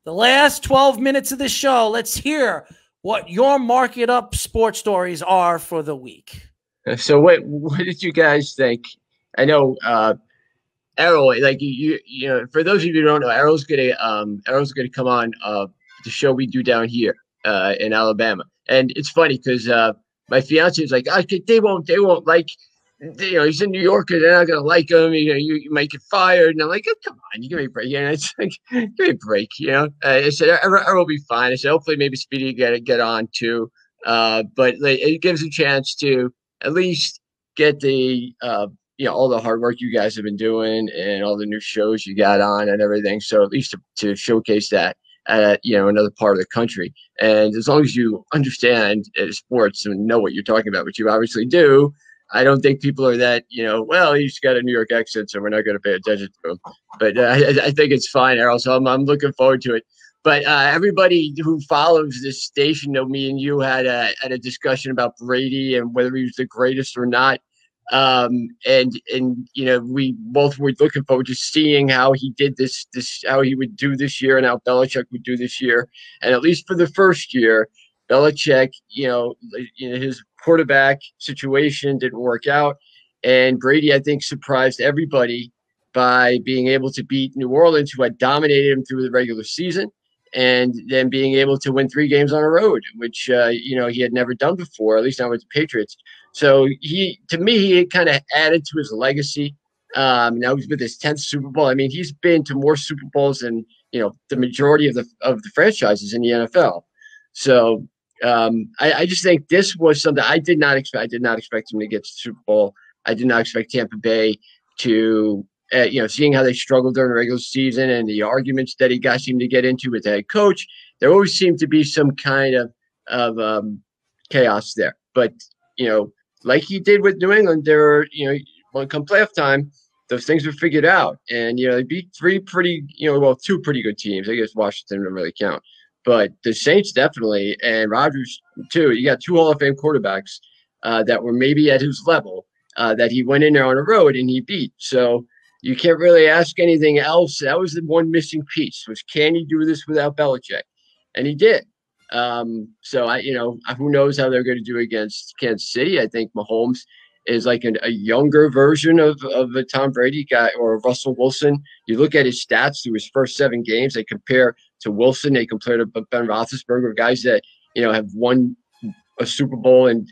The last 12 minutes of the show, let's hear what your Mark It Up sports stories are for the week. So what did you guys think? I know Errol, like you know, for those of you who don't know, Errol's gonna come on the show we do down here in Alabama, and it's funny because my fiance is like, they won't like, you know, he's in New York and they're not gonna like him. You know, you might get fired, and I'm like, oh, come on, you give me a break. You know, it's like, give me a break. You know, I said Errol will be fine. I said hopefully maybe Speedy get on too, but like, it gives a chance to at least get the you know, all the hard work you guys have been doing and all the new shows you got on and everything. So at least to showcase that at, you know, another part of the country. And as long as you understand sports and know what you're talking about, which you obviously do, I don't think people are that, you know, well, he's got a New York accent, so we're not going to pay attention to him. But I think it's fine, Errol. So I'm looking forward to it. But everybody who follows this station know me and you had a discussion about Brady and whether he was the greatest or not. And you know, we both were looking forward to seeing how he did this how he would do this year and how Belichick would do this year. And at least for the first year, Belichick, you know, his quarterback situation didn't work out, and Brady, I think, surprised everybody by being able to beat New Orleans, who had dominated him through the regular season, and then being able to win 3 games on the road, which you know, he had never done before, at least not with the Patriots. So he kind of added to his legacy. Now he's with his 10th Super Bowl. I mean, he's been to more Super Bowls than, you know, the majority of the franchises in the NFL. So I just think this was something I did not expect. I did not expect him to get to the Super Bowl. I did not expect Tampa Bay to, you know, seeing how they struggled during the regular season and the arguments that he seemed to get into with the head coach. There always seemed to be some kind of chaos there. But, you know, like he did with New England, there are, you know, when come playoff time, those things were figured out. And, you know, they beat 2 pretty good teams. I guess Washington didn't really count. But the Saints definitely, and Rodgers too. You got 2 Hall of Fame quarterbacks that were maybe at his level that he went in there on the road and he beat. So you can't really ask anything else. That was the one missing piece, was can he do this without Belichick? And he did. So you know, who knows how they're going to do against Kansas City. I think Mahomes is like a younger version of a Tom Brady guy or Russell Wilson. You look at his stats through his first 7 games, they compare to Wilson, they compare to Ben Roethlisberger, guys that, you know, have won a Super Bowl and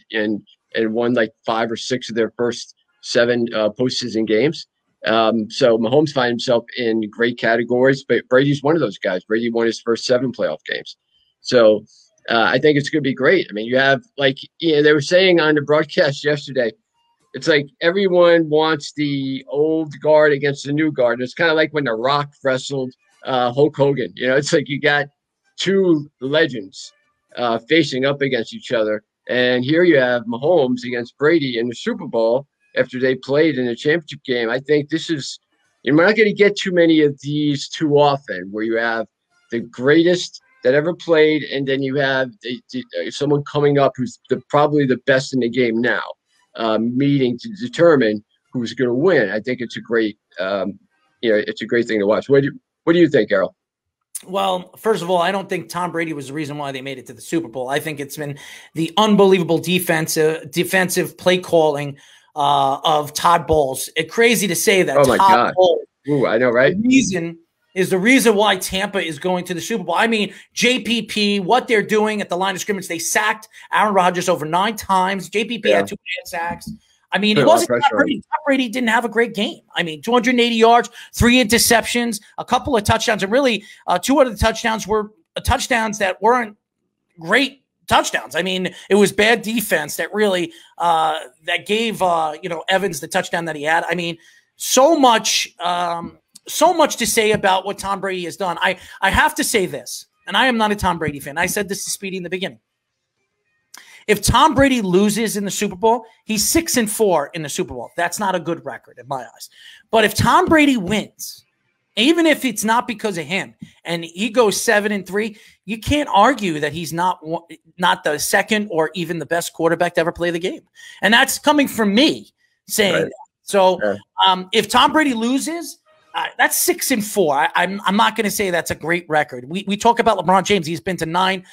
won like 5 or 6 of their first 7 postseason games. So Mahomes finds himself in great categories, but Brady's one of those guys. Brady won his first 7 playoff games. So I think it's going to be great. I mean, you have, like, you know, they were saying on the broadcast yesterday, it's like everyone wants the old guard against the new guard. It's kind of like when The Rock wrestled Hulk Hogan. You know, it's like you got 2 legends facing up against each other. And here you have Mahomes against Brady in the Super Bowl after they played in a championship game. I think this is, you're not going to get too many of these too often, where you have the greatest that ever played, and then you have someone coming up who's probably the best in the game now, meeting to determine who's going to win. I think it's a great, you know, it's a great thing to watch. What do you think, Errol? Well, first of all, I don't think Tom Brady was the reason why they made it to the Super Bowl. I think it's been the unbelievable defensive play calling of Todd Bowles. It's crazy to say that. Oh my God! Bowles, ooh, I know, right? Is the reason why Tampa is going to the Super Bowl. I mean, JPP, what they're doing at the line of scrimmage, they sacked Aaron Rodgers over 9 times. JPP had 2 sacks. I mean, it wasn't Tom Brady. Tom Brady didn't have a great game. I mean, 280 yards, 3 interceptions, a couple of touchdowns, and really 2 out of the touchdowns were touchdowns that weren't great touchdowns. I mean, it was bad defense that really that gave you know, Evans the touchdown that he had. I mean, so much to say about what Tom Brady has done. I have to say this, and I am not a Tom Brady fan. I said this to Speedy in the beginning. If Tom Brady loses in the Super Bowl, he's 6-4 in the Super Bowl. That's not a good record in my eyes. But if Tom Brady wins even if it's not because of him, and he goes 7-3, you can't argue that he's not the second or even the best quarterback to ever play the game. And that's coming from me saying that. So if Tom Brady loses, that's 6-4. I'm not going to say that's a great record. We talk about LeBron James. He's been to nine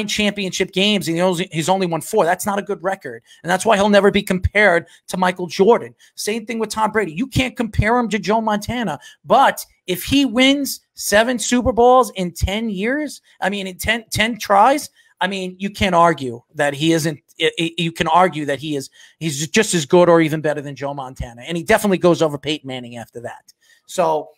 championship games, and he's only won 4. That's not a good record, and that's why he'll never be compared to Michael Jordan. Same thing with Tom Brady. You can't compare him to Joe Montana, but if he wins 7 Super Bowls in 10 years, I mean, in 10 tries, I mean, you can't argue that he isn't. You can argue that he's just as good or even better than Joe Montana, and he definitely goes over Peyton Manning after that. So,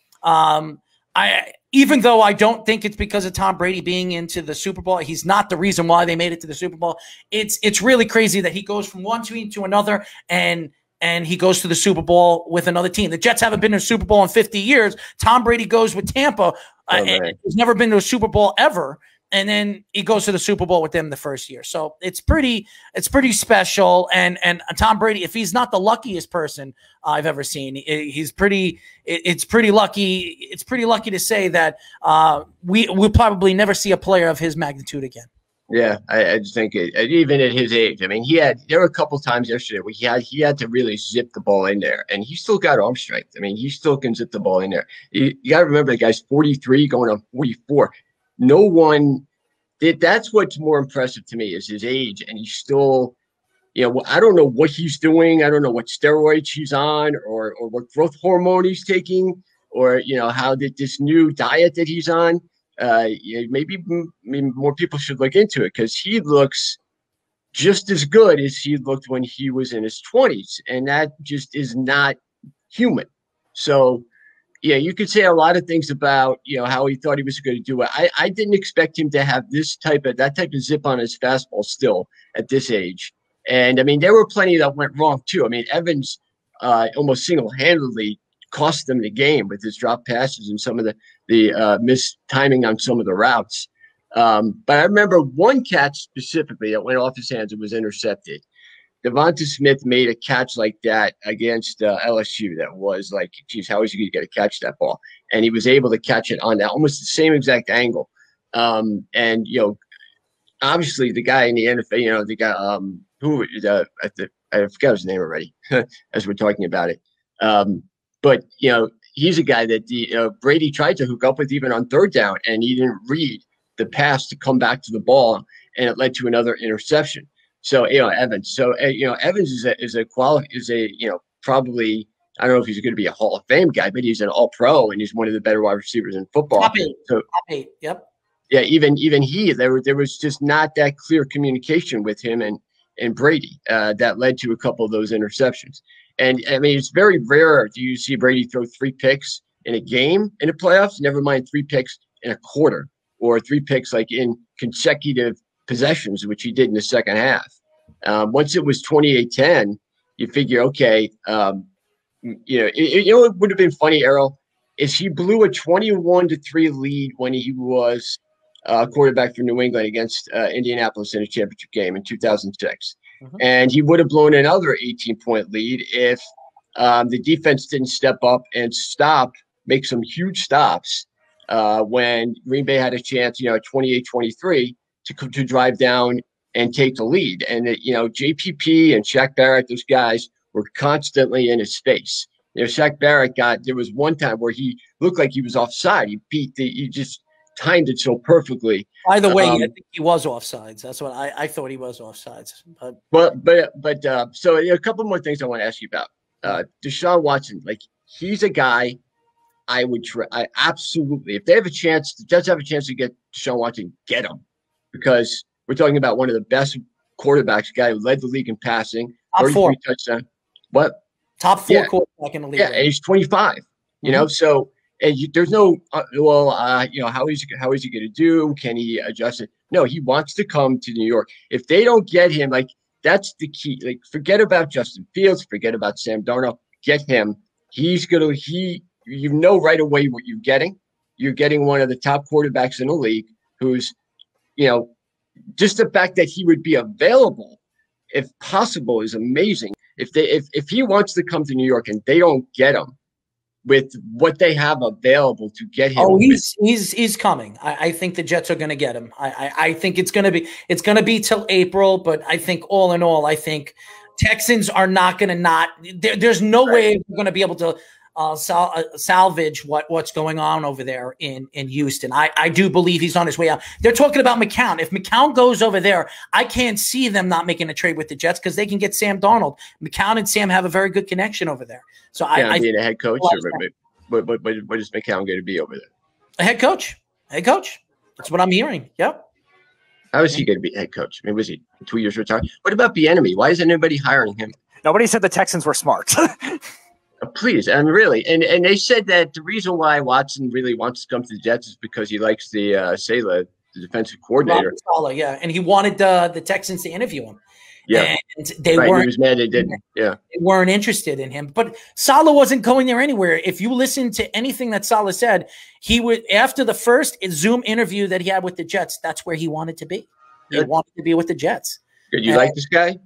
even though I don't think it's because of Tom Brady being into the Super Bowl, he's not the reason why they made it to the Super Bowl. It's really crazy that he goes from one team to another and he goes to the Super Bowl with another team. The Jets haven't been to a Super Bowl in 50 years. Tom Brady goes with Tampa. And he's never been to a Super Bowl ever. And then he goes to the Super Bowl with them the first year. So it's pretty special. And Tom Brady, if he's not the luckiest person I've ever seen, it's pretty lucky. It's pretty lucky to say that we'll probably never see a player of his magnitude again. Yeah, I just think even at his age, I mean, there were a couple times yesterday where he had to really zip the ball in there, and he still got arm strength. I mean, he still can zip the ball in there. You got to remember, the guy's 43 going on 44. No one did. That's what's more impressive to me is his age, and he's still, I don't know what he's doing. I don't know what steroids he's on, or what growth hormone he's taking, or how this new diet that he's on. Maybe more people should look into it, because he looks just as good as he looked when he was in his 20s, and that just is not human. So. Yeah, you could say a lot of things about how he thought he was going to do it. I didn't expect him to have that type of zip on his fastball still at this age. And I mean, there were plenty that went wrong too. I mean, Evans almost single-handedly cost them the game with his drop passes and some of the missed timing on some of the routes. But I remember one catch specifically that went off his hands and was intercepted. Devonta Smith made a catch like that against LSU that was like, geez, how is he going to get to catch that ball? And he was able to catch it on that almost the same exact angle. And obviously the guy in the NFL, the guy I forgot his name already as we're talking about it. But he's a guy that Brady tried to hook up with even on third down, and he didn't read the pass to come back to the ball, and it led to another interception. So Evans. So Evans is probably, I don't know if he's going to be a Hall of Fame guy, but he's an All-Pro, and he's one of the better wide receivers in football. Top 8. Yep. Yeah, even there was just not that clear communication with him and Brady that led to a couple of those interceptions. And I mean, it's very rare do you see Brady throw 3 picks in a game in the playoffs. Never mind 3 picks in a quarter, or 3 picks like in consecutive possessions, which he did in the second half. Once it was 28-10, you figure, okay, it would have been funny, Errol, is he blew a 21-3 lead when he was quarterback for New England against Indianapolis in a championship game in 2006. And he would have blown another 18-point lead if the defense didn't step up and make some huge stops when Green Bay had a chance, 28-23 to drive down and take the lead. And JPP and Shaq Barrett, those guys were constantly in his face. Shaq Barrett there was one time where he looked like he was offside. He just timed it so perfectly. By the way, I think he was offsides. That's what I thought he was offsides. So a couple more things I want to ask you about. DeShaun Watson, he's a guy I absolutely, if they have a chance, the Jets have a chance to get DeShaun Watson, get him. Because we're talking about one of the best quarterbacks, guy who led the league in passing. Top 4 touchdown. What? Top 4 quarterback in the league. Yeah, and he's 25. So there's no how is he going to do? Can he adjust it? No, he wants to come to New York. If they don't get him, that's the key. Forget about Justin Fields, forget about Sam Darnold. Get him. He's right away what you're getting. You're getting one of the top quarterbacks in the league who's just the fact that he would be available, if possible, is amazing. If he wants to come to New York and they don't get him, with what they have available to get him. Oh, he's coming. I think the Jets are going to get him. I think it's going to be till April, but I think all in all, I think Texans are not going to there's no way they're going to be able to salvage what's going on over there in Houston. I do believe he's on his way out. They're talking about McCown. If McCown goes over there, I can't see them not making a trade with the Jets because they can get Sam Darnold. McCown and Sam have a very good connection over there. So I being a head coach, what is McCown going to be over there? A head coach. Head coach. That's what I'm hearing. Yep. How is he going to be head coach? I mean, was he 2 years retired? What about Bieniemy? Why isn't anybody hiring him? Nobody said the Texans were smart. Please, and really, and they said that the reason why Watson really wants to come to the Jets is because he likes the Saleh, the defensive coordinator. Saleh, yeah, and he wanted the Texans to interview him. Yeah, and they weren't. He was mad they didn't. Yeah, they weren't interested in him. But Saleh wasn't going there anywhere. If you listen to anything that Saleh said, he would after the first Zoom interview that he had with the Jets. That's where he wanted to be. He wanted to be with the Jets. Good. You like this guy?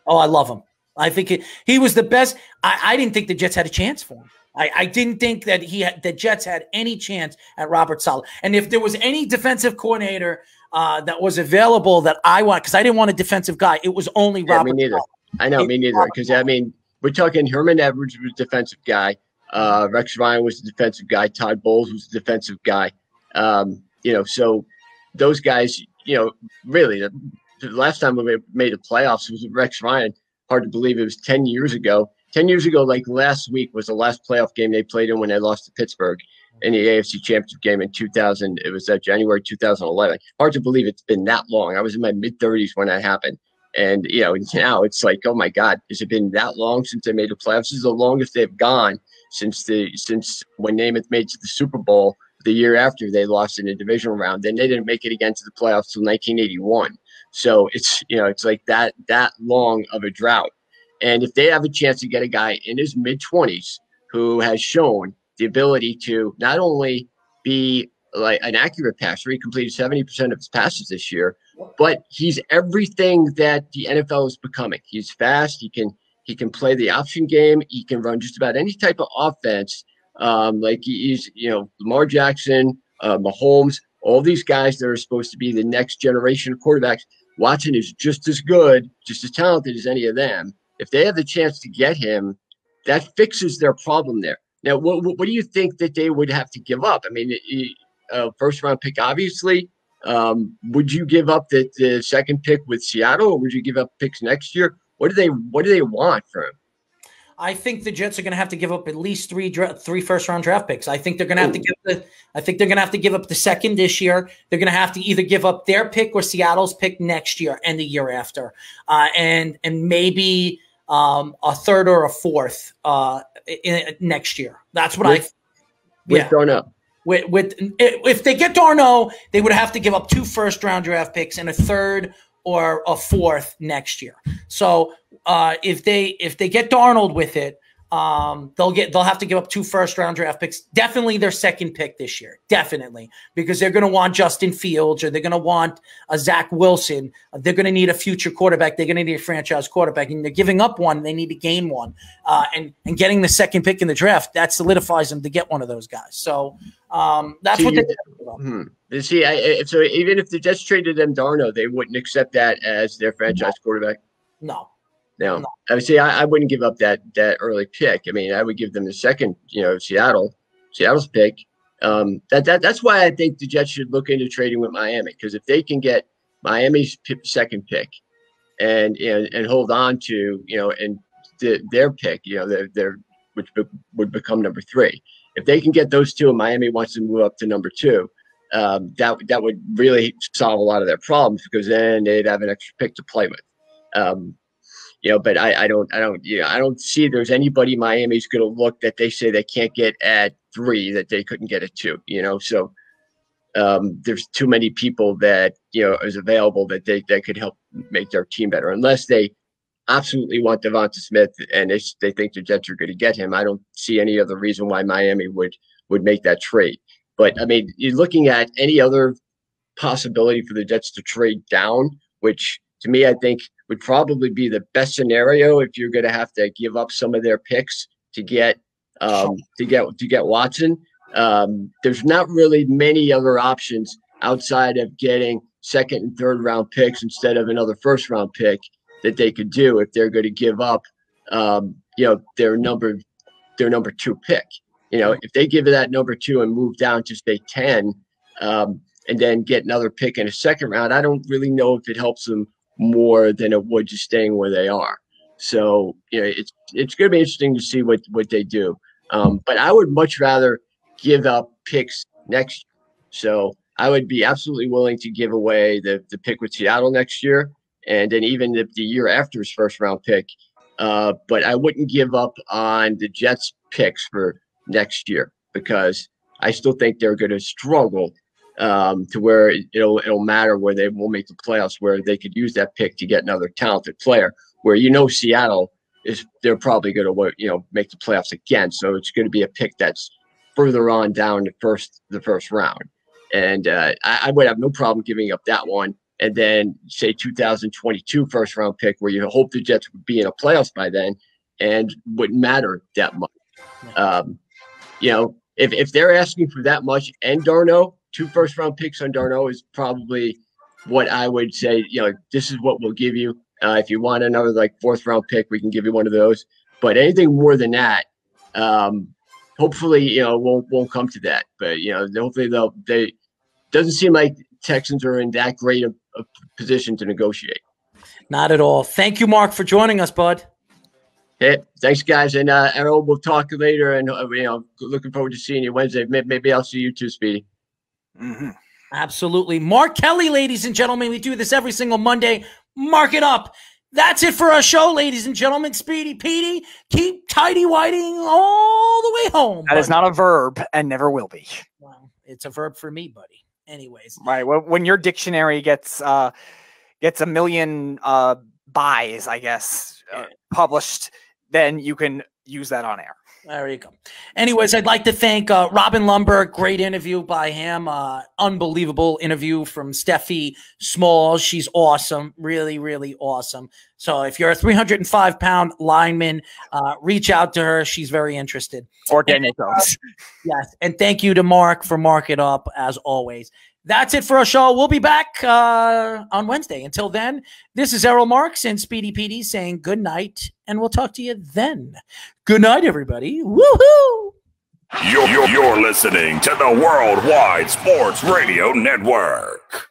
Oh, I love him. I think he was the best. I didn't think the Jets had a chance for him. I didn't think that the Jets had any chance at Robert Saleh. And if there was any defensive coordinator that was available that I want, because I didn't want a defensive guy, it was only Robert. Me neither. Saleh. I know, me neither. Because I mean, we're talking Herman Edwards was a defensive guy. Rex Ryan was the defensive guy. Todd Bowles was the defensive guy. So those guys, really, the last time we made the playoffs was with Rex Ryan. Hard to believe it was 10 years ago. 10 years ago, like last week, was the last playoff game they played in when they lost to Pittsburgh in the AFC Championship game in 2000. It was January 2011. Hard to believe it's been that long. I was in my mid-30s when that happened. And, now it's like, oh, my God, has it been that long since they made the playoffs? This is the longest they've gone since when Namath made to the Super Bowl the year after they lost in the divisional round. Then they didn't make it again to the playoffs till 1981. So it's like that long of a drought. And if they have a chance to get a guy in his mid-20s who has shown the ability to not only be like an accurate passer, he completed 70% of his passes this year, but he's everything that the NFL is becoming. He's fast. He can play the option game. He can run just about any type of offense. Like he's, Lamar Jackson, Mahomes, all these guys that are supposed to be the next generation of quarterbacks. Watson is just as good, just as talented as any of them. If they have the chance to get him, that fixes their problem there. Now, what do you think that they would have to give up? I mean, first round pick, obviously. Would you give up the second pick with Seattle, or would you give up picks next year? What do they want from him? I think the Jets are going to have to give up at least three first round draft picks. I think they're going to have to give up the second this year. They're going to have to either give up their pick or Seattle's pick next year and the year after, and maybe a third or a fourth next year. That's what with Darno. If they get Darno, they would have to give up 2 first round draft picks and a third or a fourth next year. So if they get Darnold with it, they'll have to give up 2 first round draft picks. Definitely their second pick this year. Definitely, because they're going to want Justin Fields or they're going to want a Zach Wilson. They're going to need a future quarterback. They're going to need a franchise quarterback, and they're giving up one. They need to gain one, and getting the second pick in the draft that solidifies them to get one of those guys. So that's what they. See, so even if the Jets traded them Darno, they wouldn't accept that as their franchise quarterback. No. I would say I wouldn't give up that early pick. I mean, I would give them the second, Seattle's pick. That's why I think the Jets should look into trading with Miami, because if they can get Miami's second pick and hold on to their pick, which would become number 3. If they can get those two and Miami wants to move up to number 2, that would really solve a lot of their problems, because then they'd have an extra pick to play with. But I don't see there's anybody Miami's going to look that they say they can't get at 3 that they couldn't get at 2. So there's too many people that is available that they could help make their team better, unless they absolutely want Devonta Smith and they think the Jets are going to get him. I don't see any other reason why Miami would make that trade. But I mean, you're looking at any other possibility for the Jets to trade down, which to me I think would probably be the best scenario if you're going to have to give up some of their picks to get to get Watson. There's not really many other options outside of getting second and third round picks instead of another first round pick that they could do if they're going to give up, their number 2 pick. If they give it that number 2 and move down to say 10, and then get another pick in a second round, I don't really know if it helps them more than it would just staying where they are. So, it's going to be interesting to see what they do. But I would much rather give up picks next year. So I would be absolutely willing to give away the pick with Seattle next year, and then even the year after his first round pick. But I wouldn't give up on the Jets picks for next year, because I still think they're going to struggle to where it'll matter where they will make the playoffs, where they could use that pick to get another talented player, where Seattle they're probably going to make the playoffs again. So it's going to be a pick that's further on down the first round. And I would have no problem giving up that one. And then say 2022 first round pick, where you hope the Jets would be in a playoffs by then and wouldn't matter that much. If they're asking for that much and Darno, 2 first round picks on Darno is probably what I would say, this is what we'll give you. If you want another 4th round pick, we can give you one of those. But anything more than that, hopefully, won't come to that. But, hopefully they doesn't seem like Texans are in that great a position to negotiate. Not at all. Thank you, Mark, for joining us, bud. Hey, thanks, guys. And Errol, we'll talk later. And, looking forward to seeing you Wednesday. Maybe I'll see you too, Speedy. Mm-hmm. Absolutely. Mark Kelly, ladies and gentlemen. We do this every single Monday. Mark it up. That's it for our show, ladies and gentlemen. Speedy Petey, keep tidy-whiting all the way home. That is not a verb and never will be. Well, it's a verb for me, buddy. Anyways. Right. When your dictionary gets a million buys, I guess, published, then you can use that on air. There you go. Anyways, I'd like to thank Robin Lundberg. Great interview by him. Unbelievable interview from Stephie Smalls. She's awesome. Really, really awesome. So if you're a 305-pound lineman, reach out to her. She's very interested. Or Daniel Jones. Yes. And thank you to Mark for Mark It Up, as always. That's it for our show. We'll be back on Wednesday. Until then, this is Errol Marks and Speedy Petey saying good night, and we'll talk to you then. Good night, everybody. Woohoo! You're listening to the Worldwide Sports Radio Network.